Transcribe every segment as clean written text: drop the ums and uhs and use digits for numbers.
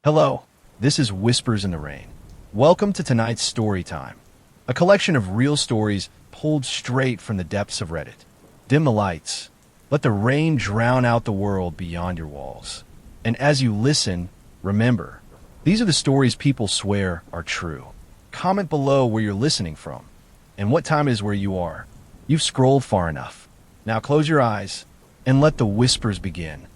Hello, this is Whispers in the Rain. Welcome to tonight's story time, a collection of real stories pulled straight from the depths of Reddit. Dim the lights, let the rain drown out the world beyond your walls. And as you listen, remember, these are the stories people swear are true. Comment below where you're listening from and what time it is where you are. You've scrolled far enough. Now close your eyes and let the whispers begin.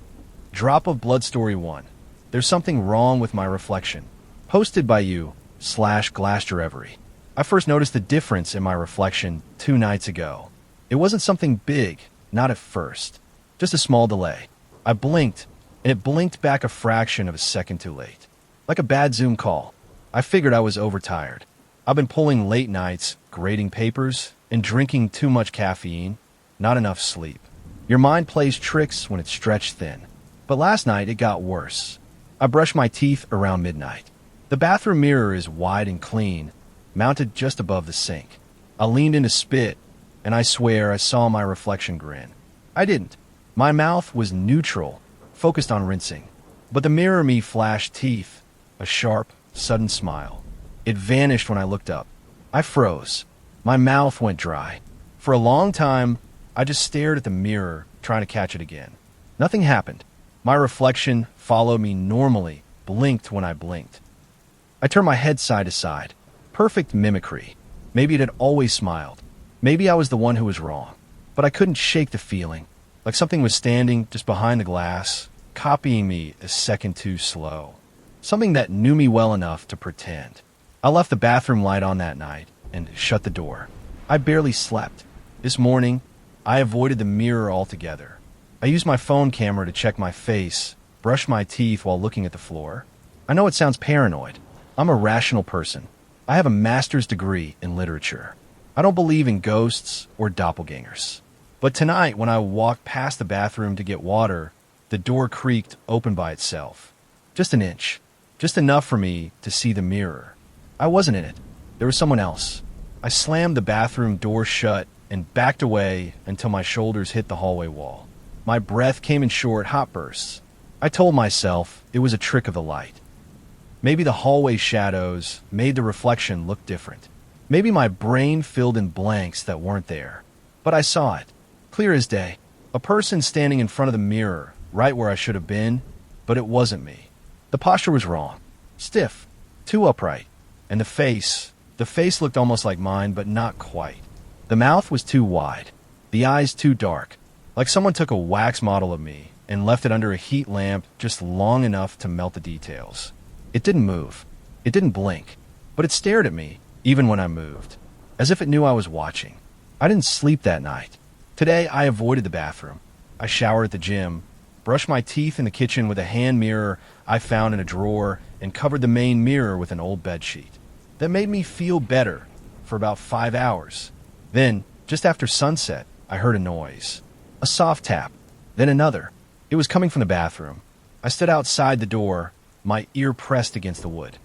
Drop of Blood Story 1. There's something wrong with my reflection. Posted by you, /Glasterreverie. I first noticed the difference in my reflection 2 nights ago. It wasn't something big, not at first. Just a small delay. I blinked, and it blinked back a fraction of a second too late. Like a bad Zoom call. I figured I was overtired. I've been pulling late nights, grading papers, and drinking too much caffeine. Not enough sleep. Your mind plays tricks when it's stretched thin. But last night it got worse. I brushed my teeth around midnight. The bathroom mirror is wide and clean, mounted just above the sink. I leaned in to spit, and I swear I saw my reflection grin. I didn't. My mouth was neutral, focused on rinsing. But the mirror me flashed teeth, a sharp, sudden smile. It vanished when I looked up. I froze. My mouth went dry. For a long time, I just stared at the mirror, trying to catch it again. Nothing happened. My reflection followed me normally, blinked when I blinked. I turned my head side to side. Perfect mimicry. Maybe it had always smiled. Maybe I was the one who was wrong. But I couldn't shake the feeling, like something was standing just behind the glass, copying me a second too slow. Something that knew me well enough to pretend. I left the bathroom light on that night and shut the door. I barely slept. This morning, I avoided the mirror altogether. I used my phone camera to check my face, brush my teeth while looking at the floor. I know it sounds paranoid. I'm a rational person. I have a master's degree in literature. I don't believe in ghosts or doppelgangers. But tonight, when I walked past the bathroom to get water, the door creaked open by itself. Just an inch. Just enough for me to see the mirror. I wasn't in it. There was someone else. I slammed the bathroom door shut and backed away until my shoulders hit the hallway wall. My breath came in short, hot bursts. I told myself it was a trick of the light. Maybe the hallway shadows made the reflection look different. Maybe my brain filled in blanks that weren't there. But I saw it, clear as day. A person standing in front of the mirror, right where I should have been, but it wasn't me. The posture was wrong. Stiff, too upright. And the face looked almost like mine, but not quite. The mouth was too wide. The eyes too dark. Like someone took a wax model of me and left it under a heat lamp just long enough to melt the details. It didn't move. It didn't blink. But it stared at me, even when I moved, as if it knew I was watching. I didn't sleep that night. Today, I avoided the bathroom. I showered at the gym, brushed my teeth in the kitchen with a hand mirror I found in a drawer, and covered the main mirror with an old bedsheet. That made me feel better for about 5 hours. Then, just after sunset, I heard a noise. A soft tap, then another. It was coming from the bathroom. I stood outside the door, my ear pressed against the wood.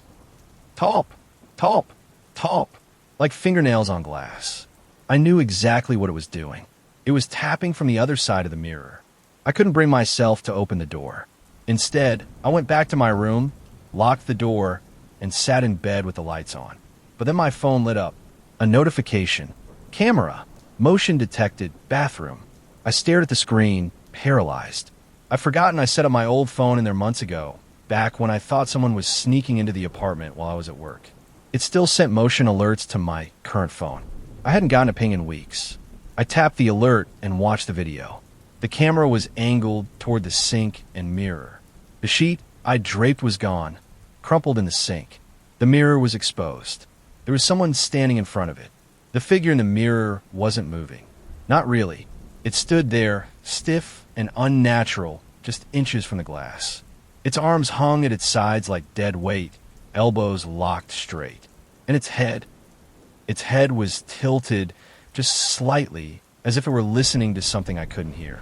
Talp, talp, talp, like fingernails on glass. I knew exactly what it was doing. It was tapping from the other side of the mirror. I couldn't bring myself to open the door. Instead, I went back to my room, locked the door, and sat in bed with the lights on. But then my phone lit up. A notification. Camera. Motion detected. Bathroom. I stared at the screen, paralyzed. I'd forgotten I set up my old phone in there months ago, back when I thought someone was sneaking into the apartment while I was at work. It still sent motion alerts to my current phone. I hadn't gotten a ping in weeks. I tapped the alert and watched the video. The camera was angled toward the sink and mirror. The sheet I'd draped was gone, crumpled in the sink. The mirror was exposed. There was someone standing in front of it. The figure in the mirror wasn't moving. Not really. It stood there, stiff and unnatural, just inches from the glass. Its arms hung at its sides like dead weight, elbows locked straight. And its head was tilted just slightly, as if it were listening to something I couldn't hear.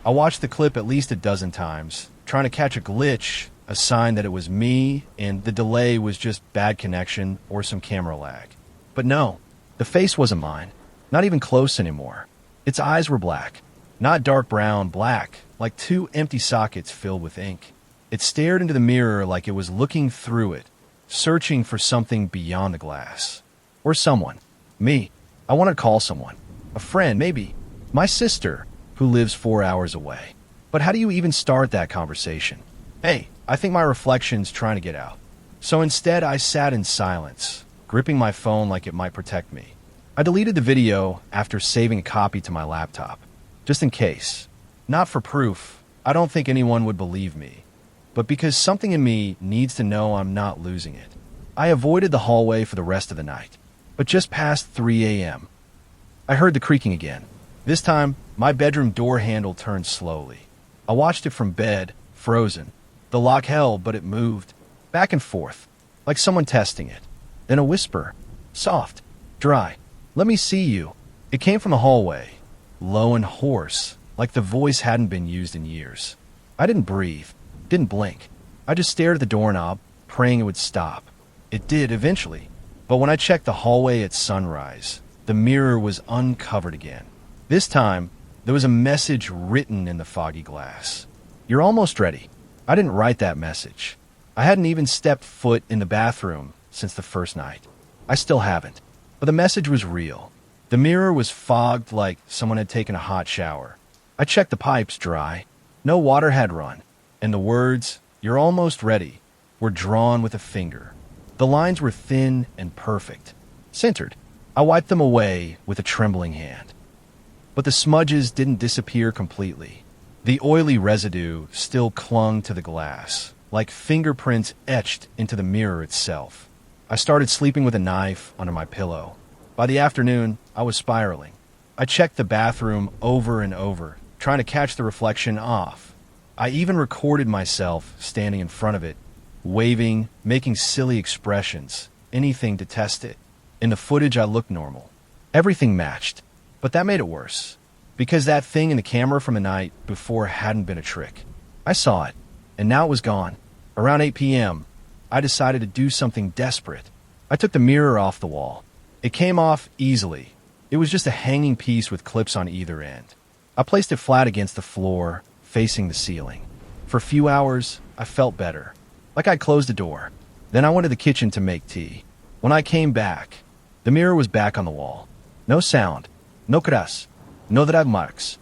I watched the clip at least a dozen times, trying to catch a glitch, a sign that it was me, and the delay was just bad connection or some camera lag. But no, the face wasn't mine, not even close anymore. Its eyes were black, not dark brown, black, like 2 empty sockets filled with ink. It stared into the mirror like it was looking through it, searching for something beyond the glass. Or someone. Me. I want to call someone. A friend, maybe. My sister, who lives 4 hours away. But how do you even start that conversation? Hey, I think my reflection's trying to get out. So instead, I sat in silence, gripping my phone like it might protect me. I deleted the video after saving a copy to my laptop, just in case. Not for proof. I don't think anyone would believe me. But because something in me needs to know I'm not losing it. I avoided the hallway for the rest of the night. But just past 3 a.m., I heard the creaking again. This time, my bedroom door handle turned slowly. I watched it from bed, frozen. The lock held, but it moved, back and forth, like someone testing it. Then a whisper, soft, dry. Let me see you. It came from the hallway, low and hoarse, like the voice hadn't been used in years. I didn't breathe, didn't blink. I just stared at the doorknob, praying it would stop. It did eventually. But when I checked the hallway at sunrise, the mirror was uncovered again. This time, there was a message written in the foggy glass. You're almost ready. I didn't write that message. I hadn't even stepped foot in the bathroom since the first night. I still haven't. But the message was real. The mirror was fogged like someone had taken a hot shower. I checked the pipes dry. No water had run. And the words, "You're almost ready," were drawn with a finger. The lines were thin and perfect, centered. I wiped them away with a trembling hand. But the smudges didn't disappear completely. The oily residue still clung to the glass, like fingerprints etched into the mirror itself. I started sleeping with a knife under my pillow. By the afternoon, I was spiraling. I checked the bathroom over and over, trying to catch the reflection off. I even recorded myself standing in front of it, waving, making silly expressions, anything to test it. In the footage, I looked normal. Everything matched. But that made it worse, because that thing in the camera from the night before hadn't been a trick. I saw it, and now it was gone. Around 8 p.m., I decided to do something desperate. I took the mirror off the wall. It came off easily. It was just a hanging piece with clips on either end. I placed it flat against the floor, facing the ceiling. For a few hours, I felt better, like I'd closed the door. Then I went to the kitchen to make tea. When I came back, the mirror was back on the wall. No sound. No crash, no drag marks.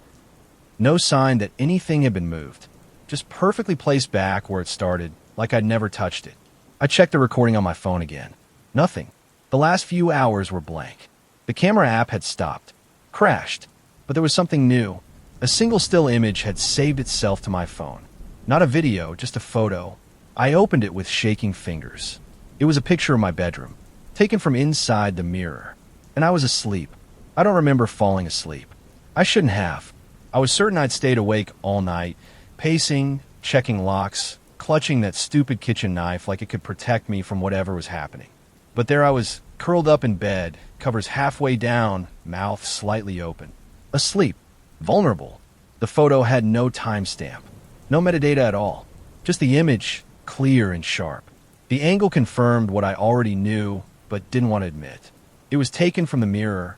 No sign that anything had been moved. Just perfectly placed back where it started, like I'd never touched it. I checked the recording on my phone again. Nothing. The last few hours were blank. The camera app had stopped. Crashed. But there was something new. A single still image had saved itself to my phone. Not a video, just a photo. I opened it with shaking fingers. It was a picture of my bedroom, taken from inside the mirror. And I was asleep. I don't remember falling asleep. I shouldn't have. I was certain I'd stayed awake all night, pacing, checking locks, clutching that stupid kitchen knife like it could protect me from whatever was happening. But there I was, curled up in bed, covers halfway down, mouth slightly open. Asleep. Vulnerable. The photo had no timestamp. No metadata at all. Just the image, clear and sharp. The angle confirmed what I already knew, but didn't want to admit. It was taken from the mirror,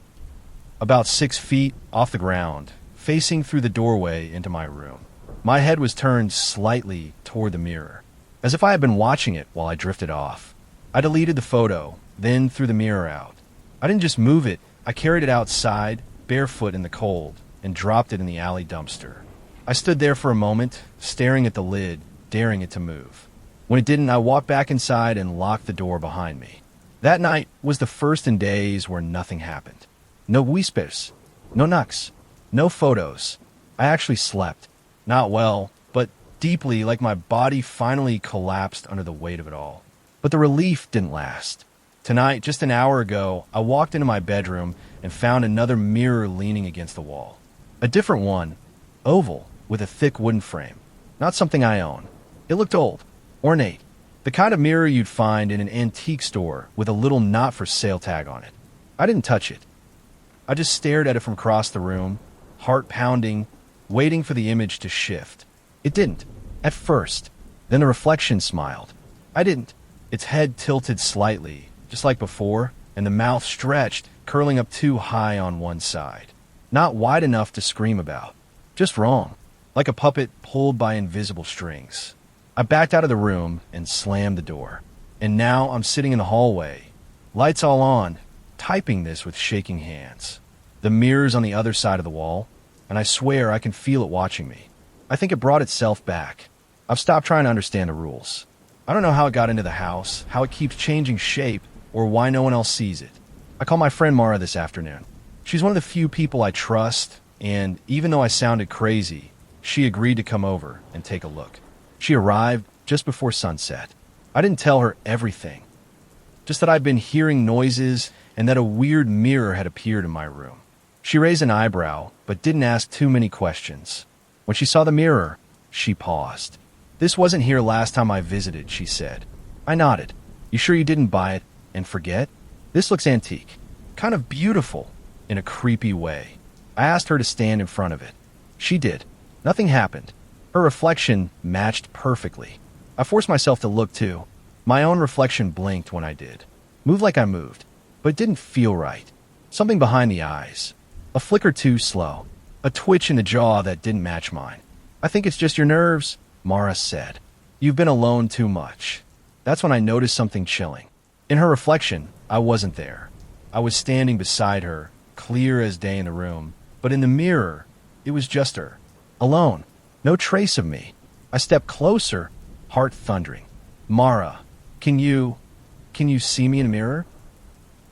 about 6 feet off the ground, facing through the doorway into my room. My head was turned slightly toward the mirror, as if I had been watching it while I drifted off. I deleted the photo, then threw the mirror out. I didn't just move it, I carried it outside, barefoot in the cold, and dropped it in the alley dumpster. I stood there for a moment, staring at the lid, daring it to move. When it didn't, I walked back inside and locked the door behind me. That night was the first in days where nothing happened. No whispers, no knocks, no photos. I actually slept. Not well, but deeply, like my body finally collapsed under the weight of it all. But the relief didn't last. Tonight, just an hour ago, I walked into my bedroom and found another mirror leaning against the wall. A different one, oval, with a thick wooden frame. Not something I own. It looked old, ornate. The kind of mirror you'd find in an antique store with a little not-for-sale tag on it. I didn't touch it. I just stared at it from across the room, heart pounding, waiting for the image to shift. It didn't, at first. Then the reflection smiled. I didn't. Its head tilted slightly, just like before, and the mouth stretched, curling up too high on one side. Not wide enough to scream about. Just wrong. Like a puppet pulled by invisible strings. I backed out of the room and slammed the door. And now I'm sitting in the hallway, lights all on, typing this with shaking hands. The mirror's on the other side of the wall, and I swear I can feel it watching me. I think it brought itself back. I've stopped trying to understand the rules. I don't know how it got into the house, how it keeps changing shape, or why no one else sees it. I called my friend Mara this afternoon. She's one of the few people I trust, and even though I sounded crazy, she agreed to come over and take a look. She arrived just before sunset. I didn't tell her everything, just that I'd been hearing noises and that a weird mirror had appeared in my room. She raised an eyebrow, but didn't ask too many questions. When she saw the mirror, she paused. "This wasn't here last time I visited," she said. I nodded. "You sure you didn't buy it and forget? This looks antique. Kind of beautiful in a creepy way." I asked her to stand in front of it. She did. Nothing happened. Her reflection matched perfectly. I forced myself to look too. My own reflection blinked when I did. Moved like I moved, but it didn't feel right. Something behind the eyes. A flicker too slow. A twitch in the jaw that didn't match mine. "I think it's just your nerves," Mara said. "You've been alone too much." That's when I noticed something chilling. In her reflection, I wasn't there. I was standing beside her, clear as day in the room, but in the mirror, it was just her. Alone. No trace of me. I stepped closer, heart thundering. "Mara, can you see me in a mirror?"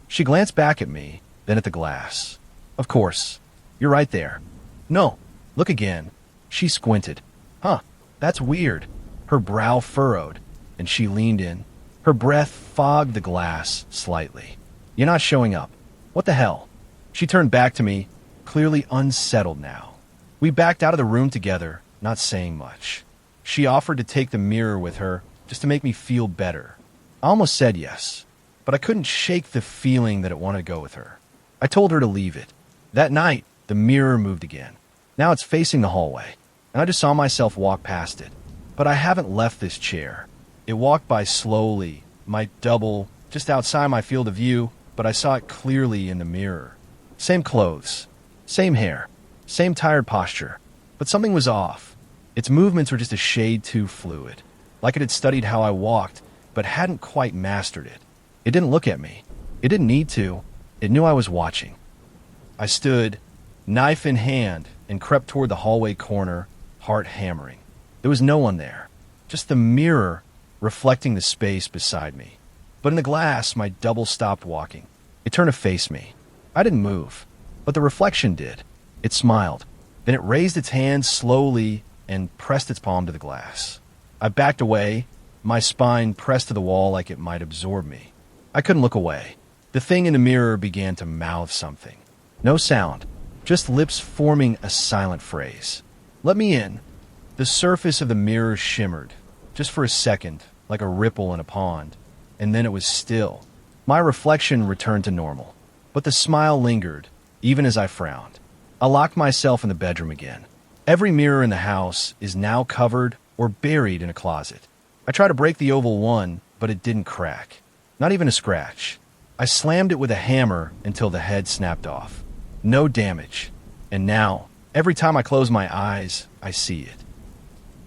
She glanced back at me, then at the glass. "Of course. You're right there." "No, look again." She squinted. "Huh, that's weird." Her brow furrowed, and she leaned in. Her breath fogged the glass slightly. "You're not showing up. What the hell?" She turned back to me, clearly unsettled now. We backed out of the room together, not saying much. She offered to take the mirror with her, just to make me feel better. I almost said yes, but I couldn't shake the feeling that it wanted to go with her. I told her to leave it. That night, the mirror moved again. Now it's facing the hallway, and I just saw myself walk past it. But I haven't left this chair. It walked by slowly, my double, just outside my field of view, but I saw it clearly in the mirror. Same clothes, same hair, same tired posture, but something was off. Its movements were just a shade too fluid, like it had studied how I walked, but hadn't quite mastered it. It didn't look at me. It didn't need to. It knew I was watching. I stood, knife in hand, and crept toward the hallway corner, heart hammering. There was no one there, just the mirror reflecting the space beside me. But in the glass, my double stopped walking. It turned to face me. I didn't move, but the reflection did. It smiled. Then it raised its hand slowly and pressed its palm to the glass. I backed away, my spine pressed to the wall like it might absorb me. I couldn't look away. The thing in the mirror began to mouth something. No sound, just lips forming a silent phrase. "Let me in." The surface of the mirror shimmered, just for a second, like a ripple in a pond, and then it was still. My reflection returned to normal, but the smile lingered, even as I frowned. I locked myself in the bedroom again. Every mirror in the house is now covered or buried in a closet. I tried to break the oval one, but it didn't crack. Not even a scratch. I slammed it with a hammer until the head snapped off. No damage. And now, every time I close my eyes, I see it.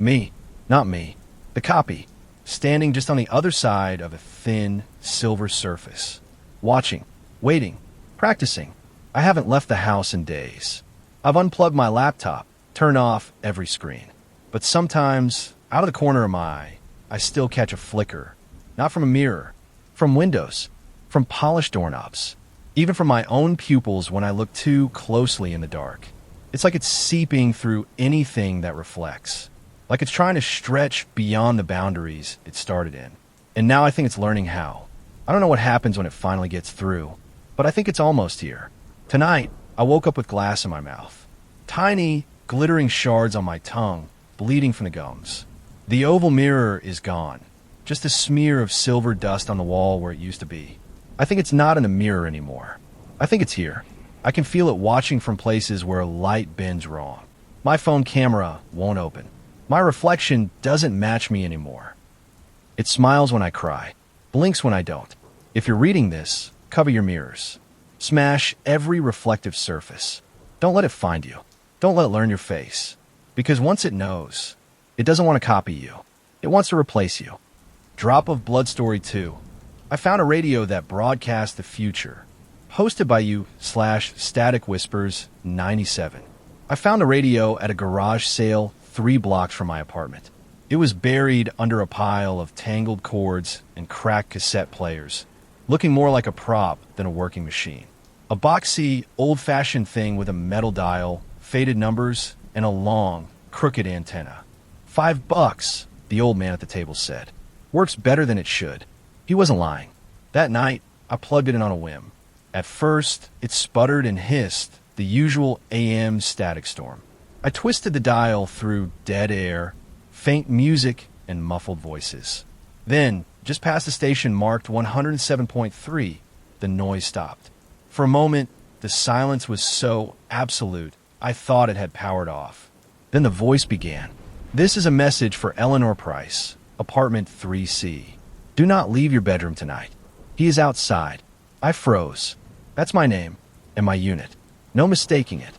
Me, not me. The copy, standing just on the other side of a thin, silver surface. Watching, waiting, practicing. I haven't left the house in days. I've unplugged my laptop, turned off every screen. But sometimes, out of the corner of my eye, I still catch a flicker. Not from a mirror, from windows, from polished doorknobs, even from my own pupils when I look too closely in the dark. It's like it's seeping through anything that reflects. Like it's trying to stretch beyond the boundaries it started in. And now I think it's learning how. I don't know what happens when it finally gets through, but I think it's almost here. Tonight, I woke up with glass in my mouth. Tiny, glittering shards on my tongue, bleeding from the gums. The oval mirror is gone. Just a smear of silver dust on the wall where it used to be. I think it's not in the mirror anymore. I think it's here. I can feel it watching from places where light bends wrong. My phone camera won't open. My reflection doesn't match me anymore. It smiles when I cry, blinks when I don't. If you're reading this, cover your mirrors. Smash every reflective surface. Don't let it find you. Don't let it learn your face. Because once it knows, it doesn't want to copy you. It wants to replace you. Drop of Blood Story 2. I found a radio that broadcast the future. Hosted by you / Static Whispers 97. I found the radio at a garage sale 3 blocks from my apartment. It was buried under a pile of tangled cords and cracked cassette players, looking more like a prop than a working machine. A boxy, old-fashioned thing with a metal dial, faded numbers, and a long, crooked antenna. $5, the old man at the table said. Works better than it should. He wasn't lying. That night, I plugged it in on a whim. At first, it sputtered and hissed, the usual AM static storm. I twisted the dial through dead air, faint music, and muffled voices. Then, just past the station marked 107.3, the noise stopped. For a moment, the silence was so absolute, I thought it had powered off. Then the voice began. This is a message for Eleanor Price, apartment 3C. Do not leave your bedroom tonight. He is outside. I froze. That's my name and my unit. No mistaking it.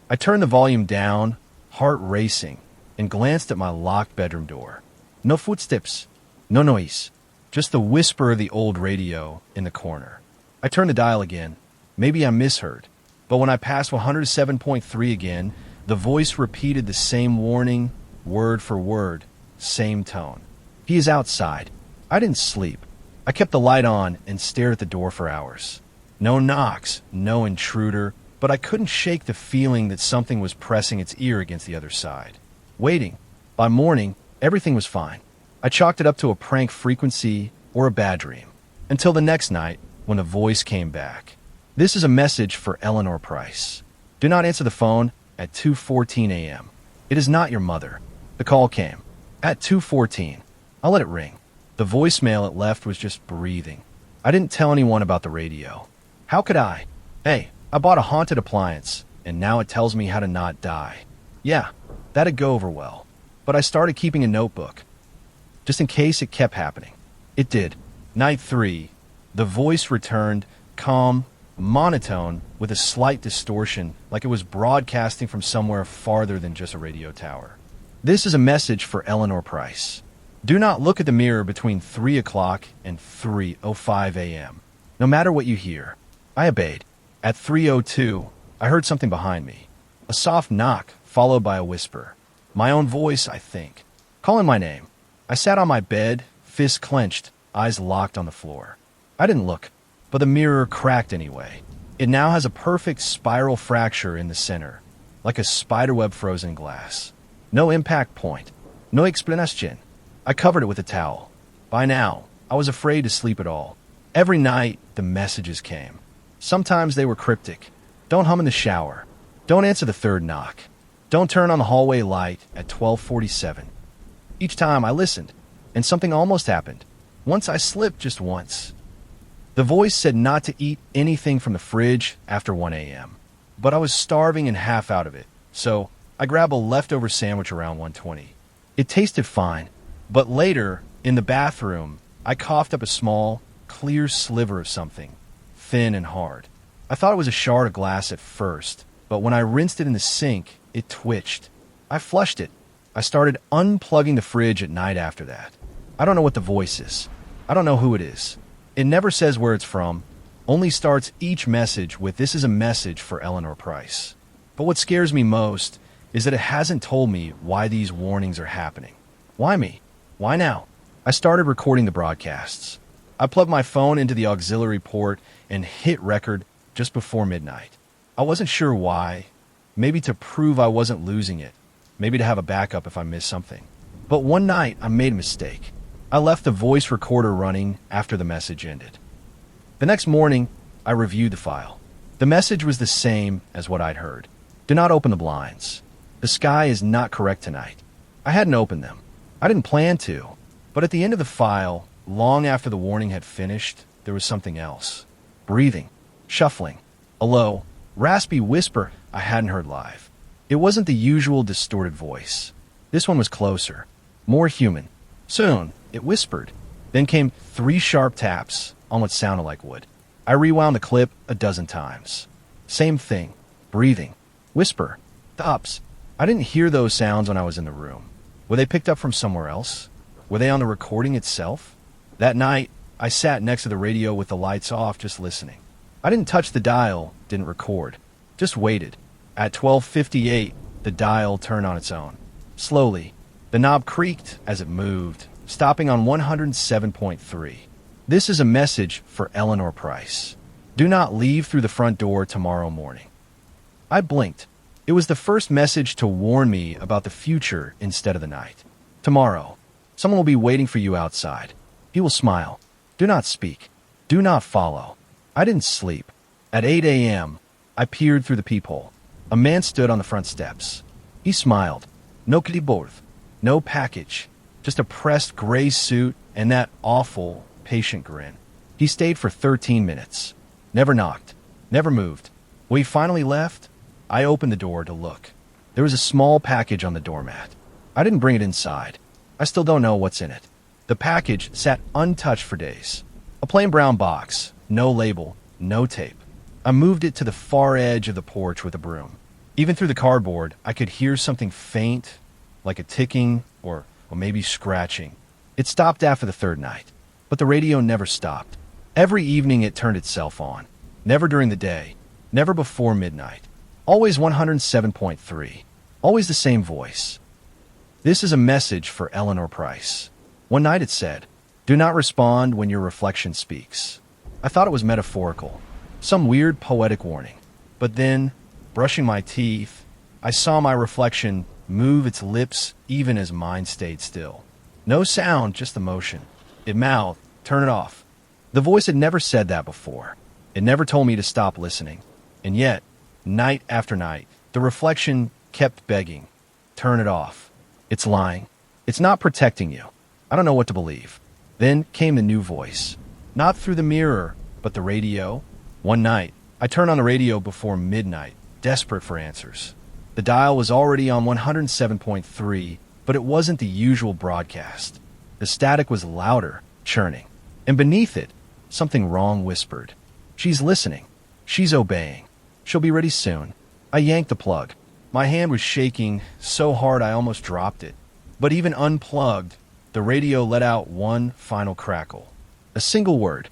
I turned the volume down, heart racing, and glanced at my locked bedroom door. No footsteps, no noise, just the whisper of the old radio in the corner. I turned the dial again. Maybe I misheard. But when I passed 107.3 again, the voice repeated the same warning, word for word, same tone. He is outside. I didn't sleep. I kept the light on and stared at the door for hours. No knocks, no intruder, but I couldn't shake the feeling that something was pressing its ear against the other side. Waiting. By morning, everything was fine. I chalked it up to a prank frequency or a bad dream. Until the next night, when the voice came back. This is a message for Eleanor Price. Do not answer the phone at 2:14 a.m. It is not your mother. The call came. At 2:14. I'll let it ring. The voicemail it left was just breathing. I didn't tell anyone about the radio. How could I? Hey, I bought a haunted appliance, and now it tells me how to not die. Yeah, that'd go over well. But I started keeping a notebook, just in case it kept happening. It did. Night 3. The voice returned, calm, monotone, with a slight distortion, like it was broadcasting from somewhere farther than just a radio tower. This is a message for Eleanor Price. Do not look at the mirror between 3 o'clock and 3:05 a.m. No matter what you hear. I obeyed. At 3:02, I heard something behind me. A soft knock, followed by a whisper. My own voice, I think. Calling my name. I sat on my bed, fists clenched, eyes locked on the floor. I didn't look, but the mirror cracked anyway. It now has a perfect spiral fracture in the center, like a spiderweb frozen glass. No impact point. No explanation. I covered it with a towel. By now, I was afraid to sleep at all. Every night, the messages came. Sometimes they were cryptic. Don't hum in the shower. Don't answer the third knock. Don't turn on the hallway light at 12:47. Each time I listened, and something almost happened. Once I slipped just once. The voice said not to eat anything from the fridge after 1 a.m. But I was starving and half out of it, so I grabbed a leftover sandwich around 1:20. It tasted fine, but later, in the bathroom, I coughed up a small, clear sliver of something, thin and hard. I thought it was a shard of glass at first, but when I rinsed it in the sink, it twitched. I flushed it. I started unplugging the fridge at night after that. I don't know what the voice is. I don't know who it is. It never says where it's from, only starts each message with "This is a message for Eleanor Price." But what scares me most is that it hasn't told me why these warnings are happening. Why me? Why now? I started recording the broadcasts. I plugged my phone into the auxiliary port and hit record just before midnight. I wasn't sure why. Maybe to prove I wasn't losing it. Maybe to have a backup if I missed something. But one night, I made a mistake. I left the voice recorder running after the message ended. The next morning, I reviewed the file. The message was the same as what I'd heard. Do not open the blinds. The sky is not correct tonight. I hadn't opened them. I didn't plan to. But at the end of the file, long after the warning had finished, there was something else. Breathing. Shuffling. A low, raspy whisper I hadn't heard live. It wasn't the usual distorted voice. This one was closer. More human. Soon, it whispered. Then came 3 sharp taps on what sounded like wood. I rewound the clip a dozen times. Same thing. Breathing. Whisper. Thups. I didn't hear those sounds when I was in the room. Were they picked up from somewhere else? Were they on the recording itself? That night, I sat next to the radio with the lights off, just listening. I didn't touch the dial, didn't record. Just waited. At 12:58, the dial turned on its own. Slowly, the knob creaked as it moved, stopping on 107.3. This is a message for Eleanor Price. Do not leave through the front door tomorrow morning. I blinked. It was the first message to warn me about the future instead of the night. Tomorrow, someone will be waiting for you outside. He will smile. Do not speak. Do not follow. I didn't sleep. At 8 a.m., I peered through the peephole. A man stood on the front steps. He smiled. No keyboard, no package, just a pressed gray suit and that awful, patient grin. He stayed for 13 minutes. Never knocked. Never moved. When he finally left, I opened the door to look. There was a small package on the doormat. I didn't bring it inside. I still don't know what's in it. The package sat untouched for days. A plain brown box, no label, no tape. I moved it to the far edge of the porch with a broom. Even through the cardboard, I could hear something faint, like a ticking or maybe scratching. It stopped after the third night, but the radio never stopped. Every evening it turned itself on. Never during the day, never before midnight. Always 107.3. Always the same voice. This is a message for Eleanor Price. One night it said, "Do not respond when your reflection speaks." I thought it was metaphorical, some weird poetic warning. But then, brushing my teeth, I saw my reflection move its lips even as mine stayed still. No sound, just emotion. It mouthed, "Turn it off." The voice had never said that before. It never told me to stop listening. And yet, night after night, the reflection kept begging, "Turn it off. It's lying. It's not protecting you." I don't know what to believe. Then came the new voice. Not through the mirror, but the radio. One night, I turned on the radio before midnight, desperate for answers. The dial was already on 107.3, but it wasn't the usual broadcast. The static was louder, churning. And beneath it, something wrong whispered. "She's listening. She's obeying. She'll be ready soon." I yanked the plug. My hand was shaking so hard I almost dropped it. But even unplugged, the radio let out one final crackle. A single word.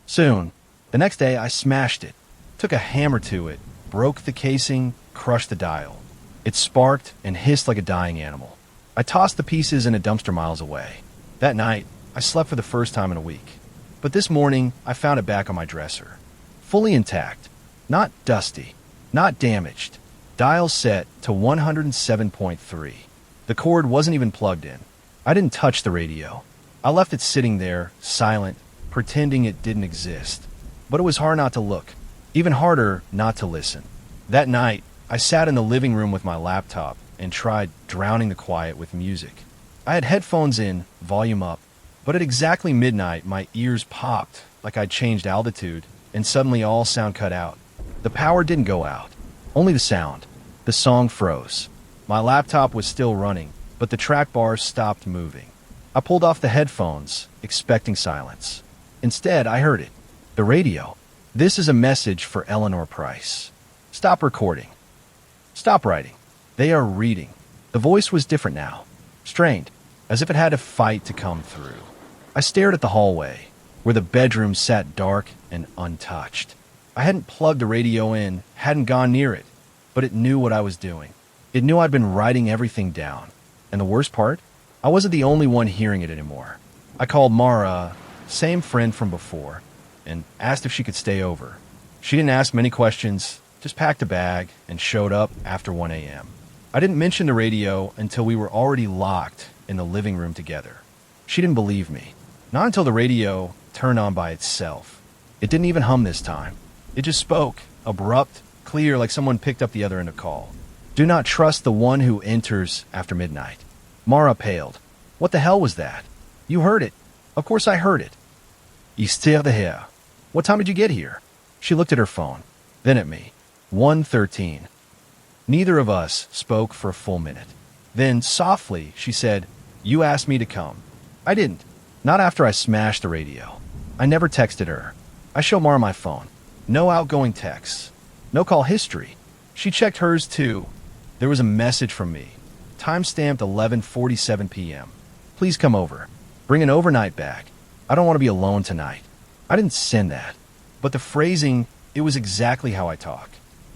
Soon. The next day, I smashed it. Took a hammer to it, broke the casing, crushed the dial. It sparked and hissed like a dying animal. I tossed the pieces in a dumpster miles away. That night, I slept for the first time in a week. But this morning, I found it back on my dresser. Fully intact. Not dusty. Not damaged. Dial set to 107.3. The cord wasn't even plugged in. I didn't touch the radio. I left it sitting there, silent, pretending it didn't exist. But it was hard not to look. Even harder not to listen. That night, I sat in the living room with my laptop and tried drowning the quiet with music. I had headphones in, volume up, but at exactly midnight, my ears popped like I'd changed altitude, and suddenly all sound cut out. The power didn't go out, only the sound. The song froze. My laptop was still running, but the track bar stopped moving. I pulled off the headphones, expecting silence. Instead, I heard it. The radio. "This is a message for Eleanor Price. Stop recording. Stop writing." They are reading. The voice was different now. Strained, as if it had to fight to come through. I stared at the hallway, where the bedroom sat dark and untouched. I hadn't plugged the radio in, hadn't gone near it, but it knew what I was doing. It knew I'd been writing everything down. And the worst part? I wasn't the only one hearing it anymore. I called Mara, same friend from before, and asked if she could stay over. She didn't ask many questions, just packed a bag and showed up after 1 a.m. I didn't mention the radio until we were already locked in the living room together. She didn't believe me. Not until the radio turned on by itself. It didn't even hum this time. It just spoke, abrupt, clear, like someone picked up the other end of the call. "Do not trust the one who enters after midnight." Mara paled. "What the hell was that?" "You heard it." "Of course I heard it." "Istir de here." "What time did you get here?" She looked at her phone, then at me. 1:13. Neither of us spoke for a full minute. Then, softly, she said, "You asked me to come." I didn't. Not after I smashed the radio. I never texted her. I showed Mara my phone. No outgoing texts. No call history. She checked hers too. There was a message from me. Timestamped 11:47 p.m. please come over? Bring an overnight bag. I don't want to be alone tonight. I didn't send that. But the phrasing, it was exactly how I talk.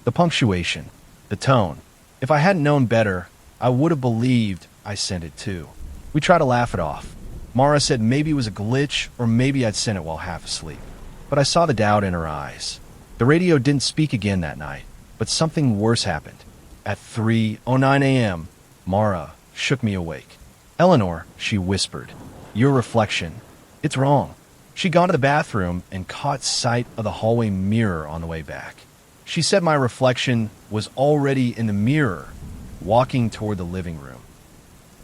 The punctuation, the tone. If I hadn't known better, I would have believed I sent it too. We tried to laugh it off. Mara said maybe it was a glitch or maybe I'd sent it while half asleep. But I saw the doubt in her eyes. The radio didn't speak again that night, but something worse happened. At 3:09 a.m., Mara shook me awake. "Eleanor," she whispered, "your reflection. It's wrong." She'd gone to the bathroom and caught sight of the hallway mirror on the way back. She said my reflection was already in the mirror, walking toward the living room.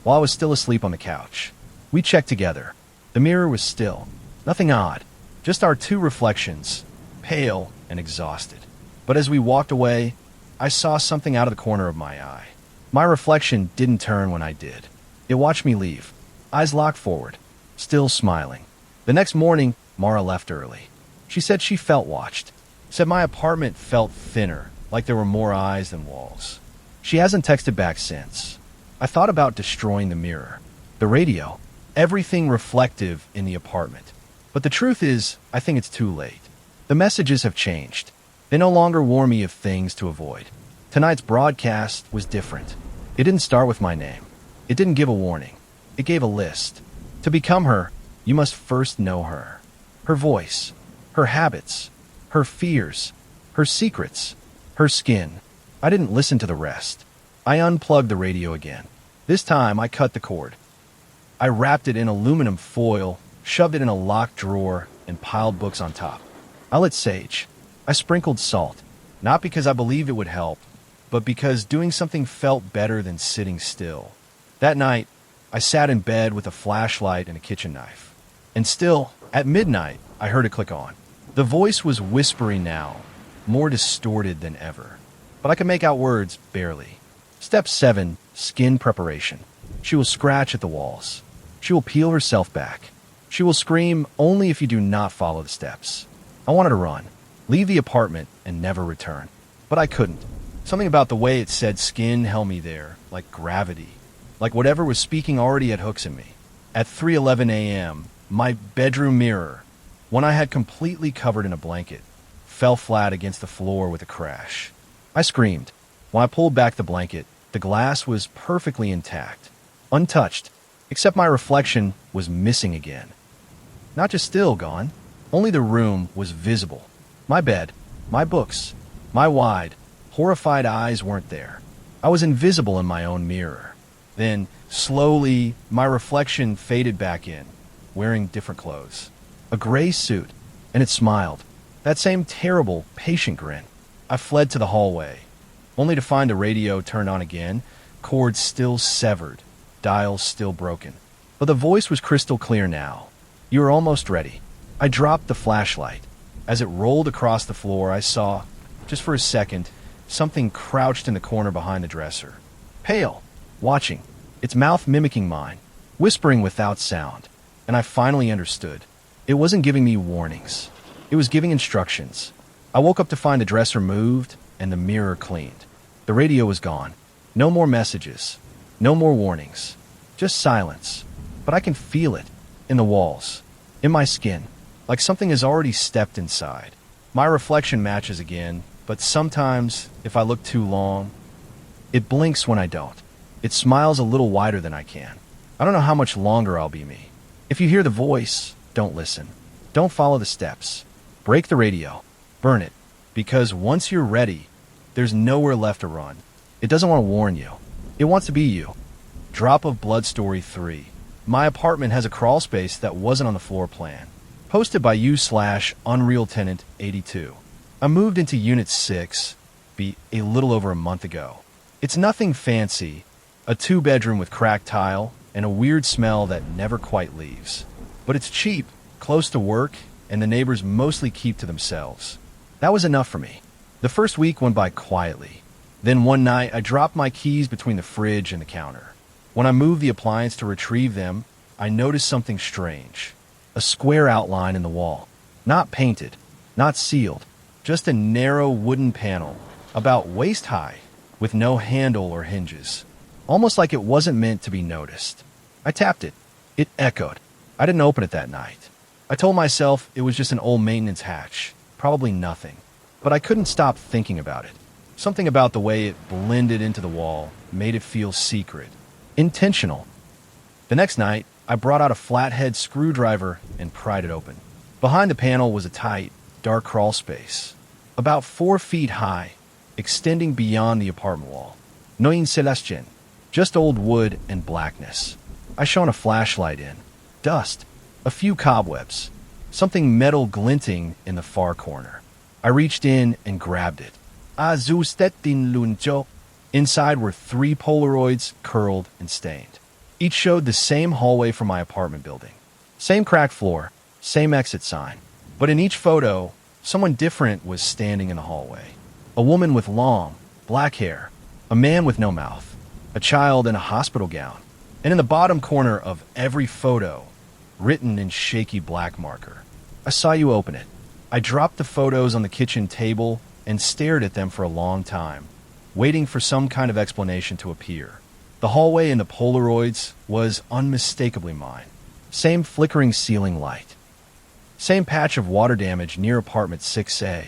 While I was still asleep on the couch, we checked together. The mirror was still. Nothing odd. Just our two reflections, pale and exhausted. But as we walked away, I saw something out of the corner of my eye. My reflection didn't turn when I did. It watched me leave, eyes locked forward, still smiling. The next morning, Mara left early. She said she felt watched. Said my apartment felt thinner, like there were more eyes than walls. She hasn't texted back since. I thought about destroying the mirror, the radio, everything reflective in the apartment. But the truth is, I think it's too late. The messages have changed. They no longer warn me of things to avoid. Tonight's broadcast was different. It didn't start with my name. It didn't give a warning. It gave a list. To become her, you must first know her. Her voice, her habits, her fears, her secrets, her skin. I didn't listen to the rest. I unplugged the radio again. This time, I cut the cord. I wrapped it in aluminum foil, shoved it in a locked drawer, and piled books on top. I lit sage. I sprinkled salt, not because I believed it would help, but because doing something felt better than sitting still. That night, I sat in bed with a flashlight and a kitchen knife. And still, at midnight, I heard it click on. The voice was whispering now, more distorted than ever. But I could make out words, barely. Step 7, skin preparation. She will scratch at the walls. She will peel herself back. She will scream only if you do not follow the steps. I wanted to run, leave the apartment, and never return. But I couldn't. Something about the way it said skin held me there, like gravity. Like whatever was speaking already had hooks in me. At 3:11 a.m., my bedroom mirror, one I had completely covered in a blanket, fell flat against the floor with a crash. I screamed. When I pulled back the blanket, the glass was perfectly intact, untouched, except my reflection was missing again. Not just still gone, only the room was visible. My bed, my books, my wide, horrified eyes weren't there. I was invisible in my own mirror. Then, slowly, my reflection faded back in, wearing different clothes. A gray suit, and it smiled. That same terrible, patient grin. I fled to the hallway, only to find the radio turned on again, cords still severed, dials still broken. But the voice was crystal clear now. "You are almost ready." I dropped the flashlight. As it rolled across the floor, I saw, just for a second, something crouched in the corner behind the dresser. Pale, watching, its mouth mimicking mine, whispering without sound. And I finally understood. It wasn't giving me warnings. It was giving instructions. I woke up to find the dresser moved and the mirror cleaned. The radio was gone. No more messages. No more warnings. Just silence. But I can feel it. In the walls. In my skin. Like something has already stepped inside. My reflection matches again, but sometimes, if I look too long, it blinks when I don't. It smiles a little wider than I can. I don't know how much longer I'll be me. If you hear the voice, don't listen. Don't follow the steps. Break the radio. Burn it. Because once you're ready, there's nowhere left to run. It doesn't want to warn you. It wants to be you. Drop of Blood Story 3. My apartment has a crawl space that wasn't on the floor plan. Posted by u/UnrealTenant82. I moved into Unit 6, a little over a month ago. It's nothing fancy, a 2-bedroom with cracked tile, and a weird smell that never quite leaves. But it's cheap, close to work, and the neighbors mostly keep to themselves. That was enough for me. The first week went by quietly. Then one night, I dropped my keys between the fridge and the counter. When I moved the appliance to retrieve them, I noticed something strange. A square outline in the wall. Not painted, not sealed, just a narrow wooden panel, about waist high, with no handle or hinges. Almost like it wasn't meant to be noticed. I tapped it. It echoed. I didn't open it that night. I told myself it was just an old maintenance hatch, probably nothing. But I couldn't stop thinking about it. Something about the way it blended into the wall made it feel secret, intentional. The next night, I brought out a flathead screwdriver and pried it open. Behind the panel was a tight, dark crawl space, about 4 feet high, extending beyond the apartment wall. No insulation, just old wood and blackness. I shone a flashlight in. Dust, a few cobwebs, something metal glinting in the far corner. I reached in and grabbed it. Azustetin luncho. Inside were 3 Polaroids, curled and stained. Each showed the same hallway from my apartment building. Same cracked floor, same exit sign. But in each photo, someone different was standing in the hallway. A woman with long, black hair, a man with no mouth, a child in a hospital gown. And in the bottom corner of every photo, written in shaky black marker, I saw you open it. I dropped the photos on the kitchen table and stared at them for a long time, waiting for some kind of explanation to appear. The hallway in the Polaroids was unmistakably mine. Same flickering ceiling light. Same patch of water damage near apartment 6A.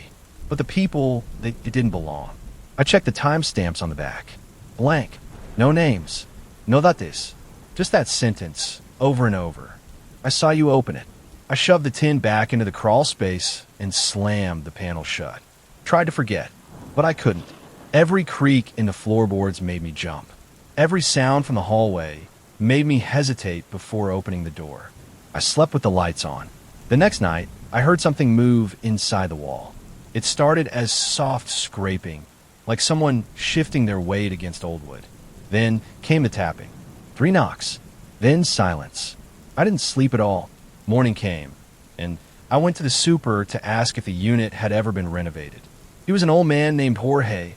But the people, it didn't belong. I checked the timestamps on the back. Blank. No names. No dates. Just that sentence, over and over. I saw you open it. I shoved the tin back into the crawl space and slammed the panel shut. Tried to forget, but I couldn't. Every creak in the floorboards made me jump. Every sound from the hallway made me hesitate before opening the door. I slept with the lights on. The next night, I heard something move inside the wall. It started as soft scraping, like someone shifting their weight against old wood. Then came the tapping. 3 knocks. Then silence. I didn't sleep at all. Morning came, and I went to the super to ask if the unit had ever been renovated. He was an old man named Jorge,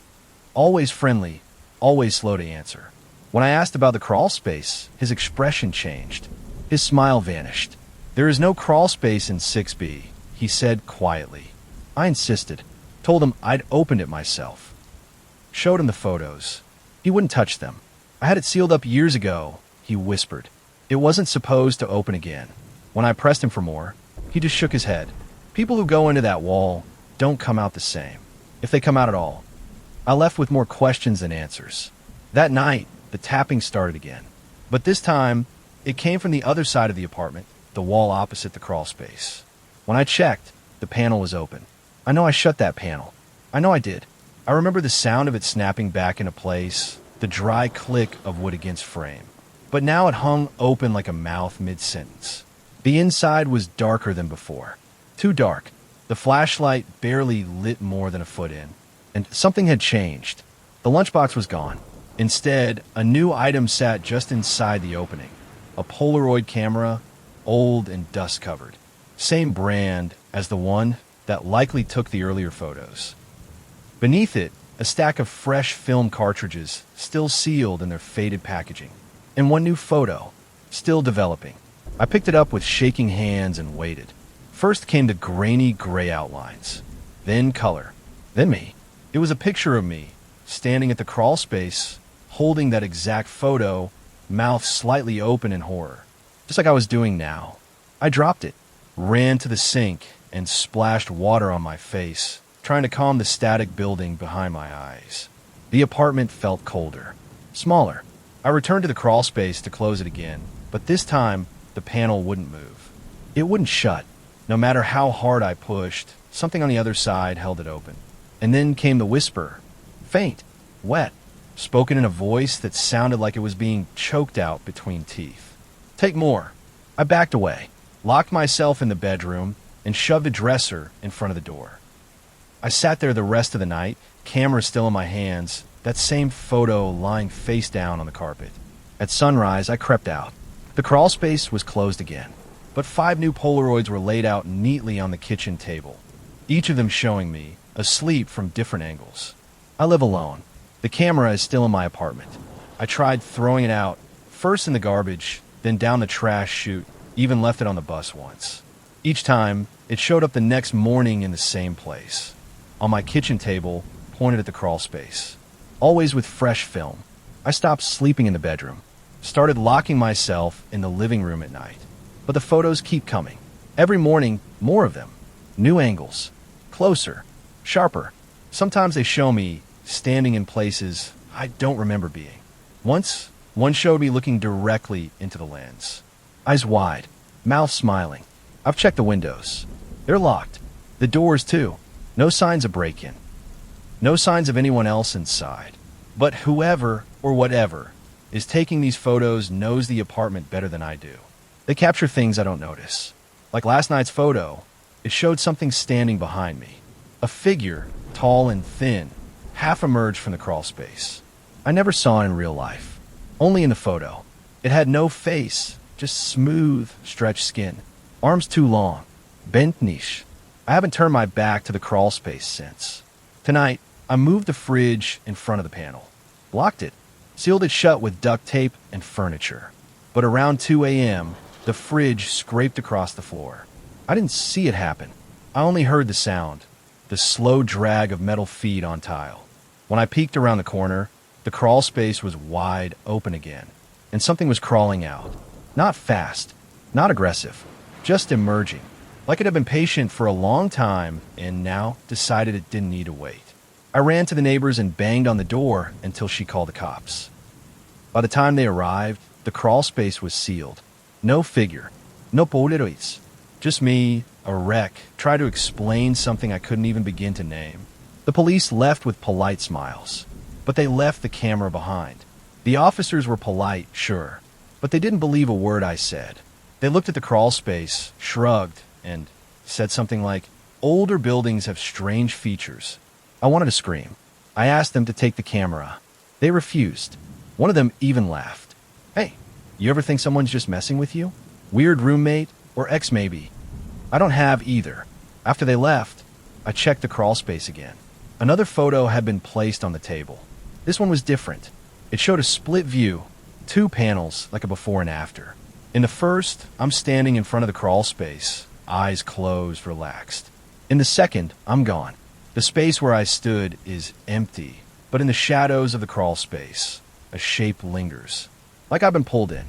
always friendly, always slow to answer. When I asked about the crawl space, his expression changed. His smile vanished. There is no crawl space in 6B, he said quietly. I insisted, told him I'd opened it myself. Showed him the photos. He wouldn't touch them. I had it sealed up years ago, he whispered. It wasn't supposed to open again. When I pressed him for more, he just shook his head. People who go into that wall don't come out the same, if they come out at all. I left with more questions than answers. That night, the tapping started again. But this time, it came from the other side of the apartment, the wall opposite the crawl space. When I checked, the panel was open. I know I shut that panel. I know I did. I remember the sound of it snapping back into place, the dry click of wood against frame. But now it hung open like a mouth mid-sentence. The inside was darker than before. Too dark. The flashlight barely lit more than a foot in. And something had changed. The lunchbox was gone. Instead, a new item sat just inside the opening. A Polaroid camera, old and dust-covered. Same brand as the one that likely took the earlier photos. Beneath it, a stack of fresh film cartridges, still sealed in their faded packaging. And one new photo, still developing. I picked it up with shaking hands and waited. First came the grainy gray outlines. Then color. Then me. It was a picture of me, standing at the crawl space, holding that exact photo, mouth slightly open in horror. Just like I was doing now. I dropped it, ran to the sink, and splashed water on my face, trying to calm the static building behind my eyes. The apartment felt colder, smaller. I returned to the crawl space to close it again, but this time, the panel wouldn't move. It wouldn't shut. No matter how hard I pushed, something on the other side held it open. And then came the whisper, faint, wet, spoken in a voice that sounded like it was being choked out between teeth. Take more. I backed away, locked myself in the bedroom, and shoved a dresser in front of the door. I sat there the rest of the night, camera still in my hands, that same photo lying face down on the carpet. At sunrise, I crept out. The crawl space was closed again, but 5 new Polaroids were laid out neatly on the kitchen table, each of them showing me, asleep from different angles. I live alone. The camera is still in my apartment. I tried throwing it out, first in the garbage, then down the trash chute, even left it on the bus once. Each time, it showed up the next morning in the same place, on my kitchen table, pointed at the crawl space. Always with fresh film. I stopped sleeping in the bedroom. Started locking myself in the living room at night. But the photos keep coming. Every morning, more of them. New angles. Closer. Sharper. Sometimes they show me standing in places I don't remember being. Once, one showed me looking directly into the lens. Eyes wide. Mouth smiling. I've checked the windows. They're locked. The doors, too. No signs of break-in. No signs of anyone else inside. But whoever or whatever is taking these photos knows the apartment better than I do. They capture things I don't notice. Like last night's photo, it showed something standing behind me. A figure, tall and thin, half emerged from the crawl space. I never saw it in real life. Only in the photo. It had no face, just smooth, stretched skin. Arms too long. Bent niche. I haven't turned my back to the crawl space since. Tonight, I moved the fridge in front of the panel. Blocked it. Sealed it shut with duct tape and furniture. But around 2 a.m., the fridge scraped across the floor. I didn't see it happen. I only heard the sound. The slow drag of metal feet on tile. When I peeked around the corner, the crawl space was wide open again. And something was crawling out. Not fast. Not aggressive. Just emerging. Like it had been patient for a long time and now decided it didn't need to wait. I ran to the neighbors and banged on the door until she called the cops. By the time they arrived, the crawl space was sealed. No figure. No poleroids. Just me, a wreck, trying to explain something I couldn't even begin to name. The police left with polite smiles, but they left the camera behind. The officers were polite, sure, but they didn't believe a word I said. They looked at the crawl space, shrugged, and said something like, "Older buildings have strange features." I wanted to scream. I asked them to take the camera. They refused. One of them even laughed. "Hey, you ever think someone's just messing with you? Weird roommate or ex maybe?" I don't have either. After they left, I checked the crawl space again. Another photo had been placed on the table. This one was different. It showed a split view, 2 panels like a before and after. In the first, I'm standing in front of the crawl space, eyes closed, relaxed. In the second, I'm gone. The space where I stood is empty, but in the shadows of the crawl space, a shape lingers, like I've been pulled in.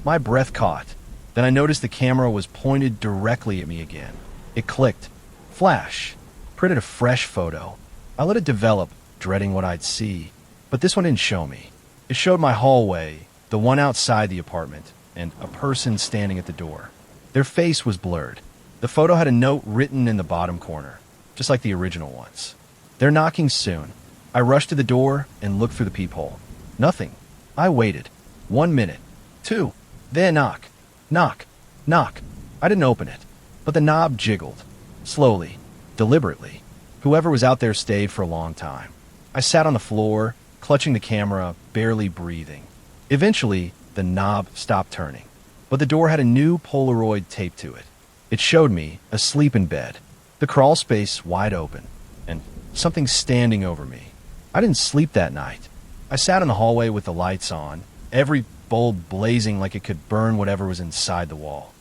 My breath caught. Then I noticed the camera was pointed directly at me again. It clicked. Flash. Printed a fresh photo. I let it develop, dreading what I'd see. But this one didn't show me. It showed my hallway, the one outside the apartment, and a person standing at the door. Their face was blurred. The photo had a note written in the bottom corner, just like the original ones. "They're knocking soon." I rushed to the door and looked through the peephole. Nothing. I waited. 1 minute. 2. Then knock. Knock. Knock. I didn't open it, but the knob jiggled. Slowly. Deliberately. Whoever was out there stayed for a long time. I sat on the floor, clutching the camera, barely breathing. Eventually, the knob stopped turning, but the door had a new Polaroid taped to it. It showed me asleep in bed, the crawl space wide open, and something standing over me. I didn't sleep that night. I sat in the hallway with the lights on, every bulb blazing like it could burn whatever was inside the wall.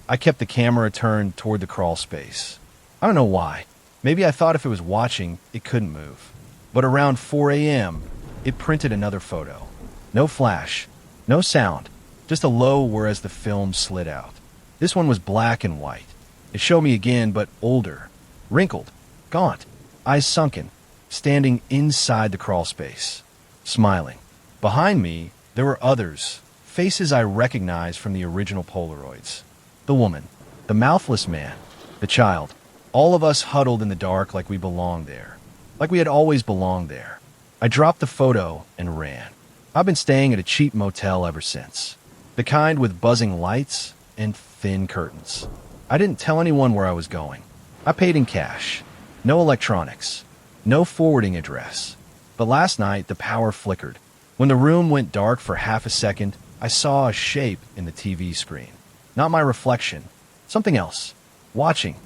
I kept the camera turned toward the crawl space. I don't know why. Maybe I thought if it was watching, it couldn't move. But around 4 a.m., it printed another photo. No flash, no sound, just a low whereas the film slid out. This one was black and white. It showed me again, but older, wrinkled, gaunt, eyes sunken, standing inside the crawl space, smiling. Behind me, there were others, faces I recognized from the original Polaroids. The woman, the mouthless man, the child, all of us huddled in the dark like we belonged there, like we had always belonged there. I dropped the photo and ran. I've been staying at a cheap motel ever since, the kind with buzzing lights and thin curtains. I didn't tell anyone where I was going. I paid in cash. No electronics. No forwarding address. But last night, the power flickered. When the room went dark for half a second, I saw a shape in the TV screen. Not my reflection. Something else. Watching.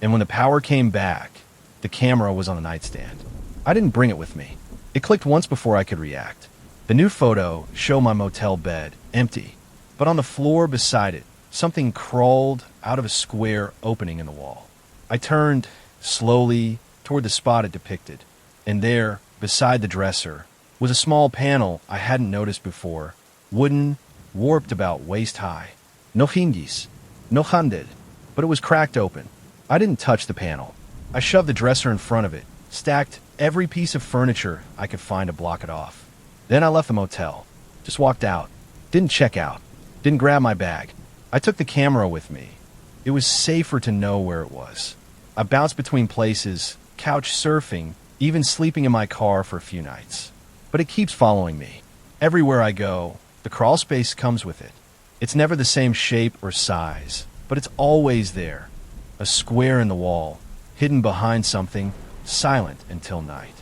And when the power came back, the camera was on the nightstand. I didn't bring it with me. It clicked once before I could react. The new photo showed my motel bed, empty. But on the floor beside it, something crawled out of a square opening in the wall. I turned, slowly, toward the spot it depicted. And there, beside the dresser, was a small panel I hadn't noticed before, Wooden, warped about waist high. No hinges, no handed, but it was cracked open. I didn't touch the panel. I shoved the dresser in front of it, stacked every piece of furniture I could find to block it off. Then I left the motel. Just walked out. Didn't check out. Didn't grab my bag. I took the camera with me. It was safer to know where it was. I bounced between places, couch surfing, even sleeping in my car for a few nights. But it keeps following me. Everywhere I go, the crawl space comes with it. It's never the same shape or size, but it's always there. A square in the wall, hidden behind something, silent until night.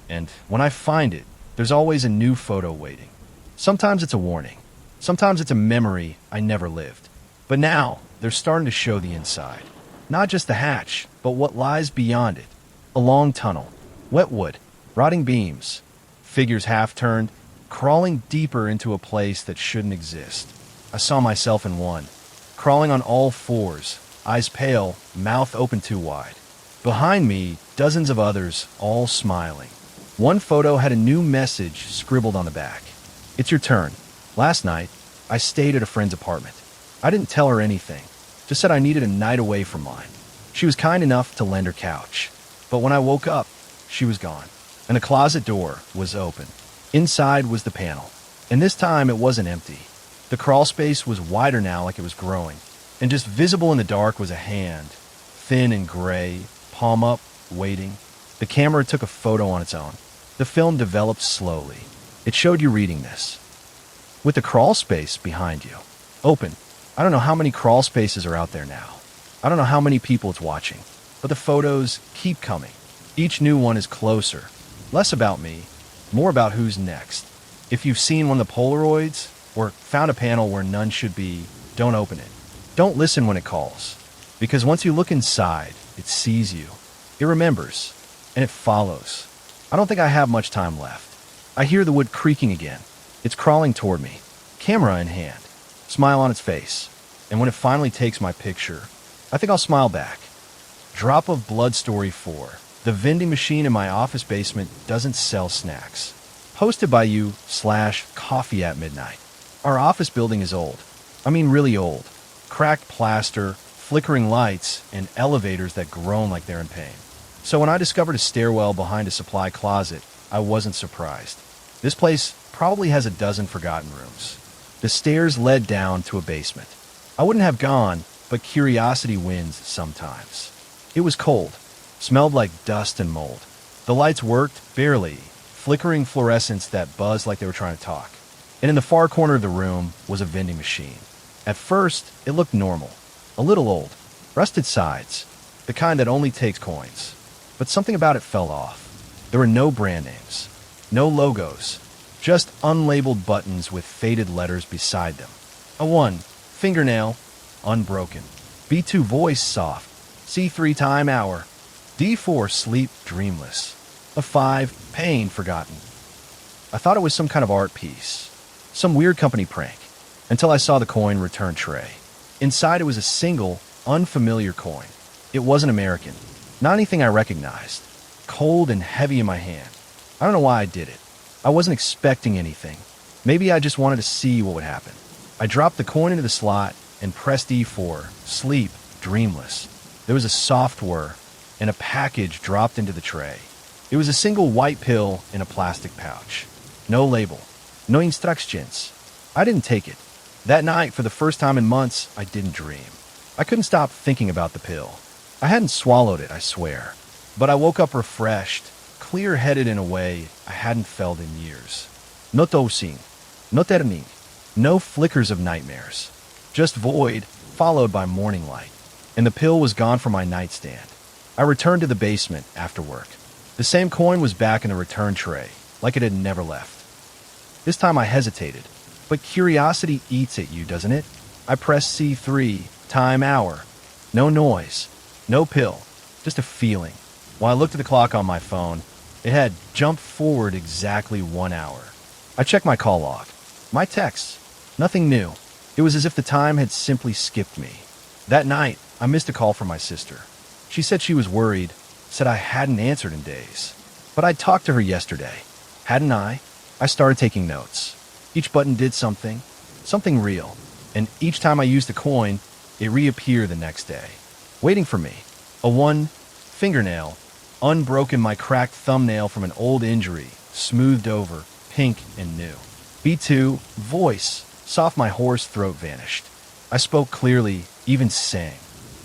And when I find it, there's always a new photo waiting. Sometimes it's a warning. Sometimes it's a memory I never lived. But now, they're starting to show the inside. Not just the hatch, but what lies beyond it. A long tunnel, wet wood, rotting beams, figures half-turned, crawling deeper into a place that shouldn't exist. I saw myself in one, crawling on all fours, eyes pale, mouth open too wide. Behind me, dozens of others, all smiling. One photo had a new message scribbled on the back. It's your turn. Last night, I stayed at a friend's apartment. I didn't tell her anything, just said I needed a night away from mine. She was kind enough to lend her couch. But when I woke up, she was gone, and the closet door was open. Inside was the panel, and this time it wasn't empty. The crawl space was wider now, like it was growing, and just visible in the dark was a hand, thin and gray, palm up, waiting. The camera took a photo on its own. The film developed slowly. It showed you reading this. With the crawl space behind you. Open. I don't know how many crawl spaces are out there now. I don't know how many people it's watching. But the photos keep coming. Each new one is closer. Less about me, more about who's next. If you've seen one of the Polaroids, or found a panel where none should be, don't open it. Don't listen when it calls. Because once you look inside, it sees you. It remembers. And it follows. I don't think I have much time left. I hear the wood creaking again. It's crawling toward me, camera in hand, smile on its face. And when it finally takes my picture, I think I'll smile back. Drop of Blood Story 4. The vending machine in my office basement doesn't sell snacks. Posted by you / coffee at midnight. Our office building is old. I mean really old. Cracked plaster, flickering lights, and elevators that groan like they're in pain. So when I discovered a stairwell behind a supply closet, I wasn't surprised. This place probably has a dozen forgotten rooms. The stairs led down to a basement. I wouldn't have gone, but curiosity wins sometimes. It was cold, smelled like dust and mold. The lights worked, barely, flickering fluorescents that buzzed like they were trying to talk. And in the far corner of the room was a vending machine. At first, it looked normal, a little old, rusted sides, the kind that only takes coins. But something about it fell off. There were no brand names, no logos, just unlabeled buttons with faded letters beside them. A 1, fingernail, unbroken. B2, voice, soft. C3, time, hour. D4, sleep, dreamless. A 5, pain, forgotten. I thought it was some kind of art piece, some weird company prank, until I saw the coin return tray. Inside it was a single, unfamiliar coin. It wasn't American, not anything I recognized. Cold and heavy in my hand. I don't know why I did it. I wasn't expecting anything. Maybe I just wanted to see what would happen. I dropped the coin into the slot and pressed E4, sleep, dreamless. There was a soft whir, and a package dropped into the tray. It was a single white pill in a plastic pouch. No label. No instructions. I didn't take it. That night, for the first time in months, I didn't dream. I couldn't stop thinking about the pill. I hadn't swallowed it, I swear. But I woke up refreshed, clear-headed in a way I hadn't felt in years. No dosing, no turning, no flickers of nightmares. Just void, followed by morning light. And the pill was gone from my nightstand. I returned to the basement after work. The same coin was back in the return tray, like it had never left. This time I hesitated, but curiosity eats at you, doesn't it? I pressed C3, time, hour. No noise, no pill, just a feeling. When I looked at the clock on my phone, it had jumped forward exactly 1 hour. I checked my call log, my texts, nothing new. It was as if the time had simply skipped me. That night, I missed a call from my sister. She said she was worried, said I hadn't answered in days. But I'd talked to her yesterday. Hadn't I? I started taking notes. Each button did something, something real, and each time I used a coin, it reappeared the next day, waiting for me. A one fingernail, unbroken, my cracked thumbnail from an old injury, smoothed over, pink and new. B2, voice, soft, my hoarse throat vanished. I spoke clearly, even sang.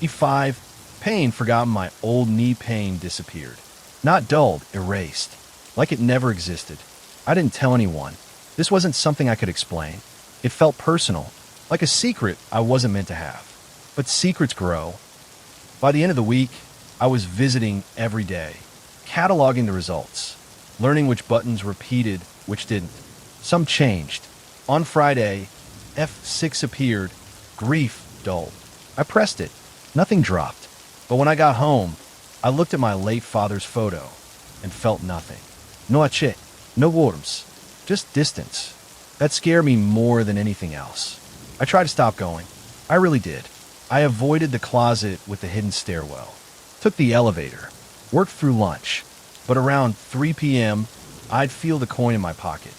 E5, pain, forgotten, my old knee pain disappeared. Not dulled, erased, like it never existed. I didn't tell anyone. This wasn't something I could explain. It felt personal, like a secret I wasn't meant to have. But secrets grow. By the end of the week, I was visiting every day, cataloging the results, learning which buttons repeated, which didn't. Some changed. On Friday, F6 appeared, grief dulled. I pressed it. Nothing dropped. But when I got home, I looked at my late father's photo and felt nothing. No ache, no worms, just distance. That scared me more than anything else. I tried to stop going. I really did. I avoided the closet with the hidden stairwell, took the elevator, worked through lunch, but around 3 p.m., I'd feel the coin in my pocket.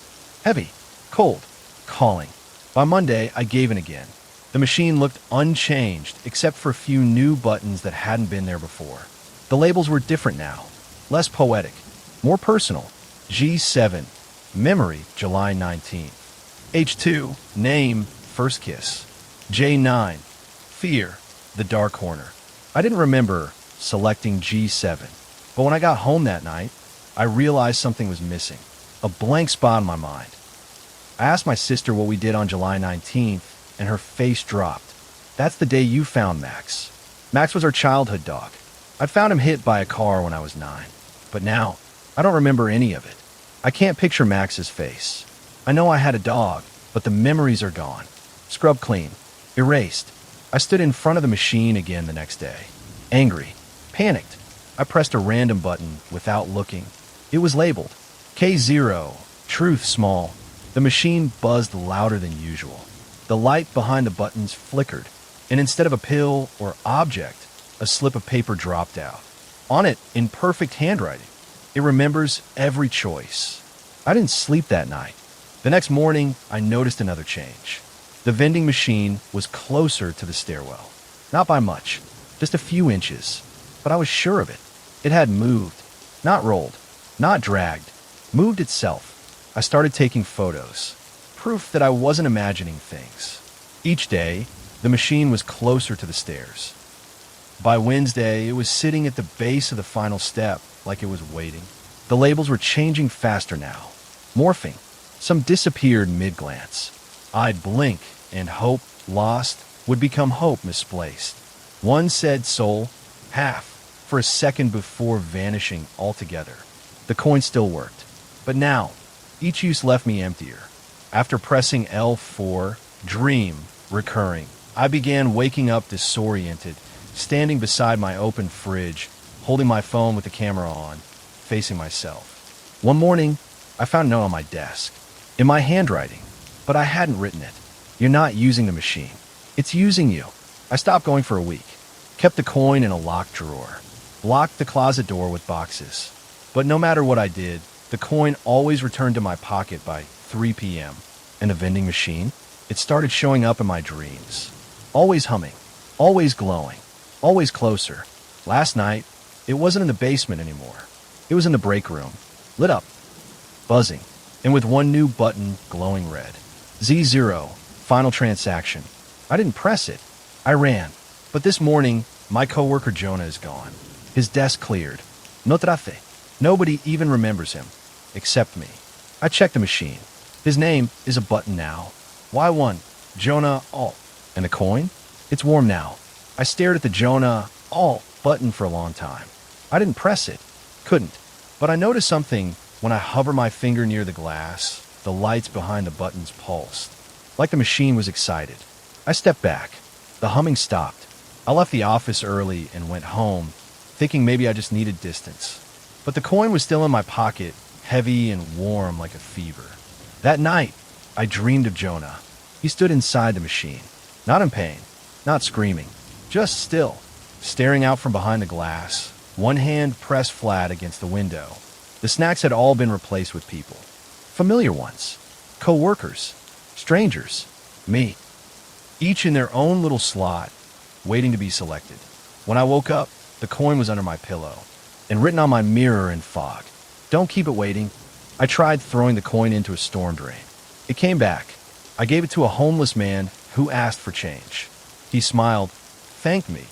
Heavy, cold, calling. By Monday, I gave in again. The machine looked unchanged except for a few new buttons that hadn't been there before. The labels were different now, less poetic, more personal. G7, memory, July 19th. H2, name, first kiss. J9, fear, the dark corner. I didn't remember selecting G7, but when I got home that night, I realized something was missing, a blank spot in my mind. I asked my sister what we did on July 19th, and her face dropped. That's the day you found Max. Max was our childhood dog. I'd found him hit by a car when I was 9, but now I don't remember any of it. I can't picture Max's face. I know I had a dog, but the memories are gone. Scrub clean, erased. I stood in front of the machine again the next day, angry, panicked. I pressed a random button without looking. It was labeled K0, truth small. The machine buzzed louder than usual. The light behind the buttons flickered, and instead of a pill or object, a slip of paper dropped out. On it, in perfect handwriting, it remembers every choice. I didn't sleep that night. The next morning, I noticed another change. The vending machine was closer to the stairwell. Not by much, just a few inches, but I was sure of it. It had moved, not rolled, not dragged, moved itself. I started taking photos, proof that I wasn't imagining things. Each day, the machine was closer to the stairs. By Wednesday, it was sitting at the base of the final step, like it was waiting. The labels were changing faster now, morphing. Some disappeared mid-glance. I'd blink, and hope lost would become hope misplaced. One said soul, half, for a second before vanishing altogether. The coin still worked, but now, each use left me emptier. After pressing L4, dream, recurring, I began waking up disoriented, standing beside my open fridge, holding my phone with the camera on, facing myself. One morning, I found a note on my desk, in my handwriting, but I hadn't written it. You're not using the machine. It's using you. I stopped going for a week, kept the coin in a locked drawer, blocked the closet door with boxes. But no matter what I did, the coin always returned to my pocket by 3 p.m. And the vending machine, it started showing up in my dreams. Always humming, always glowing, always closer. Last night, it wasn't in the basement anymore. It was in the break room, lit up, buzzing, and with one new button glowing red. Z0, final transaction. I didn't press it. I ran. But this morning, my coworker Jonah is gone. His desk cleared. No trace. Nobody even remembers him, except me. I checked the machine. His name is a button now. Y1, Jonah Alt. And the coin? It's warm now. I stared at the Jonah Alt button for a long time. I didn't press it. Couldn't. But I noticed something when I hover my finger near the glass. The lights behind the buttons pulsed, like the machine was excited. I stepped back. The humming stopped. I left the office early and went home, thinking maybe I just needed distance. But the coin was still in my pocket, heavy and warm like a fever. That night, I dreamed of Jonah. He stood inside the machine, not in pain, not screaming, just still, staring out from behind the glass, one hand pressed flat against the window. The snacks had all been replaced with people. Familiar ones. Co-workers. Strangers. Me. Each in their own little slot, waiting to be selected. When I woke up, the coin was under my pillow, and written on my mirror in fog. Don't keep it waiting. I tried throwing the coin into a storm drain. It came back. I gave it to a homeless man who asked for change. He smiled, thanked me,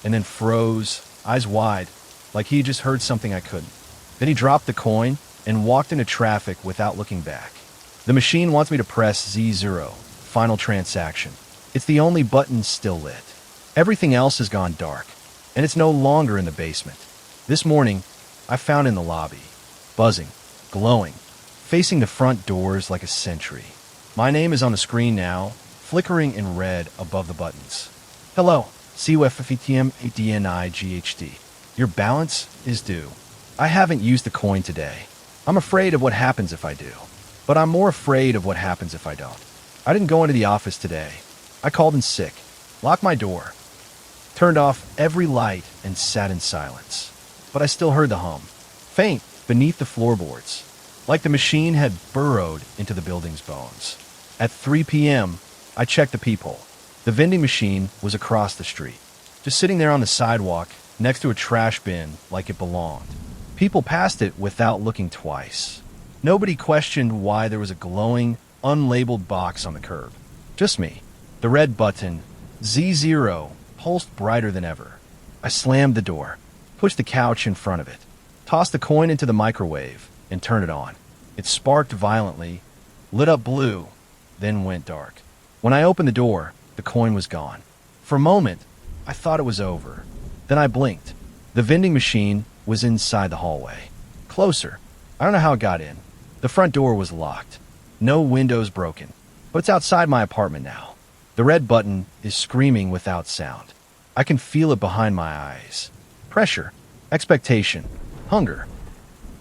and then froze, eyes wide, like he had just heard something I couldn't. Then he dropped the coin and walked into traffic without looking back. The machine wants me to press Z0, final transaction. It's the only button still lit. Everything else has gone dark, and it's no longer in the basement. This morning, I found it in the lobby, buzzing, glowing, facing the front doors like a sentry. My name is on the screen now, flickering in red above the buttons. Hello, CUFFTM ADNIGHT. Your balance is due. I haven't used the coin today. I'm afraid of what happens if I do, but I'm more afraid of what happens if I don't. I didn't go into the office today. I called in sick, locked my door, turned off every light, and sat in silence. But I still heard the hum, faint beneath the floorboards, like the machine had burrowed into the building's bones. At 3 p.m., I checked the peephole. The vending machine was across the street, just sitting there on the sidewalk next to a trash bin like it belonged. People passed it without looking twice. Nobody questioned why there was a glowing, unlabeled box on the curb. Just me. The red button, Z0, pulsed brighter than ever. I slammed the door, pushed the couch in front of it, tossed the coin into the microwave, and turned it on. It sparked violently, lit up blue, then went dark. When I opened the door, the coin was gone. For a moment, I thought it was over. Then I blinked. The vending machine was inside the hallway. Closer. I don't know how it got in. The front door was locked. No windows broken. But it's outside my apartment now. The red button is screaming without sound. I can feel it behind my eyes. Pressure, expectation, hunger.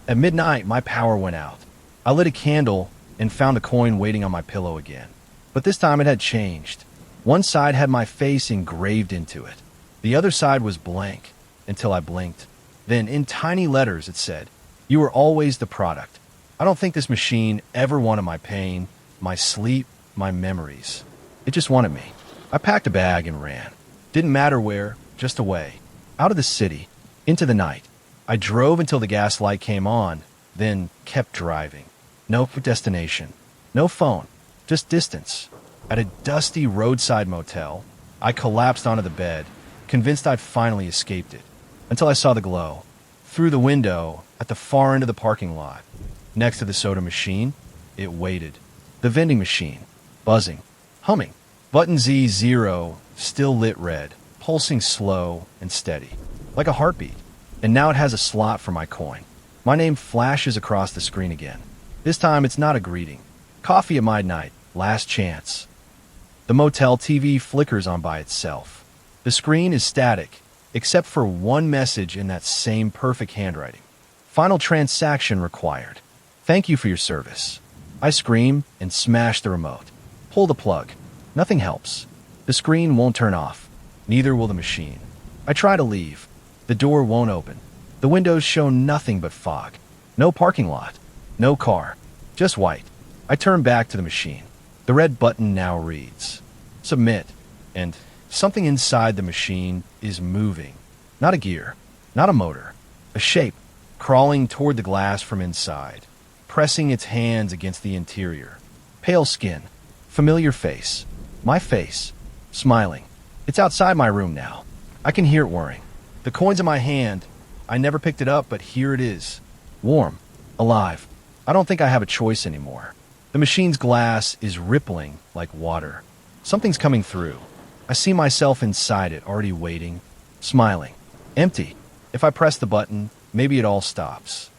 At midnight, my power went out. I lit a candle and found the coin waiting on my pillow again. But this time it had changed. One side had my face engraved into it. The other side was blank until I blinked. Then, in tiny letters, it said, "You are always the product." I don't think this machine ever wanted my pain, my sleep, my memories. It just wanted me. I packed a bag and ran. Didn't matter where, just away. Out of the city, into the night. I drove until the gas light came on, then kept driving. No destination, no phone, just distance. At a dusty roadside motel, I collapsed onto the bed, convinced I'd finally escaped it, until I saw the glow. Through the window, at the far end of the parking lot, next to the soda machine, it waited. The vending machine, buzzing, humming. Button Z0 still lit red, pulsing slow and steady, like a heartbeat. And now it has a slot for my coin. My name flashes across the screen again. This time it's not a greeting. Coffee at midnight, last chance. The motel TV flickers on by itself. The screen is static, except for one message in that same perfect handwriting. Final transaction required. Thank you for your service. I scream and smash the remote. Pull the plug. Nothing helps. The screen won't turn off. Neither will the machine. I try to leave. The door won't open. The windows show nothing but fog. No parking lot. No car. Just white. I turn back to the machine. The red button now reads, "Submit," and something inside the machine is moving. Not a gear. Not a motor. A shape, crawling toward the glass from inside, pressing its hands against the interior. Pale skin. Familiar face. My face. Smiling. It's outside my room now. I can hear it whirring. The coin's in my hand. I never picked it up, but here it is. Warm. Alive. I don't think I have a choice anymore. The machine's glass is rippling like water. Something's coming through. I see myself inside it, already waiting, smiling. Empty. If I press the button, maybe it all stops.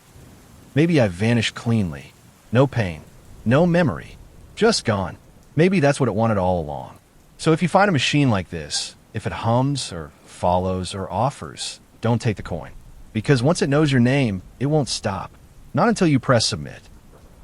Maybe I vanish cleanly. No pain. No memory. Just gone. Maybe that's what it wanted all along. So if you find a machine like this, if it hums or follows or offers, don't take the coin. Because once it knows your name, it won't stop. Not until you press submit.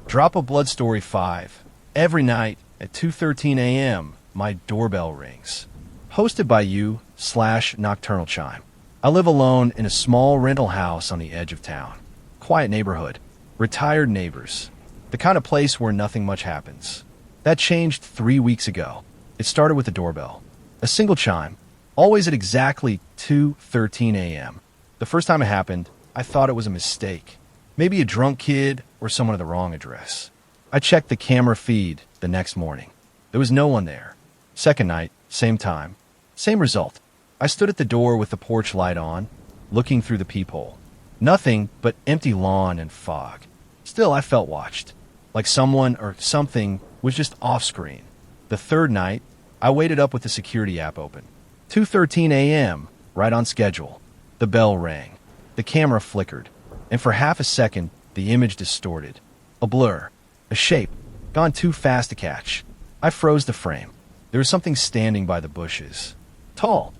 Drop a Blood Story 5. Every night at 2:13 a.m., my doorbell rings. Hosted by you/Nocturnal Chime. I live alone in a small rental house on the edge of town. Quiet neighborhood. Retired neighbors. The kind of place where nothing much happens. That changed 3 weeks ago. It started with the doorbell. A single chime, always at exactly 2:13 a.m. The first time it happened, I thought it was a mistake. Maybe a drunk kid or someone at the wrong address. I checked the camera feed the next morning. There was no one there. Second night, same time, same result. I stood at the door with the porch light on, looking through the peephole. Nothing but empty lawn and fog. Still, I felt watched, like someone or something was just off-screen. The third night, I waited up with the security app open. 2:13 a.m., right on schedule. The bell rang. The camera flickered, and for half a second, the image distorted. A blur, a shape, gone too fast to catch. I froze the frame. There was something standing by the bushes. Tall,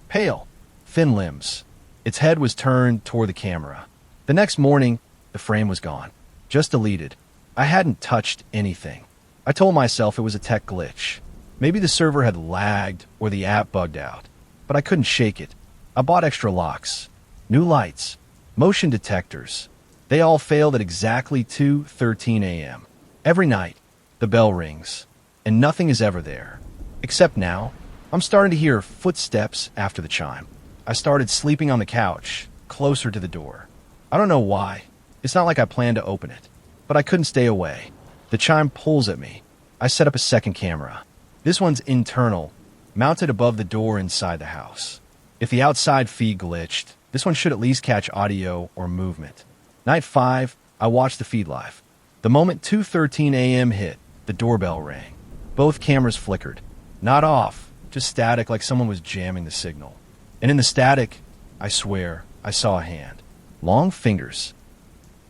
pale, thin limbs. Its head was turned toward the camera. The next morning, the frame was gone, just deleted. I hadn't touched anything. I told myself it was a tech glitch. Maybe the server had lagged or the app bugged out, but I couldn't shake it. I bought extra locks, new lights, motion detectors. They all failed at exactly 2:13 a.m. Every night, the bell rings, and nothing is ever there. Except now, I'm starting to hear footsteps after the chime. I started sleeping on the couch, closer to the door. I don't know why. It's not like I planned to open it, but I couldn't stay away. The chime pulls at me. I set up a second camera. This one's internal, mounted above the door inside the house. If the outside feed glitched, this one should at least catch audio or movement. Night 5, I watched the feed live. The moment 2:13 a.m. hit, the doorbell rang. Both cameras flickered. Not off, just static like someone was jamming the signal. And in the static, I swear, I saw a hand. Long fingers.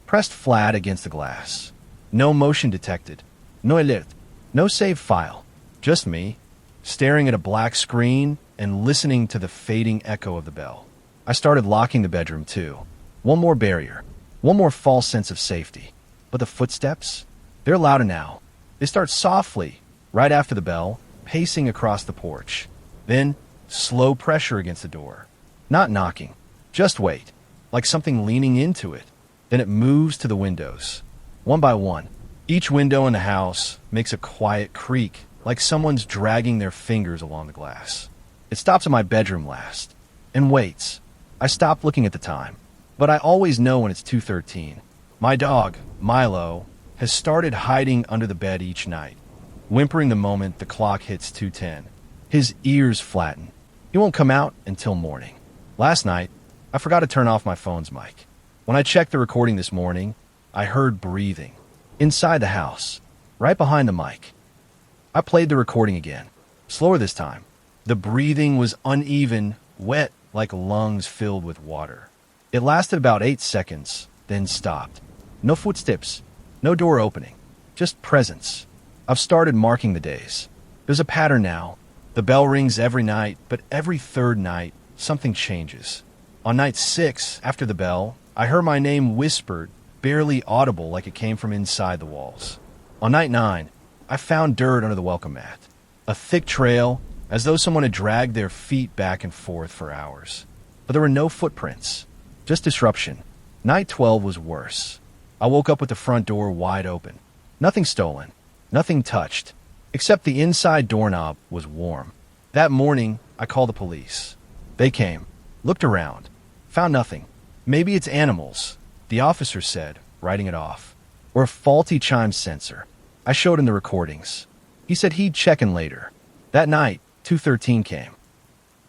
Pressed flat against the glass. No motion detected. No alert. No save file. Just me, staring at a black screen and listening to the fading echo of the bell. I started locking the bedroom too. One more barrier. One more false sense of safety. But the footsteps? They're louder now. They start softly, right after the bell, pacing across the porch. Then, slow pressure against the door. Not knocking. Just weight. Like something leaning into it. Then it moves to the windows. One by one. Each window in the house makes a quiet creak, like someone's dragging their fingers along the glass. It stops at my bedroom last. And waits. I stop looking at the time. But I always know when it's 2:13. My dog, Milo, has started hiding under the bed each night, whimpering the moment the clock hits 2:10. His ears flatten. He won't come out until morning. Last night, I forgot to turn off my phone's mic. When I checked the recording this morning, I heard breathing. Inside the house, right behind the mic. I played the recording again, slower this time. The breathing was uneven, wet like lungs filled with water. It lasted about 8 seconds, then stopped. No footsteps, no door opening, just presence. I've started marking the days. There's a pattern now. The bell rings every night, but every third night, something changes. On night 6, after the bell, I heard my name whispered, barely audible like it came from inside the walls. On night 9, I found dirt under the welcome mat. A thick trail, as though someone had dragged their feet back and forth for hours. But there were no footprints, just disruption. Night 12 was worse. I woke up with the front door wide open. Nothing stolen, nothing touched, except the inside doorknob was warm. That morning, I called the police. They came, looked around, found nothing. Maybe it's animals, the officer said, writing it off. Or a faulty chime sensor. I showed him the recordings. He said he'd check in later. That night, 2:13 came.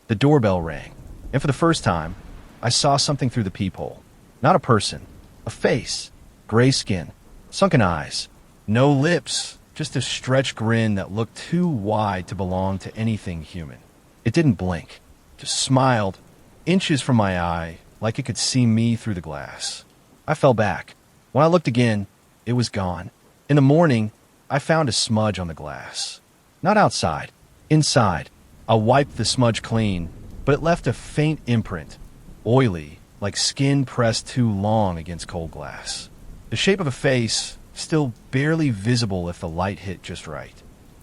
The doorbell rang, and for the first time, I saw something through the peephole. Not a person, a face, gray skin, sunken eyes, no lips, just a stretched grin that looked too wide to belong to anything human. It didn't blink, just smiled, inches from my eye, like it could see me through the glass. I fell back. When I looked again, it was gone. In the morning, I found a smudge on the glass. Not outside, inside. I wiped the smudge clean, but it left a faint imprint, oily, like skin pressed too long against cold glass. The shape of a face, still barely visible if the light hit just right.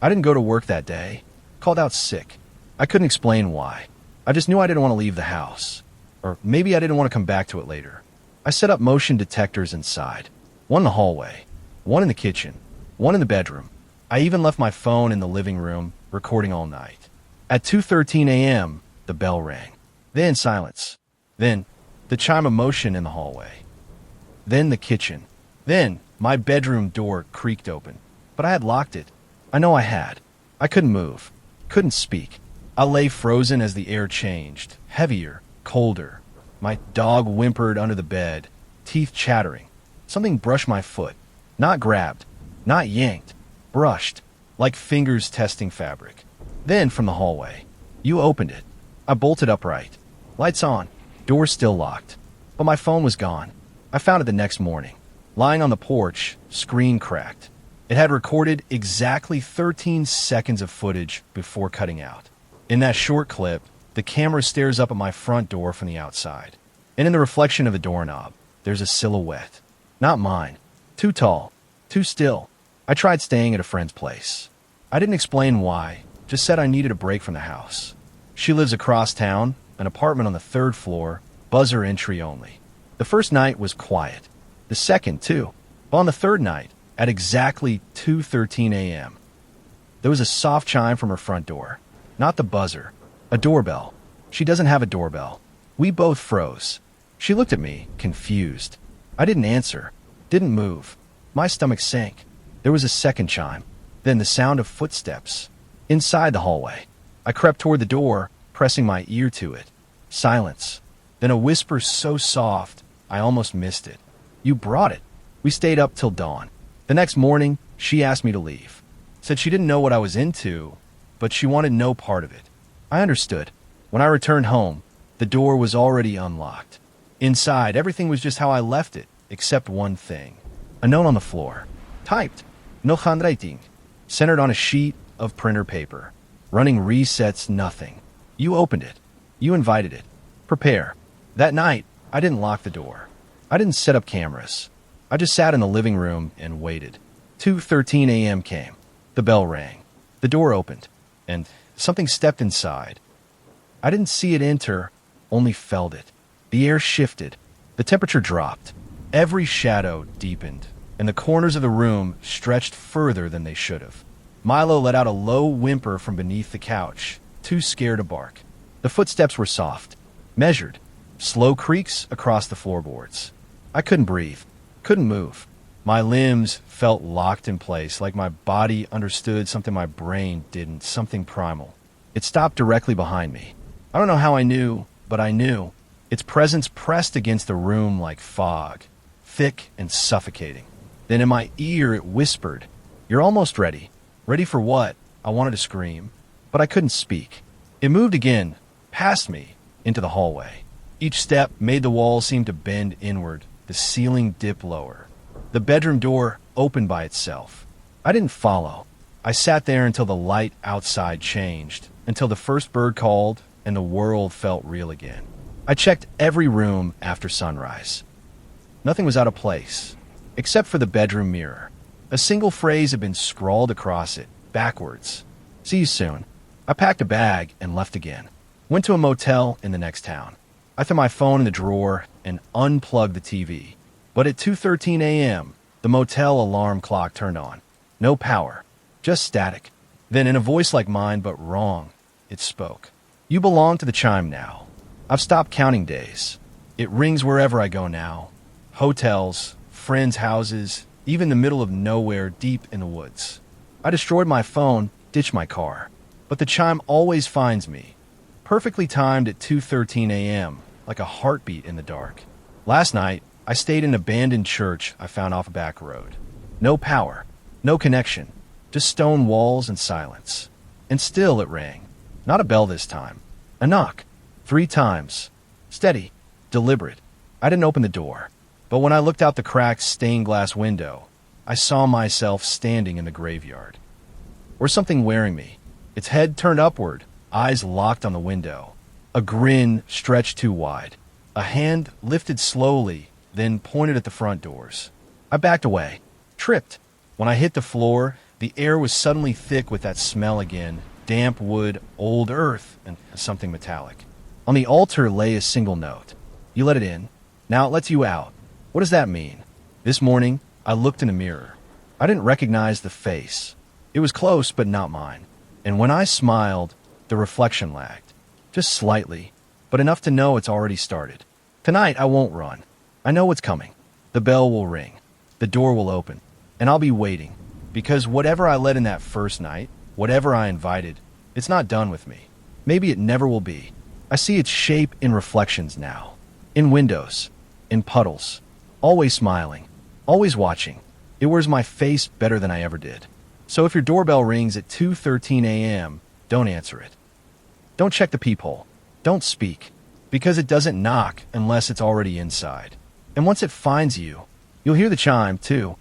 I didn't go to work that day. Called out sick. I couldn't explain why. I just knew I didn't want to leave the house. Or maybe I didn't want to come back to it later. I set up motion detectors inside. One in the hallway, one in the kitchen, one in the bedroom. I even left my phone in the living room, recording all night. At 2:13 a.m., the bell rang. Then silence. Then the chime of motion in the hallway. Then the kitchen. Then my bedroom door creaked open. But I had locked it. I know I had. I couldn't move. Couldn't speak. I lay frozen as the air changed. Heavier. Colder. My dog whimpered under the bed, teeth chattering. Something brushed my foot. Not grabbed. Not yanked. Brushed. Like fingers testing fabric. Then from the hallway. You opened it. I bolted upright. Lights on. Door still locked. But my phone was gone. I found it the next morning. Lying on the porch, screen cracked. It had recorded exactly 13 seconds of footage before cutting out. In that short clip, the camera stares up at my front door from the outside. And in the reflection of the doorknob, there's a silhouette. Not mine. Too tall. Too still. I tried staying at a friend's place. I didn't explain why, just said I needed a break from the house. She lives across town, an apartment on the 3rd floor, buzzer entry only. The first night was quiet. The second, too. But on the 3rd night, at exactly 2:13 a.m., there was a soft chime from her front door. Not the buzzer. A doorbell. She doesn't have a doorbell. We both froze. She looked at me, confused. I didn't answer. Didn't move. My stomach sank. There was a second chime. Then the sound of footsteps. Inside the hallway. I crept toward the door, pressing my ear to it. Silence. Then a whisper so soft, I almost missed it. You brought it. We stayed up till dawn. The next morning, she asked me to leave. Said she didn't know what I was into, but she wanted no part of it. I understood. When I returned home, the door was already unlocked. Inside, everything was just how I left it, except one thing. A note on the floor. Typed. No handwriting. Centered on a sheet of printer paper. Running resets, nothing. You opened it. You invited it. Prepare. That night, I didn't lock the door. I didn't set up cameras. I just sat in the living room and waited. 2:13 a.m. came. The bell rang. The door opened, and something stepped inside. I didn't see it enter, only felt it. The air shifted. The temperature dropped. Every shadow deepened, and the corners of the room stretched further than they should have. Milo let out a low whimper from beneath the couch, too scared to bark. The footsteps were soft, measured, slow creaks across the floorboards. I couldn't breathe, couldn't move. My limbs felt locked in place, like my body understood something my brain didn't, something primal. It stopped directly behind me. I don't know how I knew, but I knew. Its presence pressed against the room like fog, thick and suffocating. Then in my ear it whispered, "You're almost ready." Ready for what? I wanted to scream, but I couldn't speak. It moved again, past me, into the hallway. Each step made the wall seem to bend inward, the ceiling dip lower. The bedroom door opened by itself. I didn't follow. I sat there until the light outside changed, until the first bird called and the world felt real again. I checked every room after sunrise. Nothing was out of place, except for the bedroom mirror. A single phrase had been scrawled across it, backwards. "See you soon." I packed a bag and left again. Went to a motel in the next town. I threw my phone in the drawer and unplugged the TV. But at 2:13 a.m., the motel alarm clock turned on. No power, just static. Then in a voice like mine, but wrong, it spoke. "You belong to the chime now. I've stopped counting days. It rings wherever I go now. Hotels, friends' houses, even the middle of nowhere deep in the woods. I destroyed my phone, ditched my car. But the chime always finds me. Perfectly timed at 2:13 a.m., like a heartbeat in the dark. Last night, I stayed in an abandoned church I found off a back road. No power, no connection, just stone walls and silence. And still it rang. Not a bell this time. A knock. 3 times. Steady, deliberate. I didn't open the door. But when I looked out the cracked stained glass window, I saw myself standing in the graveyard. Or something wearing me. Its head turned upward, eyes locked on the window. A grin stretched too wide. A hand lifted slowly, then pointed at the front doors. I backed away, tripped. When I hit the floor, the air was suddenly thick with that smell again. Damp wood, old earth, and something metallic. On the altar lay a single note. "You let it in. Now it lets you out." What does that mean? This morning, I looked in a mirror. I didn't recognize the face. It was close, but not mine. And when I smiled, the reflection lagged. Just slightly, but enough to know it's already started. Tonight, I won't run. I know what's coming. The bell will ring. The door will open. And I'll be waiting. Because whatever I let in that first night, whatever I invited, it's not done with me. Maybe it never will be. I see its shape in reflections now. In windows. In puddles. Always smiling. Always watching. It wears my face better than I ever did. So if your doorbell rings at 2:13 a.m., don't answer it. Don't check the peephole. Don't speak. Because it doesn't knock unless it's already inside. And once it finds you, you'll hear the chime, too.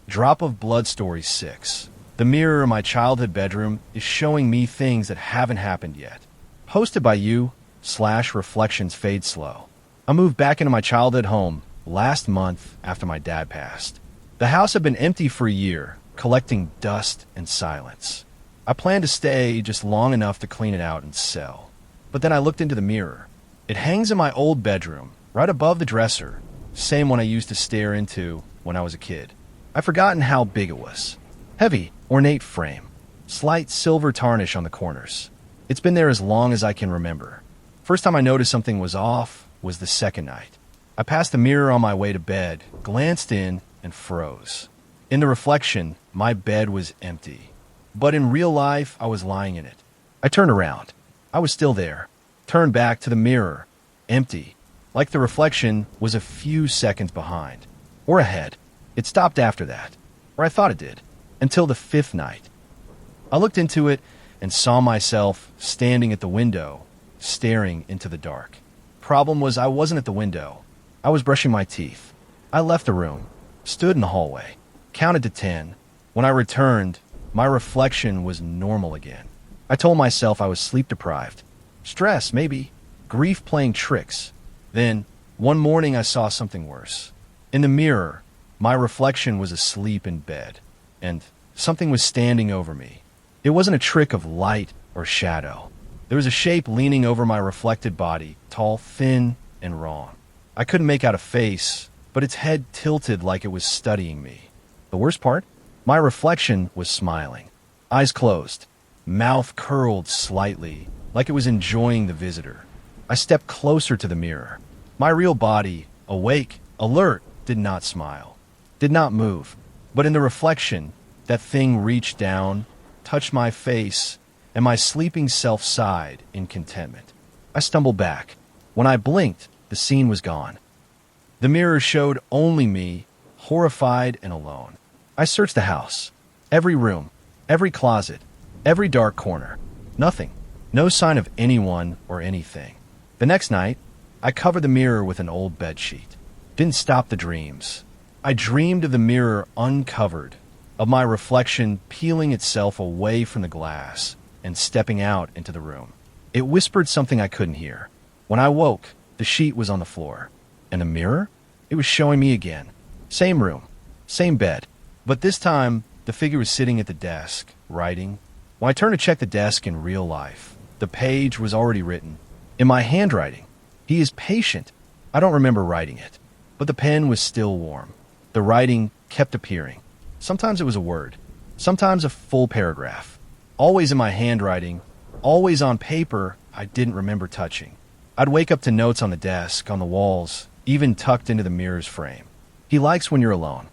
Drop of Blood Story 6. The mirror in my childhood bedroom is showing me things that haven't happened yet. Hosted by you/reflections fade slow. I moved back into my childhood home last month after my dad passed. The house had been empty for a year, collecting dust and silence. I planned to stay just long enough to clean it out and sell. But then I looked into the mirror. It hangs in my old bedroom, right above the dresser, same one I used to stare into when I was a kid. I've forgotten how big it was. Heavy, ornate frame. Slight silver tarnish on the corners. It's been there as long as I can remember. First time I noticed something was off was the second night. I passed the mirror on my way to bed, glanced in, and froze. In the reflection, my bed was empty. But in real life, I was lying in it. I turned around. I was still there. Turned back to the mirror. Empty. Like the reflection was a few seconds behind. Or ahead. It stopped after that. Or I thought it did. Until the fifth night. I looked into it and saw myself standing at the window, staring into the dark. Problem was I wasn't at the window. I was brushing my teeth. I left the room, stood in the hallway, counted to 10. When I returned, my reflection was normal again. I told myself I was sleep deprived. Stress, maybe. Grief playing tricks. Then, one morning I saw something worse. In the mirror, my reflection was asleep in bed, and something was standing over me. It wasn't a trick of light or shadow. There was a shape leaning over my reflected body, tall, thin, and wrong. I couldn't make out a face, but its head tilted like it was studying me. The worst part? My reflection was smiling. Eyes closed, mouth curled slightly, like it was enjoying the visitor. I stepped closer to the mirror. My real body, awake, alert, did not smile, did not move. But in the reflection, that thing reached down, touched my face, and my sleeping self sighed in contentment. I stumbled back. When I blinked, the scene was gone. The mirror showed only me, horrified and alone. I searched the house. Every room, every closet, every dark corner. Nothing. No sign of anyone or anything. The next night, I covered the mirror with an old bedsheet. Didn't stop the dreams. I dreamed of the mirror uncovered, of my reflection peeling itself away from the glass and stepping out into the room. It whispered something I couldn't hear. When I woke, the sheet was on the floor. And the mirror? It was showing me again. Same room, same bed. But this time, the figure was sitting at the desk, writing. When I turned to check the desk in real life, the page was already written. In my handwriting. He is patient. I don't remember writing it. But the pen was still warm. The writing kept appearing. Sometimes it was a word. Sometimes a full paragraph. Always in my handwriting. Always on paper I didn't remember touching. I'd wake up to notes on the desk, on the walls, even tucked into the mirror's frame. He likes when you're alone.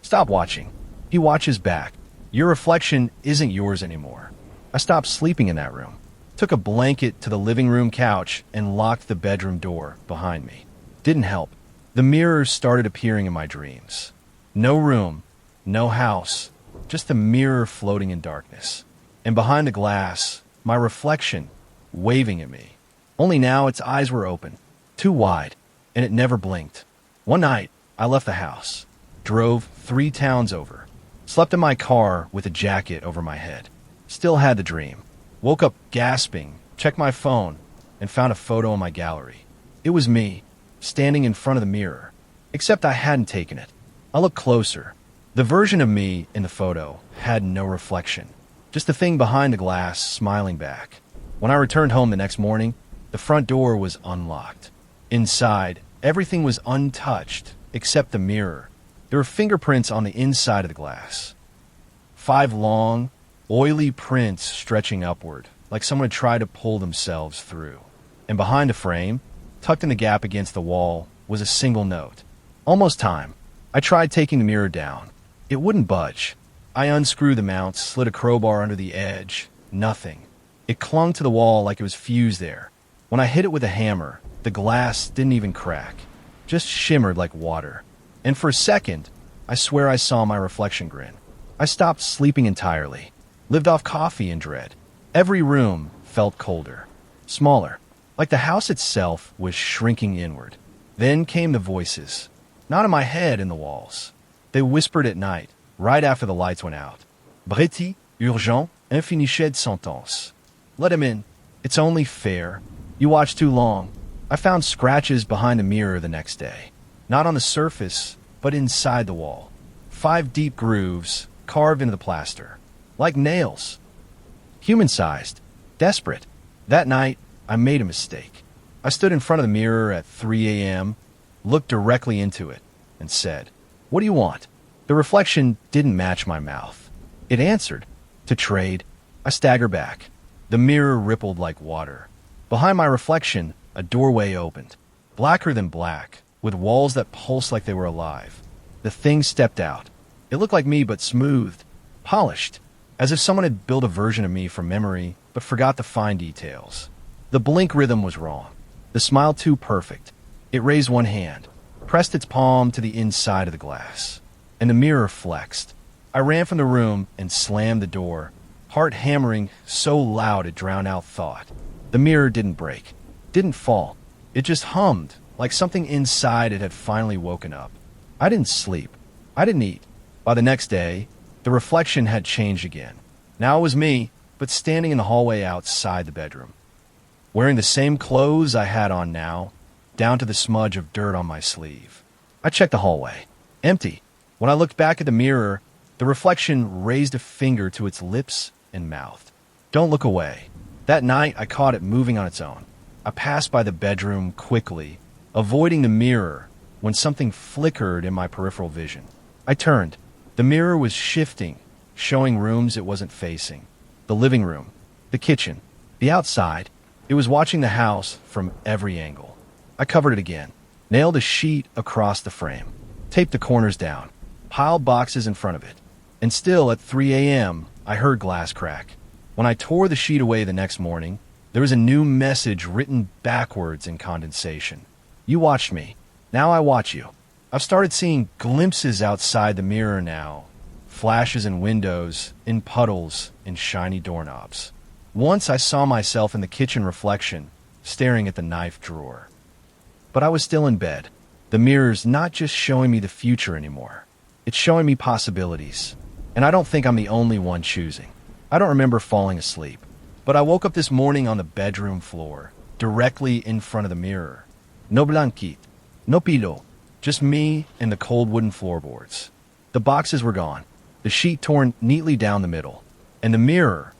Stop watching. He watches back. Your reflection isn't yours anymore. I stopped sleeping in that room. Took a blanket to the living room couch and locked the bedroom door behind me. Didn't help. The mirrors started appearing in my dreams. No room, no house, just the mirror floating in darkness. And behind the glass, my reflection waving at me. Only now its eyes were open, too wide, and it never blinked. One night, I left the house, drove 3 towns over, slept in my car with a jacket over my head. Still had the dream. Woke up gasping, checked my phone, and found a photo in my gallery. It was me, standing in front of the mirror, except I hadn't taken it. I looked closer. The version of me in the photo had no reflection, just the thing behind the glass smiling back. When I returned home the next morning, the front door was unlocked. Inside, everything was untouched except the mirror. There were fingerprints on the inside of the glass. 5 long, oily prints stretching upward, like someone had tried to pull themselves through. And behind the frame, tucked in the gap against the wall, was a single note. Almost time. I tried taking the mirror down. It wouldn't budge. I unscrewed the mount, slid a crowbar under the edge. Nothing. It clung to the wall like it was fused there. When I hit it with a hammer, the glass didn't even crack. Just shimmered like water. And for a second, I swear I saw my reflection grin. I stopped sleeping entirely. Lived off coffee and dread. Every room felt colder. Smaller. Like the house itself was shrinking inward. Then came the voices. Not in my head, in the walls. They whispered at night, right after the lights went out. Bretty, urgent, infinichet sentence. Let him in. It's only fair. You watched too long. I found scratches behind the mirror the next day. Not on the surface, but inside the wall. 5 deep grooves carved into the plaster. Like nails. Human-sized. Desperate. That night, I made a mistake. I stood in front of the mirror at 3 a.m., looked directly into it, and said, "What do you want?" The reflection didn't match my mouth. It answered, "To trade." I staggered back. The mirror rippled like water. Behind my reflection, a doorway opened. Blacker than black, with walls that pulsed like they were alive. The thing stepped out. It looked like me, but smoothed, polished, as if someone had built a version of me from memory, but forgot the fine details. The blink rhythm was wrong. The smile too perfect. It raised one hand, pressed its palm to the inside of the glass, and the mirror flexed. I ran from the room and slammed the door, heart hammering so loud it drowned out thought. The mirror didn't break, didn't fall. It just hummed, like something inside it had finally woken up. I didn't sleep. I didn't eat. By the next day, the reflection had changed again. Now it was me, but standing in the hallway outside the bedroom. Wearing the same clothes I had on now, down to the smudge of dirt on my sleeve. I checked the hallway. Empty. When I looked back at the mirror, the reflection raised a finger to its lips and mouth. Don't look away. That night, I caught it moving on its own. I passed by the bedroom quickly, avoiding the mirror, when something flickered in my peripheral vision. I turned. The mirror was shifting, showing rooms it wasn't facing. The living room, the kitchen, the outside. It was watching the house from every angle. I covered it again, nailed a sheet across the frame, taped the corners down, piled boxes in front of it. And still at 3 a.m., I heard glass crack. When I tore the sheet away the next morning, there was a new message written backwards in condensation. You watched me. Now I watch you. I've started seeing glimpses outside the mirror now. Flashes in windows, in puddles, in shiny doorknobs. Once I saw myself in the kitchen reflection, staring at the knife drawer. But I was still in bed. The mirror's not just showing me the future anymore. It's showing me possibilities. And I don't think I'm the only one choosing. I don't remember falling asleep. But I woke up this morning on the bedroom floor, directly in front of the mirror. No blanket, no pillow, just me and the cold wooden floorboards. The boxes were gone, the sheet torn neatly down the middle. And the mirror,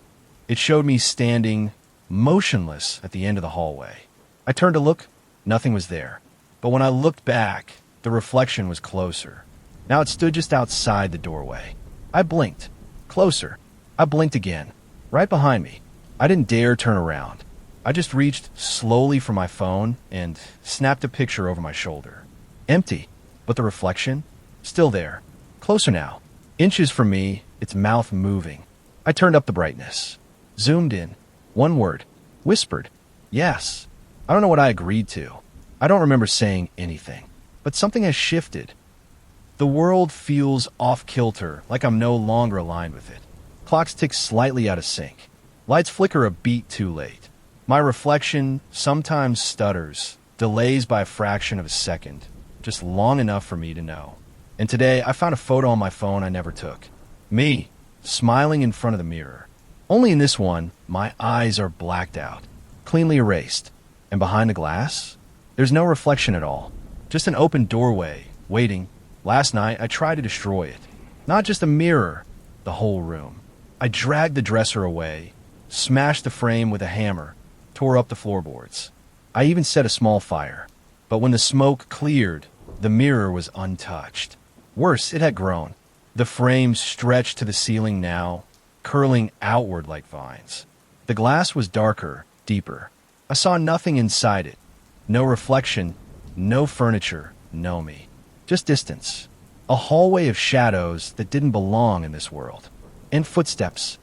it showed me standing motionless at the end of the hallway. I turned to look. Nothing was there. But when I looked back, the reflection was closer. Now it stood just outside the doorway. I blinked. Closer. I blinked again. Right behind me. I didn't dare turn around. I just reached slowly for my phone and snapped a picture over my shoulder. Empty. But the reflection? Still there. Closer now. Inches from me, its mouth moving. I turned up the brightness. Zoomed in. One word. Whispered. Yes. I don't know what I agreed to. I don't remember saying anything. But something has shifted. The world feels off-kilter, like I'm no longer aligned with it. Clocks tick slightly out of sync. Lights flicker a beat too late. My reflection sometimes stutters, delays by a fraction of a second, just long enough for me to know. And today, I found a photo on my phone I never took. Me, smiling in front of the mirror. Only in this one, my eyes are blacked out, cleanly erased. And behind the glass, there's no reflection at all. Just an open doorway, waiting. Last night, I tried to destroy it. Not just the mirror, the whole room. I dragged the dresser away, smashed the frame with a hammer, tore up the floorboards. I even set a small fire. But when the smoke cleared, the mirror was untouched. Worse, it had grown. The frames stretched to the ceiling now, curling outward like vines. The glass was darker, deeper. I saw nothing inside it. No reflection, no furniture, no me. Just distance. A hallway of shadows that didn't belong in this world. And footsteps.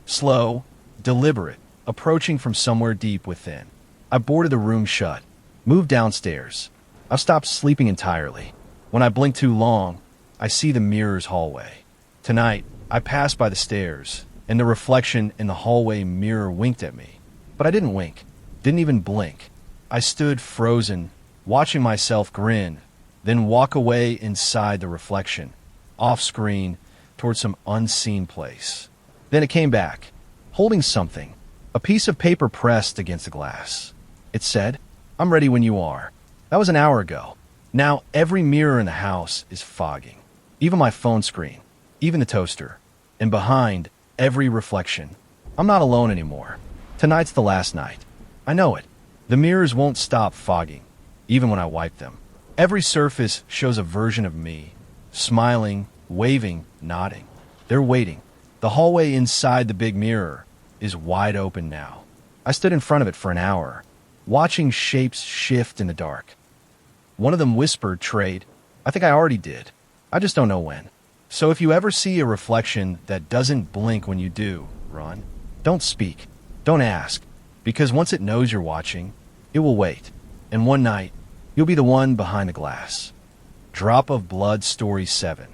Slow, deliberate, approaching from somewhere deep within. I boarded the room shut, moved downstairs. I stopped sleeping entirely. When I blinked too long, I see the mirror's hallway. Tonight, I passed by the stairs, and the reflection in the hallway mirror winked at me. But I didn't wink, didn't even blink. I stood frozen, watching myself grin, then walk away inside the reflection, off-screen, toward some unseen place. Then it came back, holding something, a piece of paper pressed against the glass. It said, "I'm ready when you are." That was an hour ago. Now every mirror in the house is fogging. Even my phone screen, even the toaster. And behind every reflection, I'm not alone anymore. Tonight's the last night. I know it. The mirrors won't stop fogging, even when I wipe them. Every surface shows a version of me, smiling, waving, nodding. They're waiting. The hallway inside the big mirror is wide open now. I stood in front of it for an hour, watching shapes shift in the dark. One of them whispered, "Trade." I think I already did. I just don't know when. So if you ever see a reflection that doesn't blink when you do, run. Don't speak. Don't ask. Because once it knows you're watching, it will wait. And one night, you'll be the one behind the glass. Drop of Blood Story 7.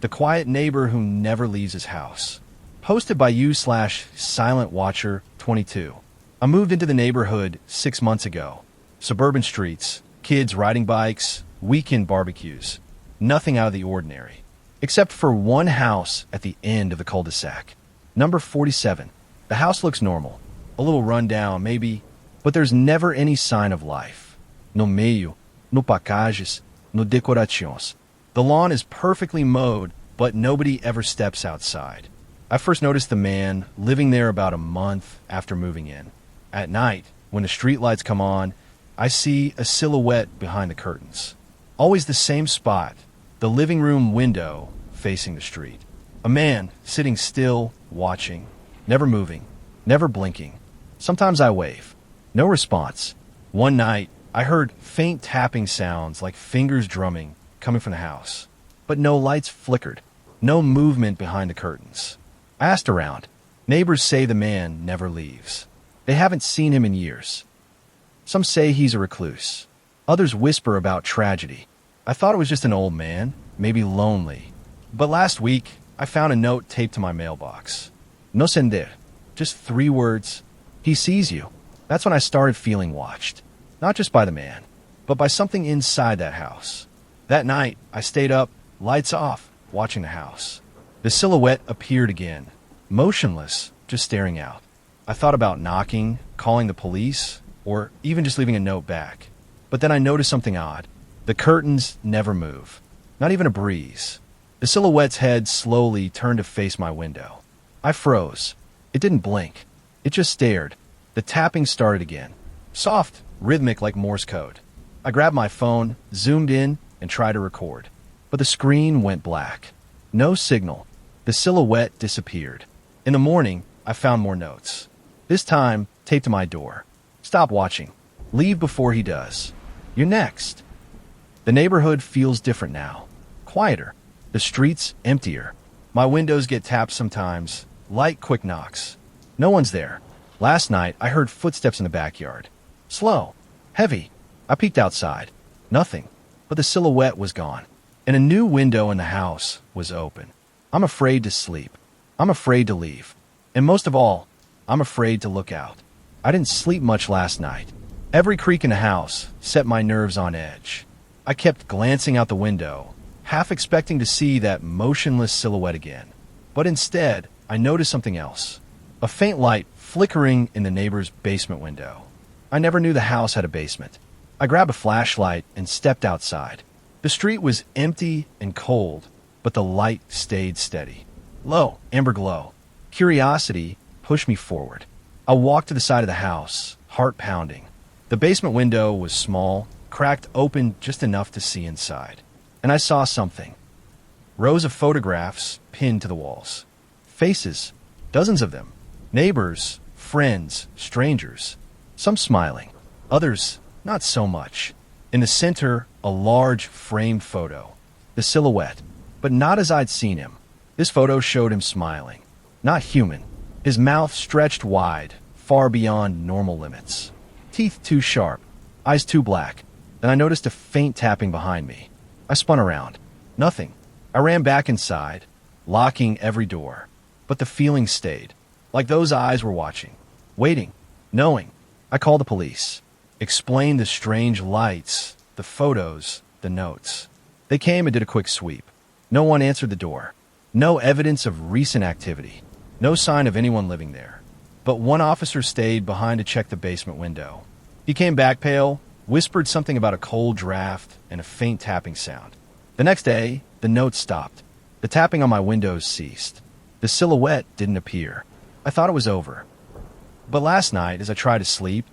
The quiet neighbor who never leaves his house. Posted by you/SilentWatcher22. I moved into the neighborhood 6 months ago. Suburban streets, kids riding bikes, weekend barbecues. Nothing out of the ordinary. Except for one house at the end of the cul-de-sac. Number 47. The house looks normal. A little rundown, maybe, but there's never any sign of life. No meio, no packages, no decorações. The lawn is perfectly mowed, but nobody ever steps outside. I first noticed the man living there about a month after moving in. At night, when the streetlights come on, I see a silhouette behind the curtains. Always the same spot, the living room window facing the street. A man sitting still, watching, never moving, never blinking. Sometimes I wave. No response. One night, I heard faint tapping sounds like fingers drumming coming from the house. But no lights flickered. No movement behind the curtains. I asked around. Neighbors say the man never leaves. They haven't seen him in years. Some say he's a recluse. Others whisper about tragedy. I thought it was just an old man, maybe lonely. But last week, I found a note taped to my mailbox. No sender. Just 3 words. He sees you. That's when I started feeling watched. Not just by the man, but by something inside that house. That night, I stayed up, lights off, watching the house. The silhouette appeared again, motionless, just staring out. I thought about knocking, calling the police, or even just leaving a note back. But then I noticed something odd. The curtains never move. Not even a breeze. The silhouette's head slowly turned to face my window. I froze. It didn't blink. It just stared. The tapping started again. Soft, rhythmic like Morse code. I grabbed my phone, zoomed in, and tried to record. But the screen went black. No signal. The silhouette disappeared. In the morning, I found more notes. This time, taped to my door. Stop watching. Leave before he does. You're next. The neighborhood feels different now. Quieter. The streets emptier. My windows get tapped sometimes. Light quick knocks. No one's there. Last night, I heard footsteps in the backyard. Slow. Heavy. I peeked outside. Nothing. But the silhouette was gone. And a new window in the house was open. I'm afraid to sleep. I'm afraid to leave. And most of all, I'm afraid to look out. I didn't sleep much last night. Every creak in the house set my nerves on edge. I kept glancing out the window, half expecting to see that motionless silhouette again. But instead, I noticed something else. A faint light flickering in the neighbor's basement window. I never knew the house had a basement. I grabbed a flashlight and stepped outside. The street was empty and cold, but the light stayed steady. Low, amber glow. Curiosity pushed me forward. I walked to the side of the house, heart pounding. The basement window was small, cracked open just enough to see inside. And I saw something. Rows of photographs pinned to the walls. Faces, dozens of them. Neighbors, friends, strangers. Some smiling, others not so much. In the center, a large framed photo. The silhouette, but not as I'd seen him. This photo showed him smiling. Not human. His mouth stretched wide, far beyond normal limits. Teeth too sharp, eyes too black. Then I noticed a faint tapping behind me. I spun around. Nothing. I ran back inside, locking every door. But the feeling stayed, like those eyes were watching, waiting, knowing. I called the police, explained the strange lights, the photos, the notes. They came and did a quick sweep. No one answered the door. No evidence of recent activity. No sign of anyone living there. But one officer stayed behind to check the basement window. He came back pale, whispered something about a cold draft and a faint tapping sound. The next day, the notes stopped. The tapping on my windows ceased. The silhouette didn't appear. I thought it was over. But last night, as I tried to sleep,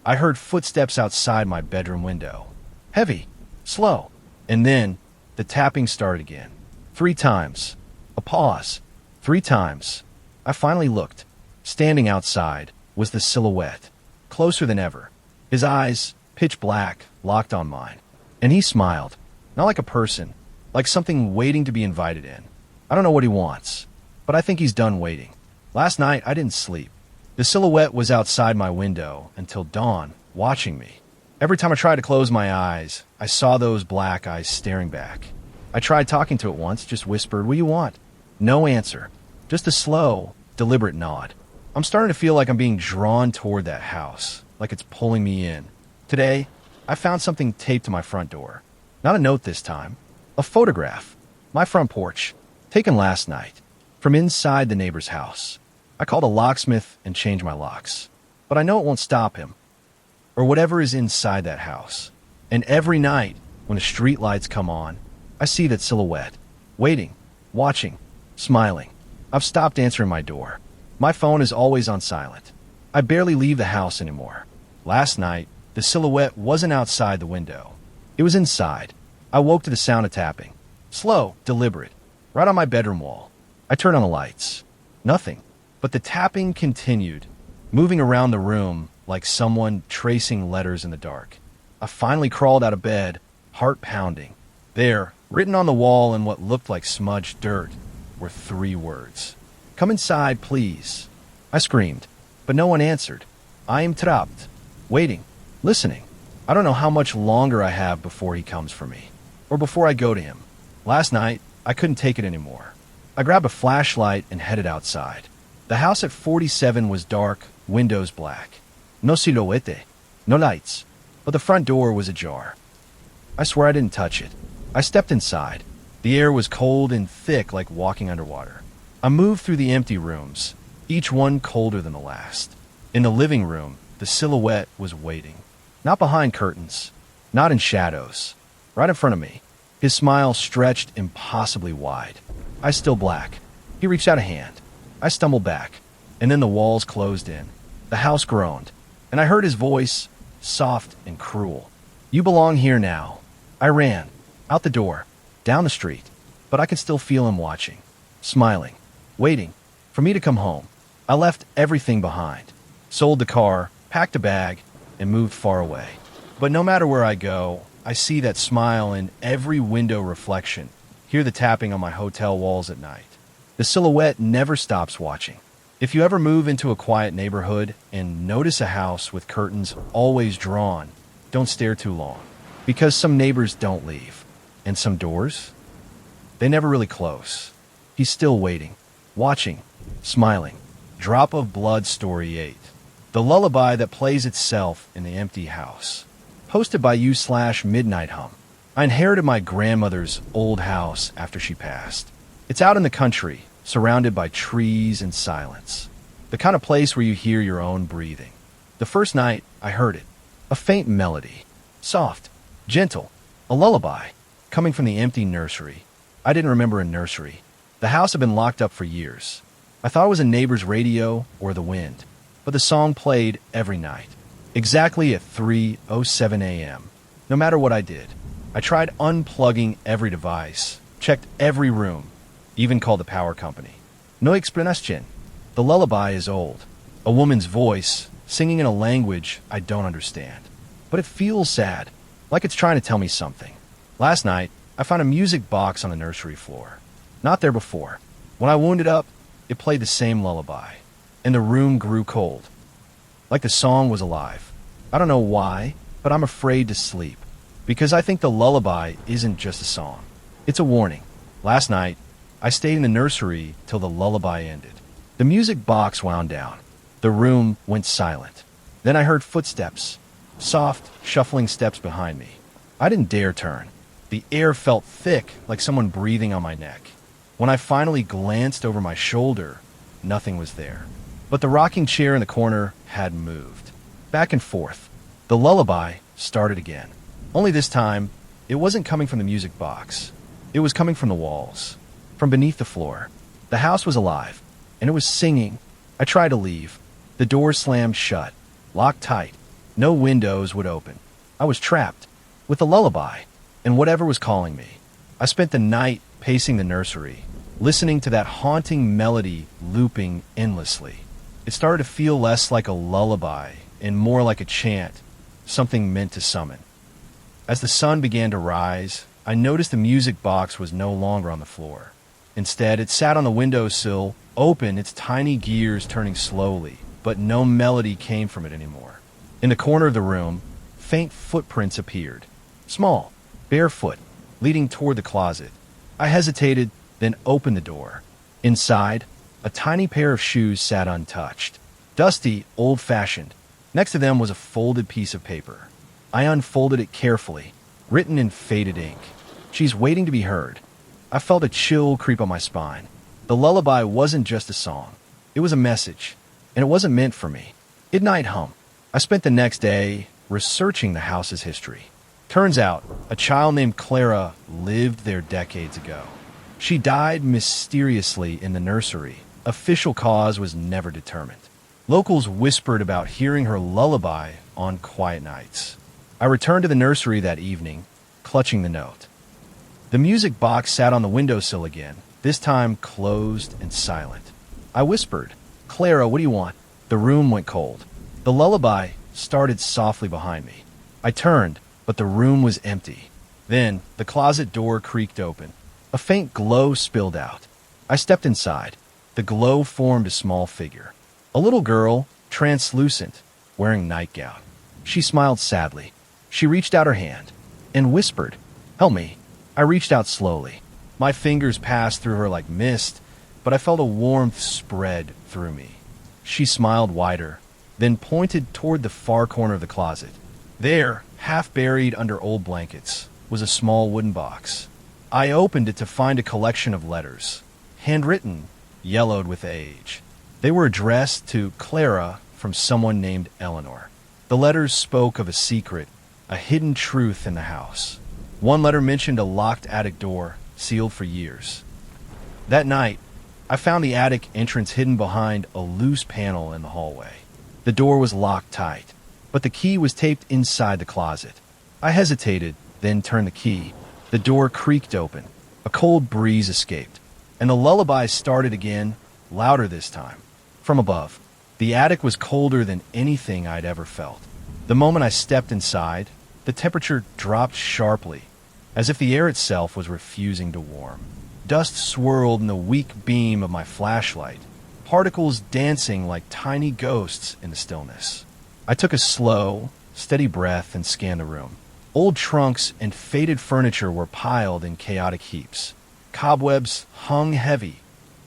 I heard footsteps outside my bedroom window. Heavy, slow. And then, the tapping started again. 3 times. A pause. 3 times. I finally looked. Standing outside was the silhouette, closer than ever. His eyes, pitch black, locked on mine. And he smiled. Not like a person, like something waiting to be invited in. I don't know what he wants, but I think he's done waiting. Last night, I didn't sleep. The silhouette was outside my window until dawn, watching me. Every time I tried to close my eyes, I saw those black eyes staring back. I tried talking to it once, just whispered, "What do you want?" No answer. Just a slow, deliberate nod. I'm starting to feel like I'm being drawn toward that house, like it's pulling me in. Today, I found something taped to my front door. Not a note this time. A photograph. My front porch. Taken last night. From inside the neighbor's house. I called a locksmith and changed my locks. But I know it won't stop him. Or whatever is inside that house. And every night, when the street lights come on, I see that silhouette. Waiting. Watching. Smiling. I've stopped answering my door. My phone is always on silent. I barely leave the house anymore. Last night, the silhouette wasn't outside the window. It was inside. I woke to the sound of tapping. Slow, deliberate. Right on my bedroom wall. I turned on the lights. Nothing. But the tapping continued, moving around the room like someone tracing letters in the dark. I finally crawled out of bed, heart pounding. There, written on the wall in what looked like smudged dirt, were 3 words. "Come inside, please." I screamed, but no one answered. I am trapped, waiting, listening. I don't know how much longer I have before he comes for me, or before I go to him. Last night, I couldn't take it anymore. I grabbed a flashlight and headed outside. The house at 47 was dark, windows black. No silhouette, no lights, but the front door was ajar. I swear I didn't touch it. I stepped inside. The air was cold and thick like walking underwater. I moved through the empty rooms, each one colder than the last. In the living room, the silhouette was waiting. Not behind curtains, not in shadows, right in front of me. His smile stretched impossibly wide. Eyes still black. He reached out a hand. I stumbled back, and then the walls closed in. The house groaned, and I heard his voice, soft and cruel. "You belong here now." I ran, out the door, down the street, but I could still feel him watching, smiling, waiting for me to come home. I left everything behind, sold the car, packed a bag, and moved far away. But no matter where I go, I see that smile in every window reflection, hear the tapping on my hotel walls at night. The silhouette never stops watching. If you ever move into a quiet neighborhood and notice a house with curtains always drawn, don't stare too long, because some neighbors don't leave, and some doors, they never really close. He's still waiting, watching, smiling. Drop of Blood Story 8. The lullaby that plays itself in the empty house. Posted by u/Midnight Hum. I inherited my grandmother's old house after she passed. It's out in the country, surrounded by trees and silence. The kind of place where you hear your own breathing. The first night, I heard it. A faint melody. Soft, gentle, a lullaby, coming from the empty nursery. I didn't remember a nursery. The house had been locked up for years. I thought it was a neighbor's radio or the wind, but the song played every night, exactly at 3:07 a.m. No matter what I did, I tried unplugging every device, Checked every room, even called the power company. No explanation. The lullaby is old. A woman's voice, singing in a language I don't understand. But it feels sad, like it's trying to tell me something. Last night, I found a music box on the nursery floor. Not there before. When I wound it up, it played the same lullaby, and the room grew cold. Like the song was alive. I don't know why, but I'm afraid to sleep, because I think the lullaby isn't just a song. It's a warning. Last night, I stayed in the nursery till the lullaby ended. The music box wound down. The room went silent. Then I heard footsteps, soft, shuffling steps behind me. I didn't dare turn. The air felt thick, like someone breathing on my neck. When I finally glanced over my shoulder, nothing was there. But the rocking chair in the corner had moved. Back and forth. The lullaby started again. Only this time, it wasn't coming from the music box. It was coming from the walls, from beneath the floor. The house was alive, and it was singing. I tried to leave. The door slammed shut, locked tight. No windows would open. I was trapped, with the lullaby, and whatever was calling me. I spent the night pacing the nursery, listening to that haunting melody looping endlessly. It started to feel less like a lullaby and more like a chant, something meant to summon. As the sun began to rise, I noticed the music box was no longer on the floor. Instead, it sat on the windowsill, open, its tiny gears turning slowly, but no melody came from it anymore. In the corner of the room, faint footprints appeared. Small, barefoot, leading toward the closet. I hesitated, then opened the door. Inside, a tiny pair of shoes sat untouched. Dusty, old-fashioned. Next to them was a folded piece of paper. I unfolded it carefully, written in faded ink. "She's waiting to be heard." I felt a chill creep on my spine. The lullaby wasn't just a song. It was a message, and it wasn't meant for me. Midnight hum. I spent the next day researching the house's history. Turns out, a child named Clara lived there decades ago. She died mysteriously in the nursery. Official cause was never determined. Locals whispered about hearing her lullaby on quiet nights. I returned to the nursery that evening, clutching the note. The music box sat on the windowsill again, this time closed and silent. I whispered, "Clara, what do you want?" The room went cold. The lullaby started softly behind me. I turned, but the room was empty. Then, the closet door creaked open. A faint glow spilled out. I stepped inside. The glow formed a small figure. A little girl, translucent, wearing nightgown. She smiled sadly. She reached out her hand and whispered, "Help me." I reached out slowly. My fingers passed through her like mist, but I felt a warmth spread through me. She smiled wider, then pointed toward the far corner of the closet. There, half buried under old blankets, was a small wooden box. I opened it to find a collection of letters, handwritten, yellowed with age. They were addressed to Clara from someone named Eleanor. The letters spoke of a secret, a hidden truth in the house. One letter mentioned a locked attic door, sealed for years. That night, I found the attic entrance hidden behind a loose panel in the hallway. The door was locked tight, but the key was taped inside the closet. I hesitated, then turned the key. The door creaked open. A cold breeze escaped, and the lullaby started again, louder this time. From above, the attic was colder than anything I'd ever felt. The moment I stepped inside, the temperature dropped sharply, as if the air itself was refusing to warm. Dust swirled in the weak beam of my flashlight, particles dancing like tiny ghosts in the stillness. I took a slow, steady breath and scanned the room. Old trunks and faded furniture were piled in chaotic heaps. Cobwebs hung heavy,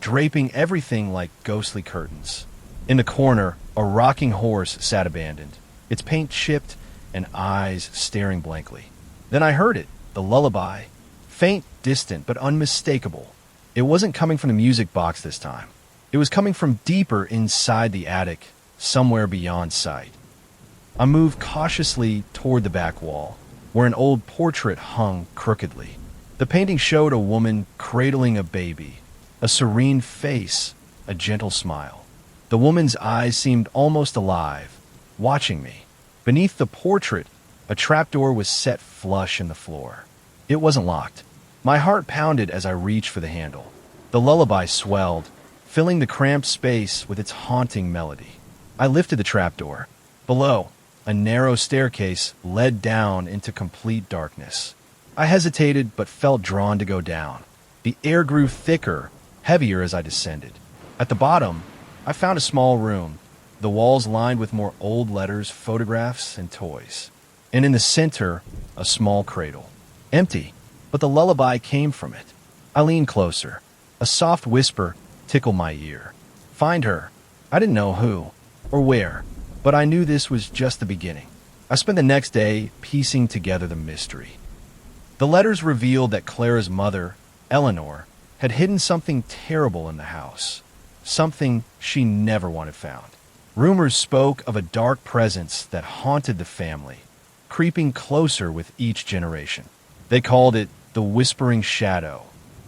draping everything like ghostly curtains. In the corner, a rocking horse sat abandoned, its paint chipped and eyes staring blankly. Then I heard it, the lullaby. Faint, distant, but unmistakable. It wasn't coming from the music box this time. It was coming from deeper inside the attic, somewhere beyond sight. I moved cautiously toward the back wall, where an old portrait hung crookedly. The painting showed a woman cradling a baby, a serene face, a gentle smile. The woman's eyes seemed almost alive, watching me. Beneath the portrait, a trapdoor was set flush in the floor. It wasn't locked. My heart pounded as I reached for the handle. The lullaby swelled, filling the cramped space with its haunting melody. I lifted the trapdoor. Below, a narrow staircase led down into complete darkness. I hesitated but felt drawn to go down. The air grew thicker, heavier as I descended. At the bottom, I found a small room, the walls lined with more old letters, photographs, and toys. And in the center, a small cradle. Empty, but the lullaby came from it. I leaned closer. A soft whisper tickled my ear. Find her. I didn't know who or where, but I knew this was just the beginning. I spent the next day piecing together the mystery. The letters revealed that Clara's mother, Eleanor, had hidden something terrible in the house, something she never wanted found. Rumors spoke of a dark presence that haunted the family, creeping closer with each generation. They called it the Whispering Shadow,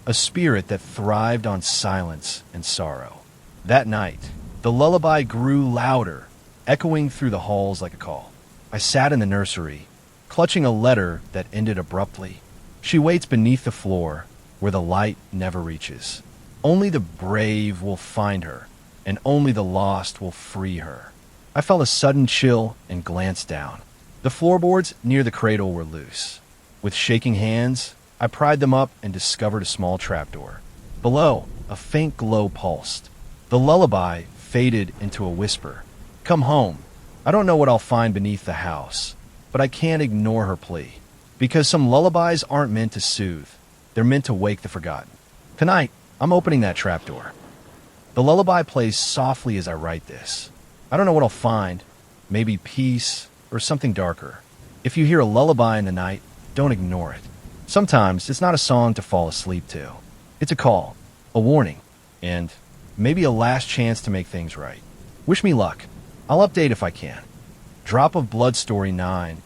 a spirit that thrived on silence and sorrow. That night, the lullaby grew louder, echoing through the halls like a call. I sat in the nursery, clutching a letter that ended abruptly. She waits beneath the floor, where the light never reaches. Only the brave will find her, and only the lost will free her. I felt a sudden chill and glanced down. The floorboards near the cradle were loose. With shaking hands, I pried them up and discovered a small trapdoor. Below, a faint glow pulsed. The lullaby faded into a whisper. Come home. I don't know what I'll find beneath the house, but I can't ignore her plea. Because some lullabies aren't meant to soothe. They're meant to wake the forgotten. Tonight, I'm opening that trapdoor. The lullaby plays softly as I write this. I don't know what I'll find. Maybe peace or something darker. If you hear a lullaby in the night, don't ignore it. Sometimes it's not a song to fall asleep to. It's a call, a warning, and maybe a last chance to make things right. Wish me luck. I'll update if I can. Drop of Blood Story 9.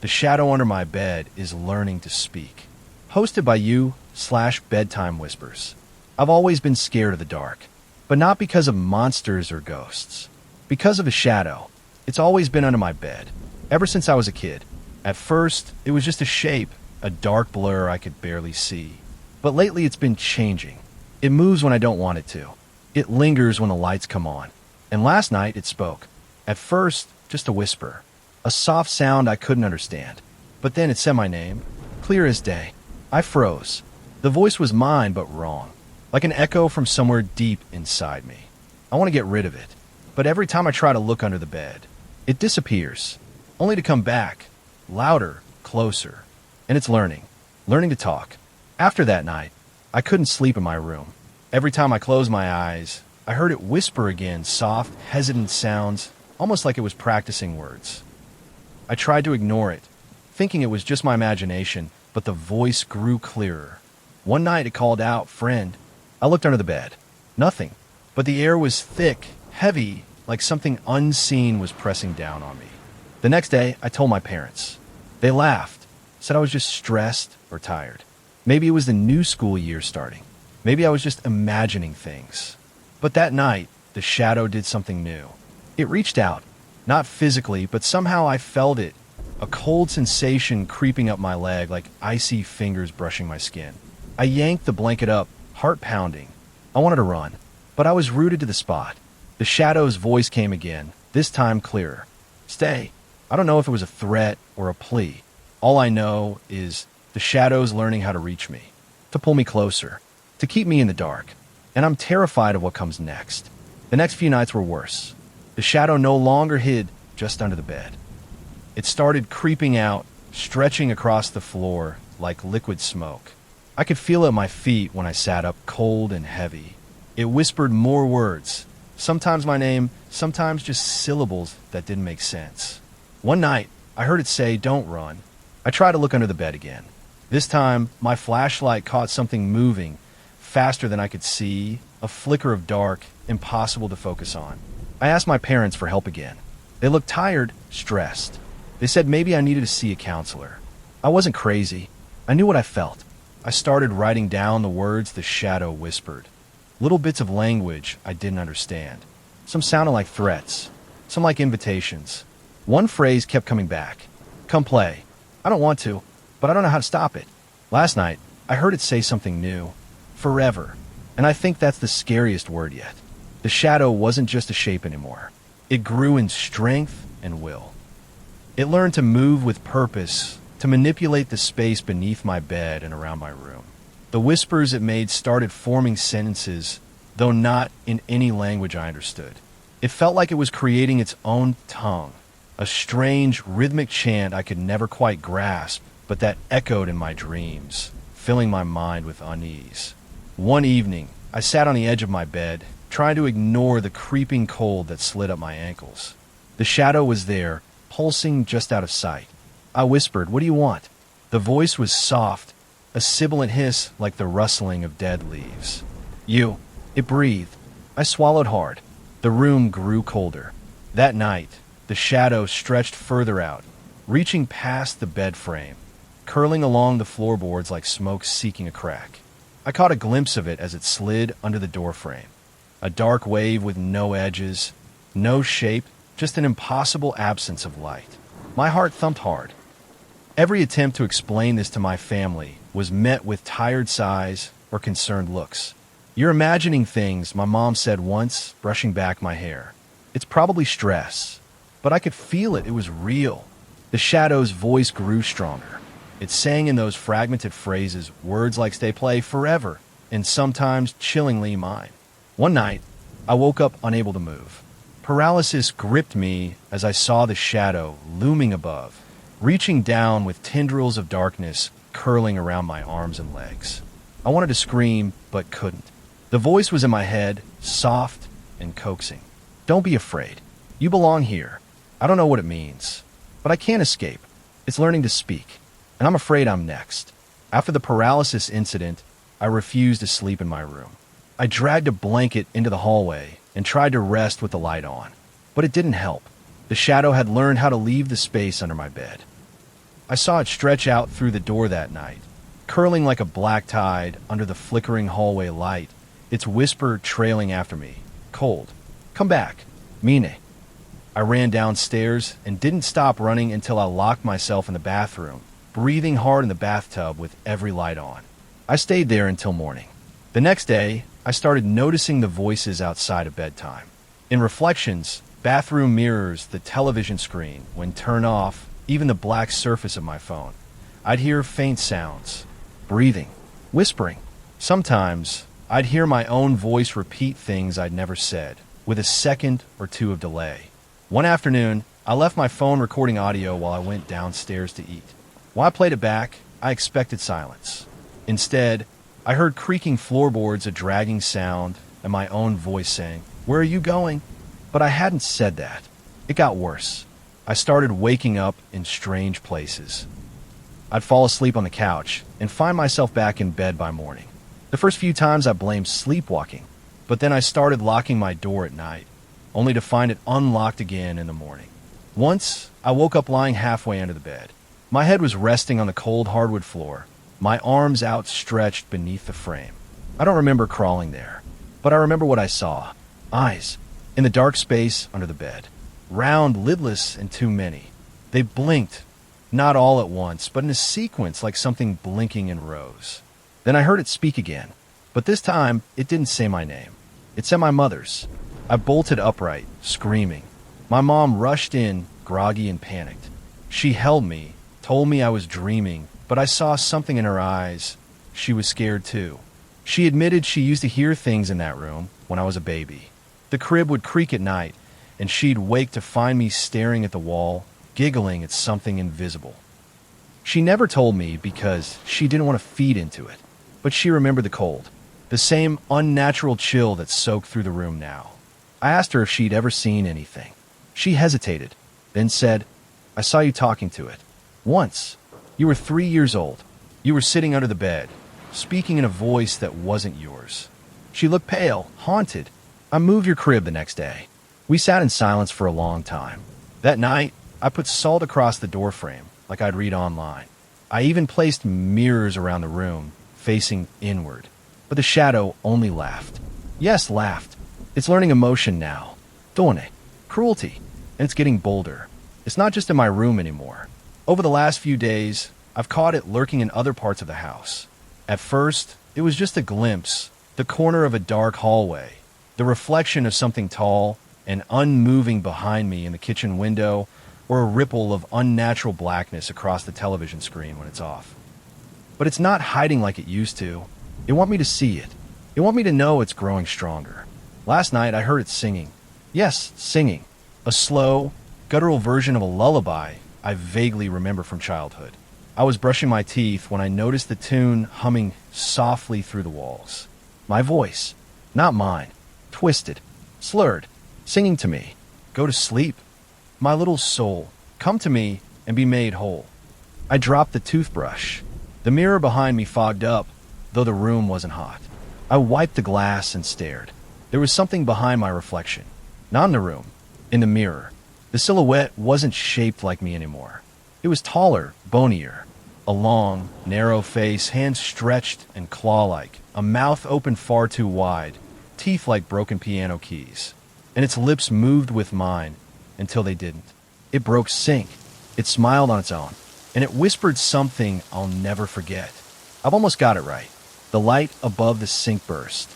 The shadow under my bed is learning to speak. Hosted by you/bedtime whispers. I've always been scared of the dark, but not because of monsters or ghosts. Because of a shadow. It's always been under my bed, ever since I was a kid. At first, it was just a shape, a dark blur I could barely see. But lately it's been changing. It moves when I don't want it to. It lingers when the lights come on. And last night it spoke. At first, just a whisper. A soft sound I couldn't understand. But then it said my name, clear as day. I froze. The voice was mine, but wrong. Like an echo from somewhere deep inside me. I want to get rid of it. But every time I try to look under the bed, it disappears, only to come back, louder, closer. And it's learning to talk. After that night, I couldn't sleep in my room. Every time I closed my eyes, I heard it whisper again, soft, hesitant sounds, almost like it was practicing words. I tried to ignore it, thinking it was just my imagination, but the voice grew clearer. One night it called out, "Friend." I looked under the bed. Nothing. But the air was thick, heavy, like something unseen was pressing down on me. The next day, I told my parents. They laughed, said I was just stressed or tired. Maybe it was the new school year starting. Maybe I was just imagining things. But that night, the shadow did something new. It reached out, not physically, but somehow I felt it. A cold sensation creeping up my leg like icy fingers brushing my skin. I yanked the blanket up, heart pounding. I wanted to run, but I was rooted to the spot. The shadow's voice came again, this time clearer. Stay. I don't know if it was a threat or a plea. All I know is the shadow's learning how to reach me, to pull me closer, to keep me in the dark. And I'm terrified of what comes next. The next few nights were worse. The shadow no longer hid just under the bed. It started creeping out, stretching across the floor like liquid smoke. I could feel it at my feet when I sat up, cold and heavy. It whispered more words, sometimes my name, sometimes just syllables that didn't make sense. One night, I heard it say, "Don't run." I tried to look under the bed again. This time, my flashlight caught something moving, faster than I could see, a flicker of dark, impossible to focus on. I asked my parents for help again. They looked tired, stressed. They said maybe I needed to see a counselor. I wasn't crazy. I knew what I felt. I started writing down the words the shadow whispered. Little bits of language I didn't understand. Some sounded like threats, some like invitations. One phrase kept coming back. "Come play." I don't want to, but I don't know how to stop it. Last night, I heard it say something new. Forever. And I think that's the scariest word yet. The shadow wasn't just a shape anymore. It grew in strength and will. It learned to move with purpose, to manipulate the space beneath my bed and around my room. The whispers it made started forming sentences, though not in any language I understood. It felt like it was creating its own tongue, a strange, rhythmic chant I could never quite grasp, but that echoed in my dreams, filling my mind with unease. One evening, I sat on the edge of my bed, trying to ignore the creeping cold that slid up my ankles. The shadow was there, pulsing just out of sight. I whispered, "What do you want?" The voice was soft, a sibilant hiss like the rustling of dead leaves. "You." It breathed. I swallowed hard. The room grew colder. That night, the shadow stretched further out, reaching past the bed frame, curling along the floorboards like smoke seeking a crack. I caught a glimpse of it as it slid under the doorframe. A dark wave with no edges, no shape, just an impossible absence of light. My heart thumped hard. Every attempt to explain this to my family was met with tired sighs or concerned looks. "You're imagining things," my mom said once, brushing back my hair. "It's probably stress." But I could feel it. It was real. The shadow's voice grew stronger. It sang in those fragmented phrases, words like "stay play forever," and sometimes chillingly mine. One night, I woke up unable to move. Paralysis gripped me as I saw the shadow looming above, reaching down with tendrils of darkness curling around my arms and legs. I wanted to scream, but couldn't. The voice was in my head, soft and coaxing. "Don't be afraid. You belong here. I don't know what it means, but I can't escape. It's learning to speak, and I'm afraid I'm next." After the paralysis incident, I refused to sleep in my room. I dragged a blanket into the hallway and tried to rest with the light on, but it didn't help. The shadow had learned how to leave the space under my bed. I saw it stretch out through the door that night, curling like a black tide under the flickering hallway light, its whisper trailing after me. "Cold. Come back. Mine." I ran downstairs and didn't stop running until I locked myself in the bathroom, breathing hard in the bathtub with every light on. I stayed there until morning. The next day, I started noticing the voices outside of bedtime. In reflections, bathroom mirrors, the television screen, when turned off, even the black surface of my phone. I'd hear faint sounds, breathing, whispering. Sometimes, I'd hear my own voice repeat things I'd never said, with a second or two of delay. One afternoon, I left my phone recording audio while I went downstairs to eat. While I played it back, I expected silence. Instead, I heard creaking floorboards, a dragging sound, and my own voice saying, "Where are you going?" But I hadn't said that. It got worse. I started waking up in strange places. I'd fall asleep on the couch and find myself back in bed by morning. The first few times I blamed sleepwalking, but then I started locking my door at night, only to find it unlocked again in the morning. Once, I woke up lying halfway under the bed. My head was resting on the cold hardwood floor, my arms outstretched beneath the frame. I don't remember crawling there, but I remember what I saw. Eyes, in the dark space under the bed. Round, lidless, and too many. They blinked, not all at once, but in a sequence like something blinking in rows. Then I heard it speak again, but this time it didn't say my name. It said my mother's. I bolted upright, screaming. My mom rushed in, groggy and panicked. She held me, told me I was dreaming, but I saw something in her eyes. She was scared too. She admitted she used to hear things in that room when I was a baby. The crib would creak at night, and she'd wake to find me staring at the wall, giggling at something invisible. She never told me because she didn't want to feed into it, but she remembered the cold, the same unnatural chill that soaked through the room now. I asked her if she'd ever seen anything. She hesitated, then said, "I saw you talking to it. Once. You were 3 years old. You were sitting under the bed, speaking in a voice that wasn't yours." She looked pale, haunted. I moved your crib the next day. We sat in silence for a long time. That night, I put salt across the doorframe, like I'd read online. I even placed mirrors around the room, facing inward. But the shadow only laughed. Yes, laughed. It's learning emotion now. Done. Cruelty. And it's getting bolder. It's not just in my room anymore. Over the last few days, I've caught it lurking in other parts of the house. At first, it was just a glimpse, the corner of a dark hallway, the reflection of something tall and unmoving behind me in the kitchen window, or a ripple of unnatural blackness across the television screen when it's off. But it's not hiding like it used to. It wants me to see it. It wants me to know it's growing stronger. Last night, I heard it singing. Yes, singing. A slow, guttural version of a lullaby I vaguely remember from childhood. I was brushing my teeth when I noticed the tune humming softly through the walls. My voice, not mine, twisted, slurred, singing to me, "Go to sleep. My little soul, come to me and be made whole." I dropped the toothbrush. The mirror behind me fogged up, though the room wasn't hot. I wiped the glass and stared. There was something behind my reflection. Not in the room, in the mirror. The silhouette wasn't shaped like me anymore. It was taller, bonier. A long, narrow face, hands stretched and claw-like, a mouth open far too wide, teeth like broken piano keys. And its lips moved with mine until they didn't. It broke sync. It smiled on its own. And it whispered something I'll never forget. I've almost got it right. The light above the sink burst.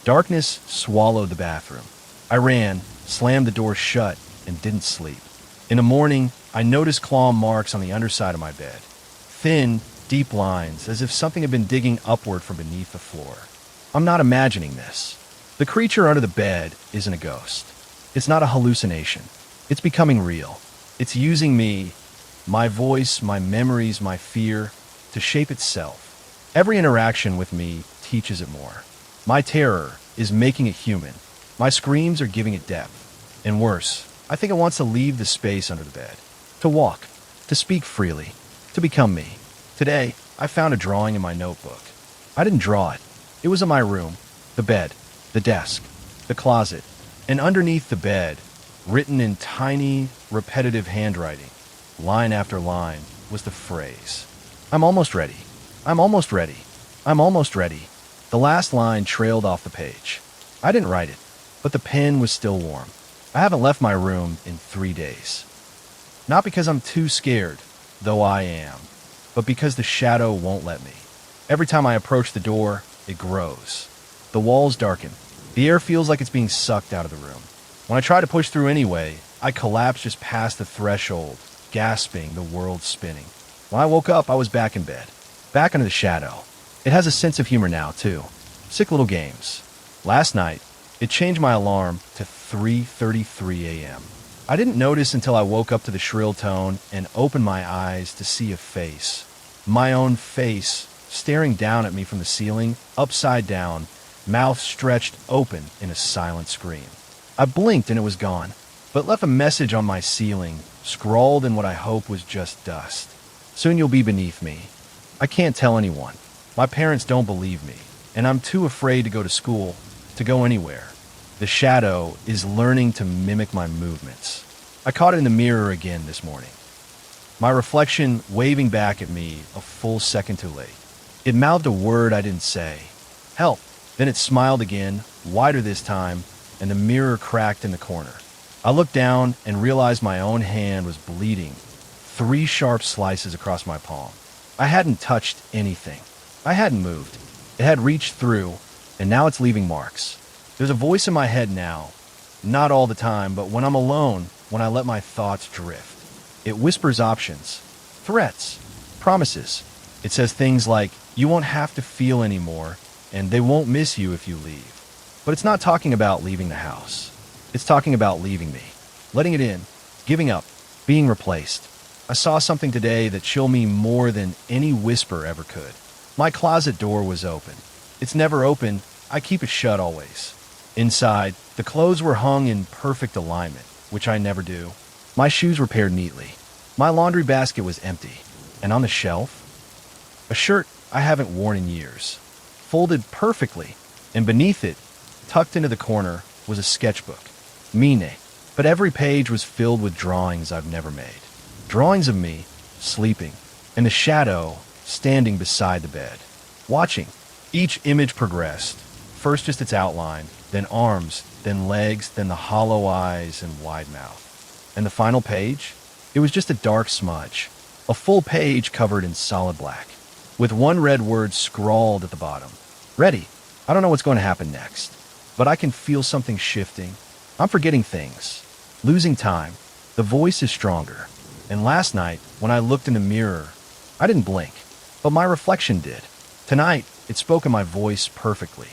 Darkness swallowed the bathroom. I ran, slammed the door shut, and didn't sleep. In the morning, I noticed claw marks on the underside of my bed. Thin, deep lines, as if something had been digging upward from beneath the floor. I'm not imagining this. The creature under the bed isn't a ghost. It's not a hallucination. It's becoming real. It's using me, my voice, my memories, my fear, to shape itself. Every interaction with me teaches it more. My terror is making it human. My screams are giving it depth. And worse, I think it wants to leave the space under the bed. To walk. To speak freely. To become me. Today, I found a drawing in my notebook. I didn't draw it. It was in my room. The bed. The desk. The closet. And underneath the bed, written in tiny, repetitive handwriting, line after line, was the phrase, "I'm almost ready. I'm almost ready. I'm almost ready." The last line trailed off the page. I didn't write it, but the pen was still warm. I haven't left my room in 3 days. Not because I'm too scared, though I am, but because the shadow won't let me. Every time I approach the door, it grows. The walls darken. The air feels like it's being sucked out of the room. When I try to push through anyway, I collapse just past the threshold, gasping, the world spinning. When I woke up, I was back in bed, back under the shadow. It has a sense of humor now, too. Sick little games. Last night, it changed my alarm to 3:33 a.m. I didn't notice until I woke up to the shrill tone and opened my eyes to see a face. My own face, staring down at me from the ceiling, upside down, mouth stretched open in a silent scream. I blinked and it was gone, but left a message on my ceiling, scrawled in what I hope was just dust. "Soon you'll be beneath me. I can't tell anyone. My parents don't believe me, and I'm too afraid to go to school, to go anywhere. The shadow is learning to mimic my movements." I caught it in the mirror again this morning. My reflection waving back at me a full second too late. It mouthed a word I didn't say. "Help." Then it smiled again, wider this time, and the mirror cracked in the corner. I looked down and realized my own hand was bleeding, 3 sharp slices across my palm. I hadn't touched anything. I hadn't moved. It had reached through, and now it's leaving marks. There's a voice in my head now, not all the time, but when I'm alone, when I let my thoughts drift. It whispers options, threats, promises. It says things like, "You won't have to feel anymore, and they won't miss you if you leave." But it's not talking about leaving the house. It's talking about leaving me, letting it in, giving up, being replaced. I saw something today that chilled me more than any whisper ever could. My closet door was open. It's never open. I keep it shut always. Inside, the clothes were hung in perfect alignment, which I never do. My shoes were paired neatly. My laundry basket was empty. And on the shelf, a shirt I haven't worn in years, folded perfectly, and beneath it, tucked into the corner, was a sketchbook. Mine. But every page was filled with drawings I've never made. Drawings of me, sleeping, and the shadow standing beside the bed, watching. Each image progressed, first just its outline, then arms, then legs, then the hollow eyes and wide mouth. And the final page? It was just a dark smudge, a full page covered in solid black, with one red word scrawled at the bottom. Ready. I don't know what's going to happen next, but I can feel something shifting. I'm forgetting things, losing time. The voice is stronger. And last night, when I looked in the mirror, I didn't blink, but my reflection did. Tonight, it spoke in my voice perfectly.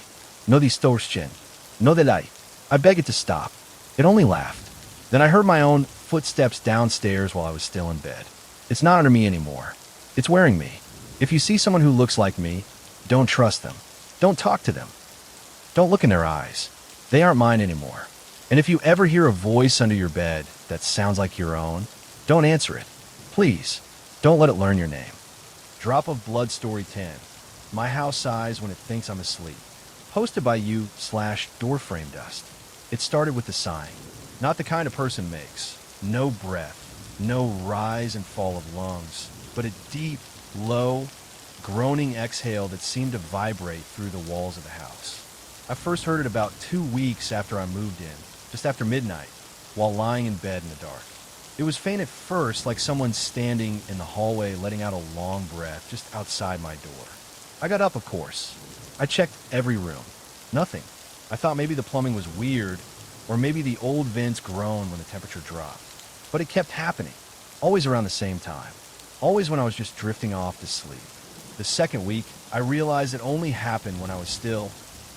No distortion. No delay. I beg it to stop. It only laughed. Then I heard my own footsteps downstairs while I was still in bed. It's not under me anymore. It's wearing me. If you see someone who looks like me, don't trust them. Don't talk to them. Don't look in their eyes. They aren't mine anymore. And if you ever hear a voice under your bed that sounds like your own, don't answer it. Please, don't let it learn your name. Drop of Blood Story 10. My house sighs when it thinks I'm asleep. Posted by you/doorframe dust. It started with the sighing. Not the kind a person makes. No breath. No rise and fall of lungs. But a deep, low, groaning exhale that seemed to vibrate through the walls of the house. I first heard it about 2 weeks after I moved in, just after midnight, while lying in bed in the dark. It was faint at first, like someone standing in the hallway letting out a long breath just outside my door. I got up, of course. I checked every room. Nothing. I thought maybe the plumbing was weird, or maybe the old vents groaned when the temperature dropped. But it kept happening, always around the same time, always when I was just drifting off to sleep. The second week, I realized it only happened when I was still,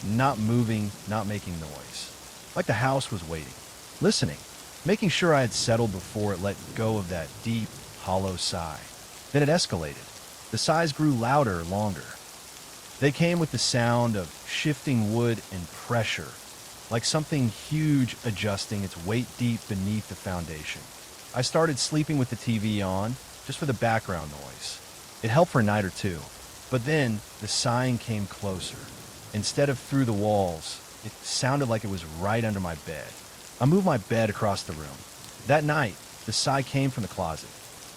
not moving, not making noise. Like the house was waiting, listening, making sure I had settled before it let go of that deep, hollow sigh. Then it escalated. The sighs grew louder, longer. They came with the sound of shifting wood and pressure, like something huge adjusting its weight deep beneath the foundation. I started sleeping with the TV on, just for the background noise. It helped for a night or two. But then, the sighing came closer. Instead of through the walls, it sounded like it was right under my bed. I moved my bed across the room. That night, the sigh came from the closet.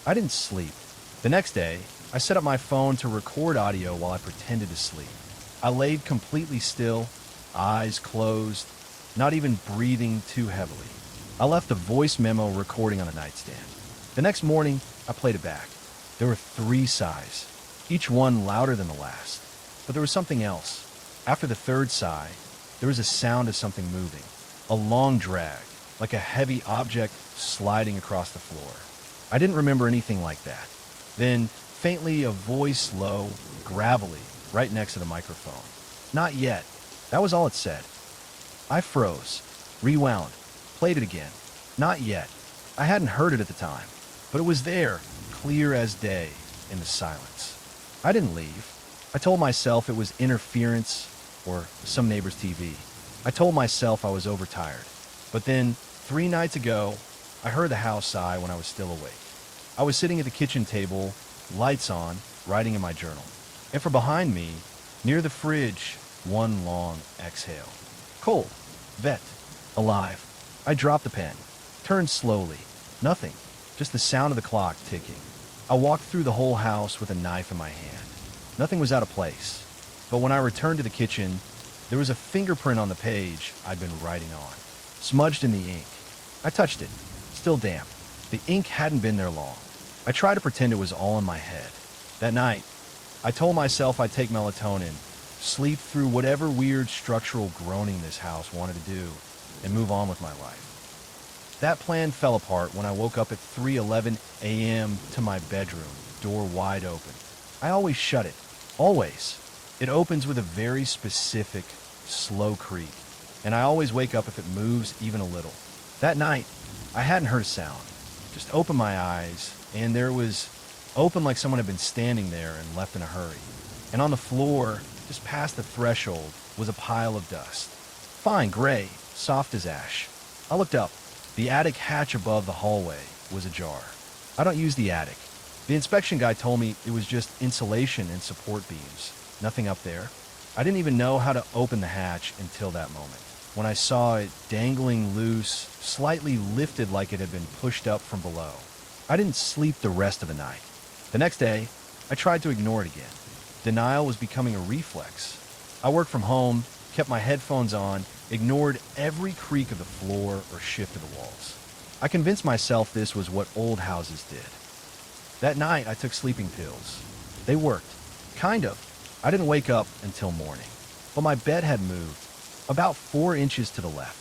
I didn't sleep. The next day, I set up my phone to record audio while I pretended to sleep. I laid completely still, eyes closed, not even breathing too heavily. I left a voice memo recording on a nightstand. The next morning, I played it back. There were 3 sighs, each one louder than the last. But there was something else. After the third sigh, there was a sound of something moving. A long drag, like a heavy object sliding across the floor. I didn't remember anything like that. Then, faintly, a voice low, gravelly, right next to the microphone. Not yet. That was all it said. I froze, rewound, played it again. Not yet. I hadn't heard it at the time, but it was there, clear as day, in the silence. I didn't leave. I told myself it was interference or some neighbor's TV. I told myself I was overtired. But then, 3 nights ago, I heard the house sigh when I was still awake. I was sitting at the kitchen table, lights on, writing in my journal. And from behind me, near the fridge, one long exhale. Cold. Vet. Alive. I dropped the pen. Turned slowly. Nothing. Just the sound of the clock ticking. I walked through the whole house with a knife in my hand. Nothing was out of place. But when I returned to the kitchen, there was a fingerprint on the page I'd been writing on, smudged in the ink. I touched it. Still damp. The ink hadn't been there long. I tried to pretend it was all in my head. That night, I told myself I'd take melatonin, sleep through whatever weird structural groaning this house wanted to do, and move on with my life. That plan fell apart when I woke up at 3:11 a.m. to my bedroom, door wide open. I always shut it. Always. It opens with a very specific, slow creak, and I always wake up if it moves even a little. That night, I hadn't heard a sound. Just opened my eyes, and there was open like someone had been standing there and left in a hurry. And on the floor, just past the threshold, was a pile of dust. Fine, gray, soft as ash. I looked up. The attic hatch above the hallway was ajar. I don't use the attic. The inspection guy told me it was just insulation and support beams. Nothing up there. I didn't even know how to open the hatch until that moment, when I saw it dangling loose, slightly lifted like it had been pushed up from below. I didn't sleep the rest of the night. The next day, I tried to ignore it again. Denial was becoming a reflex. I worked from home, kept my headphones on, ignored every creak of the floor or shift of the walls. I convinced myself this was what old houses did. That night, I took sleeping pills. They worked. Kind of. I didn't wake up until morning, but my bed had moved about 4 inches to the left.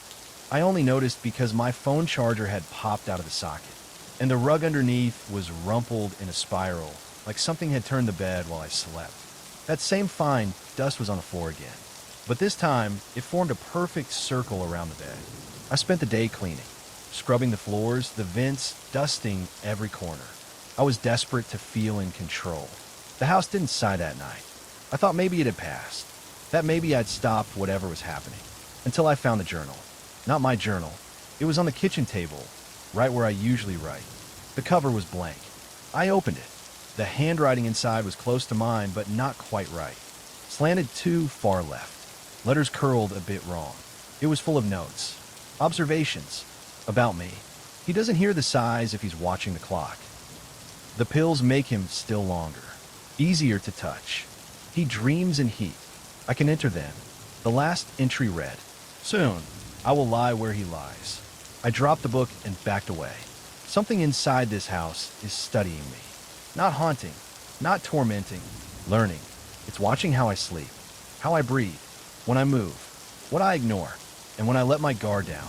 I only noticed because my phone charger had popped out of the socket, and the rug underneath was rumpled in a spiral, like something had turned the bed while I slept. That same fine dust was on the floor again, but this time it formed a perfect circle around the bed. I spent the day cleaning, scrubbing the floors, the vents, dusting every corner. I was desperate to feel in control. The house didn't sigh that night. I thought maybe it had passed, that maybe I'd stopped whatever was happening, until I found the journal. Not my journal. It was on the kitchen table, right where I usually write. The cover was blank. I opened it. The handwriting inside was close to mine, but not quite right. Slanted too far left. Letters curled a bit wrong. It was full of notes. Observations. About me. He doesn't hear the sighs if he's watching the clock. The pills make him still longer. Easier to touch. He dreams in heat. I can enter then. The last entry read, "Soon, I will lie where he lies." I dropped the book and backed away. Something inside this house is studying me. Not haunting, not tormenting, learning. It's watching how I sleep, how I breathe, when I move, what I ignore, and when I let my guard down.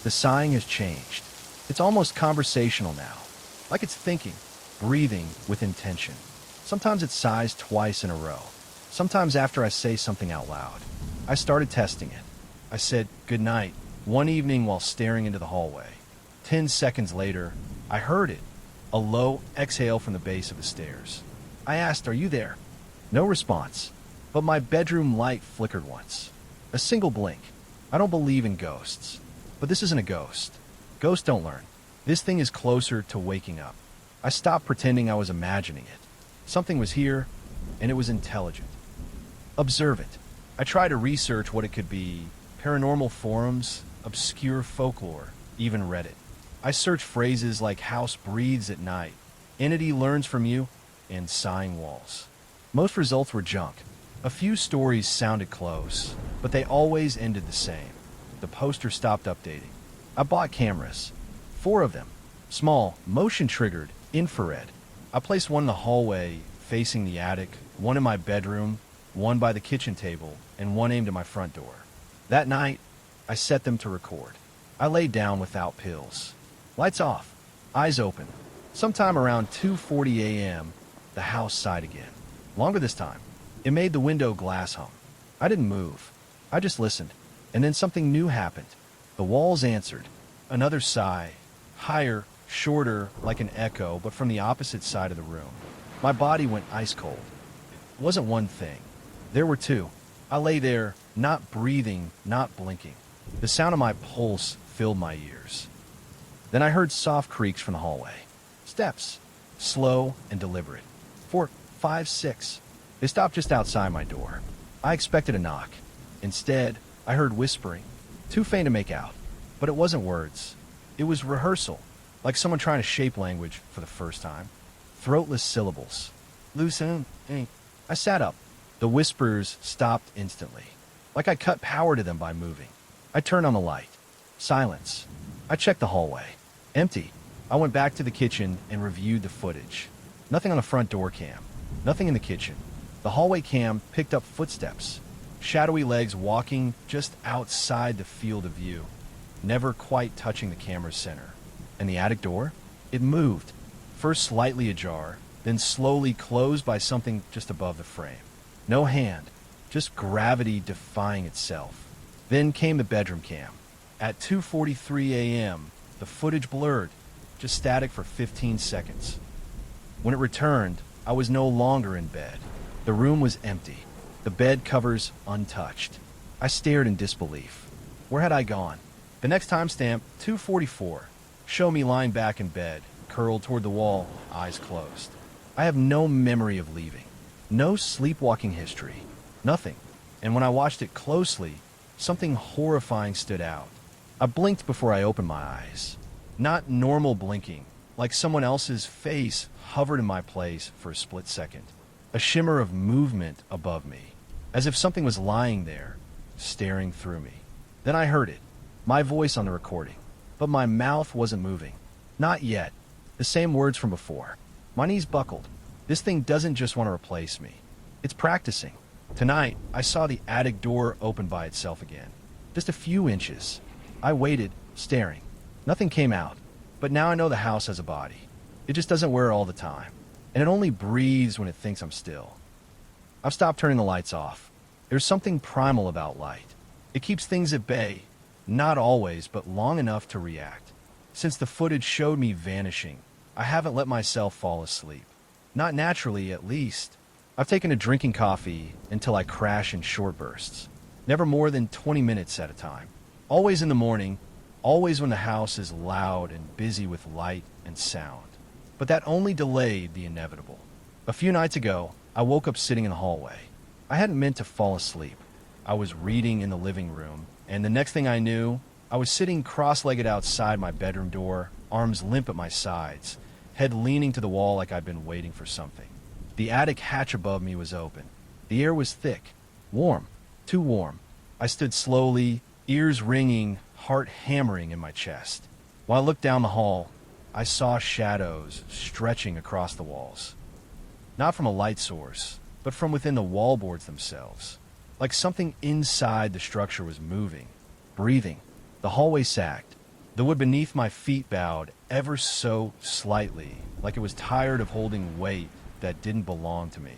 The sighing has changed. It's almost conversational now, like it's thinking, breathing with intention. Sometimes it sighs twice in a row. Sometimes after I say something out loud. I started testing it. I said, "Good night," one evening while staring into the hallway. 10 seconds later, I heard it, a low exhale from the base of the stairs. I asked, "Are you there?" No response, but my bedroom light flickered once. A single blink. I don't believe in ghosts, but this isn't a ghost. Ghosts don't learn. This thing is closer to waking up. I stopped pretending I was imagining it. Something was here, and it was intelligent. Observe it. I try to research what it could be. Paranormal forums, obscure folklore, even Reddit. I search phrases like "house breathes at night," "entity learns from you," and "sighing walls." Most results were junk. A few stories sounded close, but they always ended the same. The poster stopped updating. I bought cameras. 4 of them. Small, motion-triggered, infrared. I placed one in the hallway facing the attic, one in my bedroom, one by the kitchen table, and one aimed at my front door. That night, I set them to record. I laid down without pills. Lights off, eyes open. Sometime around 2:40 a.m., the house sighed again. Longer this time. It made the window glass hum. I didn't move. I just listened. And then something new happened. The walls answered. Another sigh. Higher, shorter, like an echo, but from the opposite side of the room. My body went ice cold. It wasn't one thing. There were 2. I lay there, not breathing, not blinking. The sound of my pulse filled my ears. Then I heard soft creaks from the hallway. Steps. Slow and deliberate. 4, 5, 6. They stopped just outside my door. I expected a knock. Instead, I heard whispering. Too faint to make out. But it wasn't words. It was rehearsal, like someone trying to shape language for the first time. Throatless syllables. Loosen, eh. I sat up. The whispers stopped instantly, like I cut power to them by moving. I turned on the light. Silence. I checked the hallway. Empty. I went back to the kitchen and reviewed the footage. Nothing on the front door cam. Nothing in the kitchen. The hallway cam picked up footsteps. Shadowy legs walking just outside the field of view, never quite touching the camera's center. And the attic door? It moved. First slightly ajar, then slowly closed by something just above the frame. No hand, just gravity defying itself. Then came the bedroom cam. At 2:43 a.m., the footage blurred, just static for 15 seconds. When it returned, I was no longer in bed. The room was empty, the bed covers untouched. I stared in disbelief. Where had I gone? The next timestamp, 2:44. Show me lying back in bed, curled toward the wall, eyes closed. I have no memory of leaving. No sleepwalking history. Nothing. And when I watched it closely, something horrifying stood out. I blinked before I opened my eyes. Not normal blinking, like someone else's face hovered in my place for a split second. A shimmer of movement above me, as if something was lying there, staring through me. Then I heard it, my voice on the recording, but my mouth wasn't moving. Not yet. The same words from before. My knees buckled. This thing doesn't just want to replace me. It's practicing. Tonight, I saw the attic door open by itself again. Just a few inches. I waited, staring. Nothing came out. But now I know the house has a body. It just doesn't wear all the time. And it only breathes when it thinks I'm still. I've stopped turning the lights off. There's something primal about light. It keeps things at bay. Not always, but long enough to react. Since the footage showed me vanishing, I haven't let myself fall asleep. Not naturally, at least. I've taken to drinking coffee until I crash in short bursts. Never more than 20 minutes at a time. Always in the morning, always when the house is loud and busy with light and sound. But that only delayed the inevitable. A few nights ago, I woke up sitting in the hallway. I hadn't meant to fall asleep. I was reading in the living room, and the next thing I knew, I was sitting cross-legged outside my bedroom door, arms limp at my sides, head leaning to the wall like I'd been waiting for something. The attic hatch above me was open. The air was thick, warm, too warm. I stood slowly, ears ringing, heart hammering in my chest. While I looked down the hall, I saw shadows stretching across the walls. Not from a light source, but from within the wallboards themselves. Like something inside the structure was moving, breathing. The hallway sagged. The wood beneath my feet bowed ever so slightly, like it was tired of holding weight that didn't belong to me.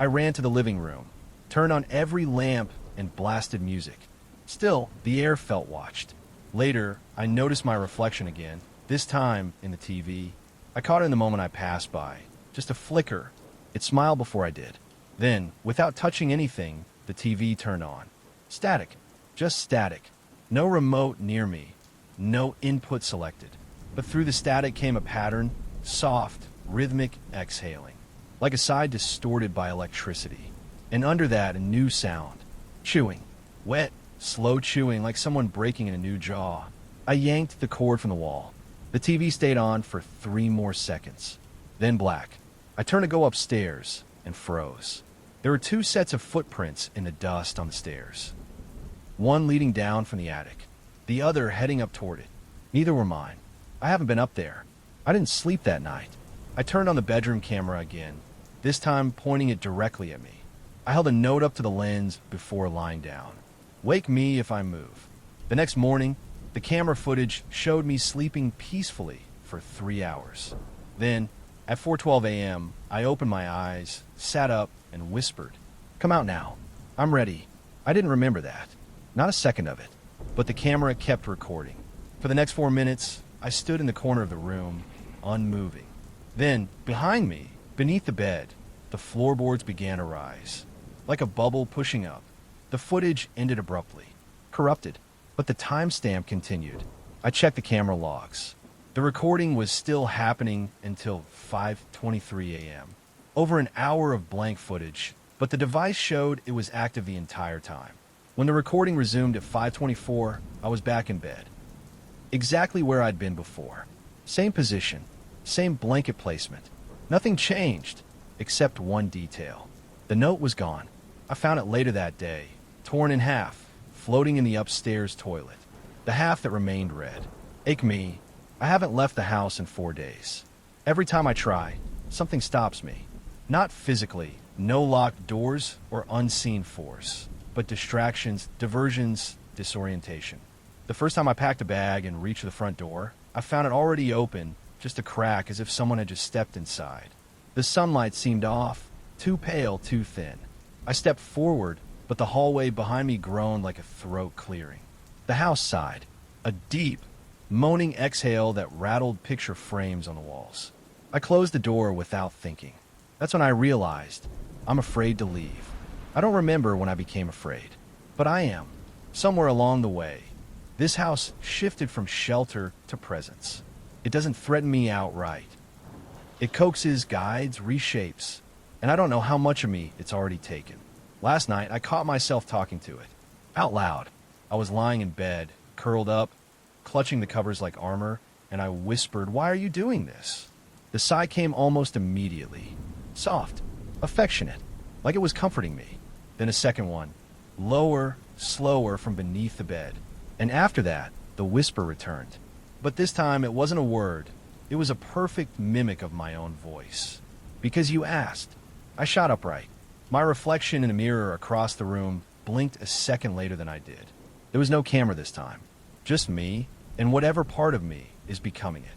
I ran to the living room, turned on every lamp, and blasted music. Still, the air felt watched. Later, I noticed my reflection again, this time in the TV. I caught it in the moment I passed by. Just a flicker. It smiled before I did. Then, without touching anything, the TV turned on. Static. Just static. No remote near me. No input selected. But through the static came a pattern, soft, rhythmic exhaling. Like a sigh distorted by electricity. And under that, a new sound. Chewing. Wet, slow chewing like someone breaking in a new jaw. I yanked the cord from the wall. The TV stayed on for 3 more seconds. Then black. I turned to go upstairs and froze. There were 2 sets of footprints in the dust on the stairs. One leading down from the attic. The other heading up toward it. Neither were mine. I haven't been up there. I didn't sleep that night. I turned on the bedroom camera again, this time pointing it directly at me. I held a note up to the lens before lying down. Wake me if I move. The next morning, the camera footage showed me sleeping peacefully for 3 hours. Then, at 4:12 a.m., I opened my eyes, sat up, and whispered, "Come out now. I'm ready." I didn't remember that. Not a second of it. But the camera kept recording. For the next 4 minutes, I stood in the corner of the room, unmoving. Then, behind me, beneath the bed, the floorboards began to rise. Like a bubble pushing up. The footage ended abruptly. Corrupted. But the timestamp continued. I checked the camera logs. The recording was still happening until 5:23 a.m. Over an hour of blank footage, but the device showed it was active the entire time. When the recording resumed at 5:24, I was back in bed. Exactly where I'd been before. Same position, same blanket placement. Nothing changed, except one detail. The note was gone. I found it later that day, torn in half, floating in the upstairs toilet. The half that remained read, "Ache me, I haven't left the house in 4 days. Every time I try, something stops me. Not physically, no locked doors or unseen force, but distractions, diversions, disorientation. The first time I packed a bag and reached the front door, I found it already open, just a crack as if someone had just stepped inside. The sunlight seemed off, too pale, too thin. I stepped forward, but the hallway behind me groaned like a throat clearing. The house sighed, a deep, moaning exhale that rattled picture frames on the walls. I closed the door without thinking. That's when I realized I'm afraid to leave. I don't remember when I became afraid, but I am. Somewhere along the way, this house shifted from shelter to presence. It doesn't threaten me outright. It coaxes, guides, reshapes, and I don't know how much of me it's already taken. Last night, I caught myself talking to it, out loud. I was lying in bed, curled up, clutching the covers like armor, and I whispered, "Why are you doing this?" The sigh came almost immediately. Soft, affectionate, like it was comforting me. Then a second one, lower, slower from beneath the bed. And after that, the whisper returned. But this time it wasn't a word. It was a perfect mimic of my own voice. "Because you asked." I shot upright. My reflection in a mirror across the room blinked a second later than I did. There was no camera this time. Just me and whatever part of me is becoming it.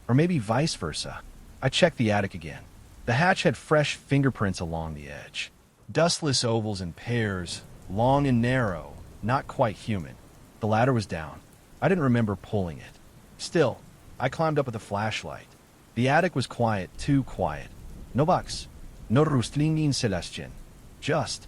Or maybe vice versa. I checked the attic again. The hatch had fresh fingerprints along the edge. Dustless ovals in pairs, long and narrow, not quite human. The ladder was down. I didn't remember pulling it. Still, I climbed up with a flashlight. The attic was quiet, too quiet. No bugs. No rustlingin celestian. Just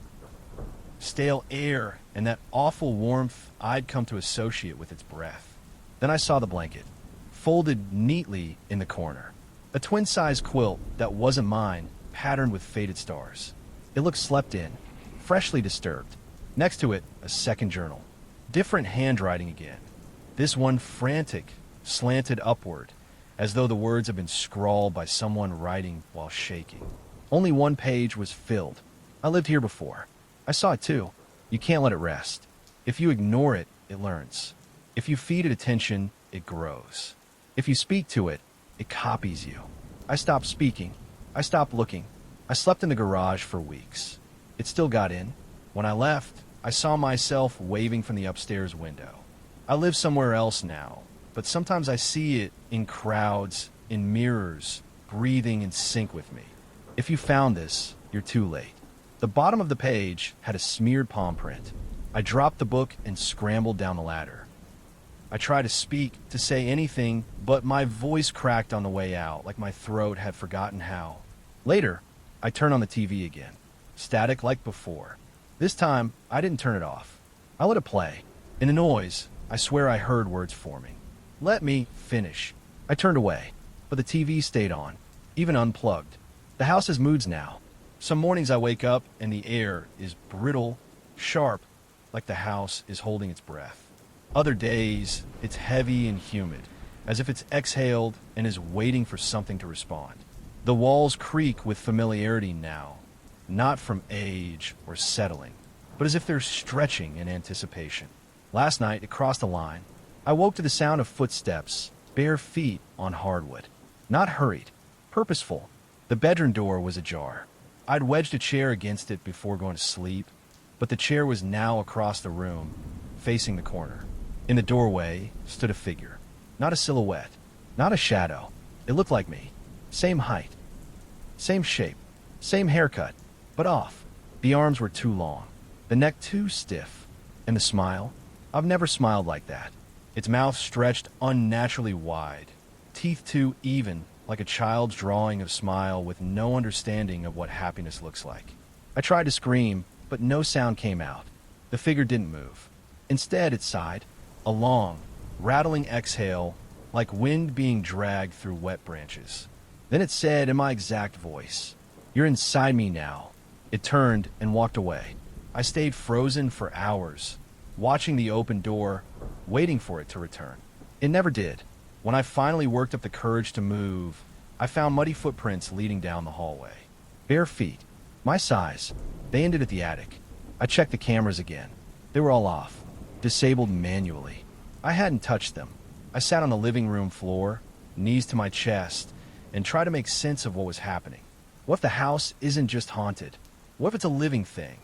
stale air and that awful warmth I'd come to associate with its breath. Then I saw the blanket, folded neatly in the corner. A twin-size quilt that wasn't mine, patterned with faded stars. It looked slept in, freshly disturbed. Next to it, a second journal. Different handwriting again. This one frantic, slanted upward, as though the words had been scrawled by someone writing while shaking. Only one page was filled. I lived here before. I saw it too. You can't let it rest. If you ignore it, it learns. If you feed it attention, it grows. If you speak to it, it copies you. I stopped speaking. I stopped looking. I slept in the garage for weeks. It still got in. When I left, I saw myself waving from the upstairs window. I live somewhere else now, but sometimes I see it in crowds, in mirrors, breathing in sync with me. If you found this, you're too late. The bottom of the page had a smeared palm print. I dropped the book and scrambled down the ladder. I tried to speak, to say anything, but my voice cracked on the way out, like my throat had forgotten how. Later, I turned on the TV again. Static like before. This time, I didn't turn it off. I let it play. In the noise, I swear I heard words forming. Let me finish. I turned away, but the TV stayed on, even unplugged. The house has moods now. Some mornings I wake up and the air is brittle, sharp, like the house is holding its breath. Other days, it's heavy and humid, as if it's exhaled and is waiting for something to respond. The walls creak with familiarity now, not from age or settling, but as if they're stretching in anticipation. Last night, it crossed a line. I woke to the sound of footsteps, bare feet on hardwood. Not hurried, purposeful. The bedroom door was ajar. I'd wedged a chair against it before going to sleep, but the chair was now across the room, facing the corner. In the doorway stood a figure. Not a silhouette, not a shadow. It looked like me. Same height, same shape, same haircut, but off. The arms were too long, the neck too stiff, and the smile. I've never smiled like that. Its mouth stretched unnaturally wide, teeth too even, like a child's drawing of smile with no understanding of what happiness looks like. I tried to scream, but no sound came out. The figure didn't move. Instead, it sighed, a long, rattling exhale, like wind being dragged through wet branches. Then it said in my exact voice, "You're inside me now." It turned and walked away. I stayed frozen for hours, watching the open door, waiting for it to return. It never did. When I finally worked up the courage to move, I found muddy footprints leading down the hallway. Bare feet, my size. They ended at the attic. I checked the cameras again. They were all off, disabled manually. I hadn't touched them. I sat on the living room floor, knees to my chest, and tried to make sense of what was happening. What if the house isn't just haunted? What if it's a living thing?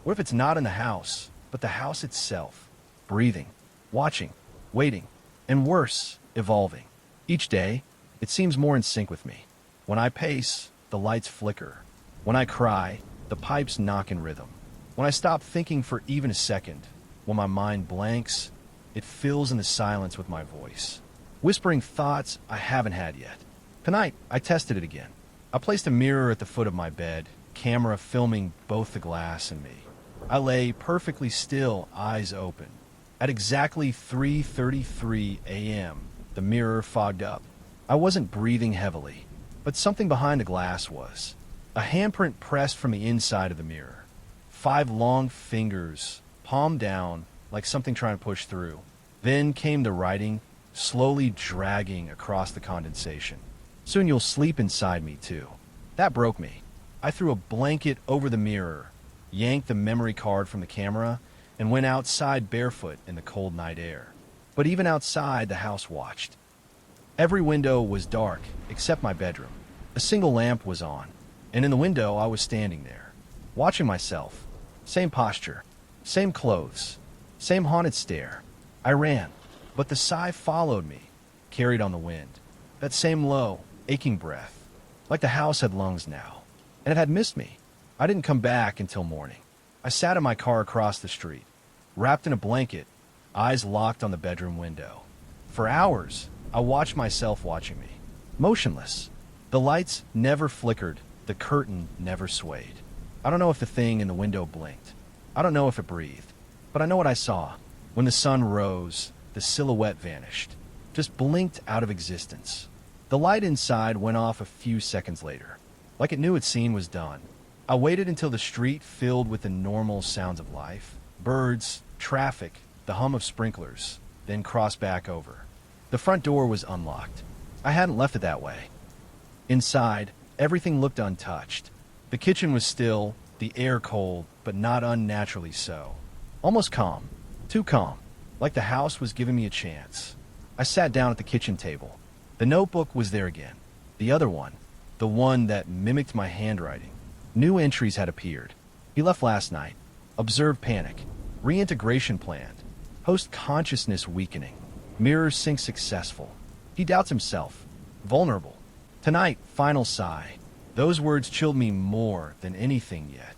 What if it's not in the house, but the house itself? Breathing, watching, waiting, and worse, evolving. Each day, it seems more in sync with me. When I pace, the lights flicker. When I cry, the pipes knock in rhythm. When I stop thinking for even a second, when my mind blanks, it fills in the silence with my voice, whispering thoughts I haven't had yet. Tonight, I tested it again. I placed a mirror at the foot of my bed, camera filming both the glass and me. I lay perfectly still, eyes open. At exactly 3:33 a.m., the mirror fogged up. I wasn't breathing heavily, but something behind the glass was. A handprint pressed from the inside of the mirror. 5 long fingers, palm down, like something trying to push through. Then came the writing, slowly dragging across the condensation. "Soon you'll sleep inside me, too." That broke me. I threw a blanket over the mirror, yanked the memory card from the camera, and went outside barefoot in the cold night air. But even outside, the house watched. Every window was dark, except my bedroom. A single lamp was on, and in the window I was standing there, watching myself. Same posture, same clothes, same haunted stare. I ran, but the sigh followed me, carried on the wind. That same low, aching breath, like the house had lungs now, and it had missed me. I didn't come back until morning. I sat in my car across the street, wrapped in a blanket, eyes locked on the bedroom window. For hours, I watched myself watching me, motionless. The lights never flickered, the curtain never swayed. I don't know if the thing in the window blinked. I don't know if it breathed. But I know what I saw. When the sun rose, the silhouette vanished, just blinked out of existence. The light inside went off a few seconds later, like it knew its scene was done. I waited until the street filled with the normal sounds of life, birds, traffic, the hum of sprinklers, then crossed back over. The front door was unlocked. I hadn't left it that way. Inside, everything looked untouched. The kitchen was still, the air cold, but not unnaturally so. Almost calm. Too calm. Like the house was giving me a chance. I sat down at the kitchen table. The notebook was there again. The other one. The one that mimicked my handwriting. New entries had appeared. He left last night. Observed panic. Reintegration planned. Host consciousness weakening. Mirror sync successful. He doubts himself. Vulnerable. Tonight, final sigh. Those words chilled me more than anything yet.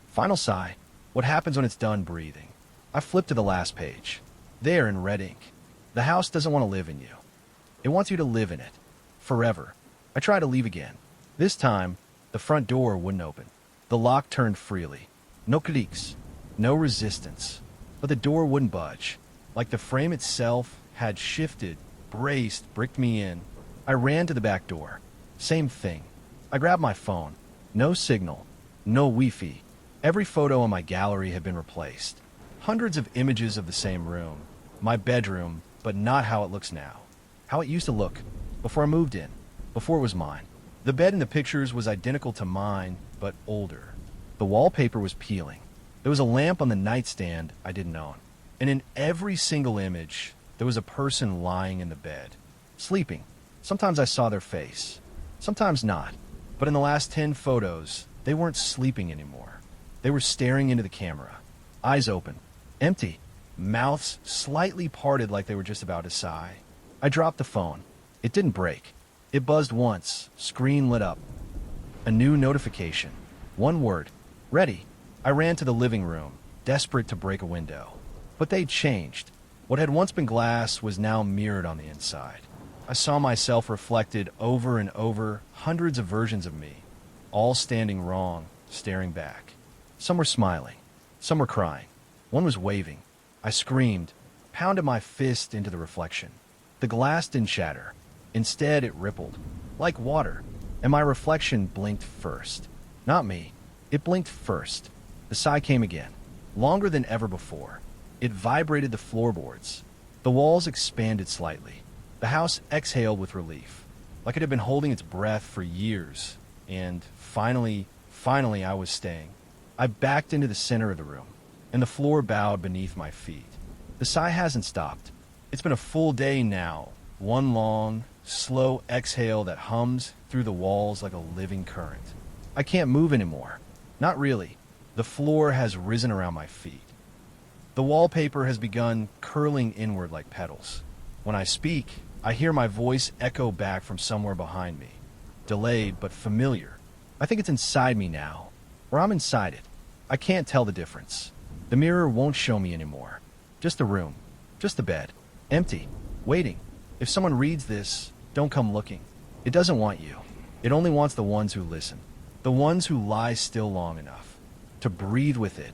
Final sigh. What happens when it's done breathing? I flipped to the last page. There in red ink. The house doesn't want to live in you. It wants you to live in it. Forever. I tried to leave again. This time, the front door wouldn't open. The lock turned freely. No cliques. No resistance. But the door wouldn't budge. Like the frame itself had shifted, braced, bricked me in. I ran to the back door. Same thing. I grabbed my phone. No signal. No Wi-Fi. Every photo in my gallery had been replaced. Hundreds of images of the same room. My bedroom, but not how it looks now. How it used to look before I moved in. Before it was mine. The bed in the pictures was identical to mine, but older. The wallpaper was peeling. There was a lamp on the nightstand I didn't own. And in every single image, there was a person lying in the bed. Sleeping. Sometimes I saw their face. Sometimes not. But in the last 10 photos, they weren't sleeping anymore. They were staring into the camera. Eyes open. Empty. Mouths slightly parted like they were just about to sigh. I dropped the phone. It didn't break. It buzzed once. Screen lit up. A new notification. One word. Ready. I ran to the living room, desperate to break a window. But they'd changed. What had once been glass was now mirrored on the inside. I saw myself reflected over and over, hundreds of versions of me, all standing wrong, staring back. Some were smiling. Some were crying. One was waving. I screamed, pounded my fist into the reflection. The glass didn't shatter. Instead, it rippled, like water, and my reflection blinked first. Not me. It blinked first. The sigh came again, longer than ever before. It vibrated the floorboards. The walls expanded slightly. The house exhaled with relief, like it had been holding its breath for years. And finally, I was staying. I backed into the center of the room, and the floor bowed beneath my feet. The sigh hasn't stopped. It's been a full day now, one long, slow exhale that hums through the walls like a living current. I can't move anymore. Not really. The floor has risen around my feet. The wallpaper has begun curling inward like petals. When I speak, I hear my voice echo back from somewhere behind me. Delayed, but familiar. I think it's inside me now, or I'm inside it. I can't tell the difference. The mirror won't show me anymore. Just the room. Just the bed. Empty. Waiting. If someone reads this, don't come looking. It doesn't want you. It only wants the ones who listen. The ones who lie still long enough to breathe with it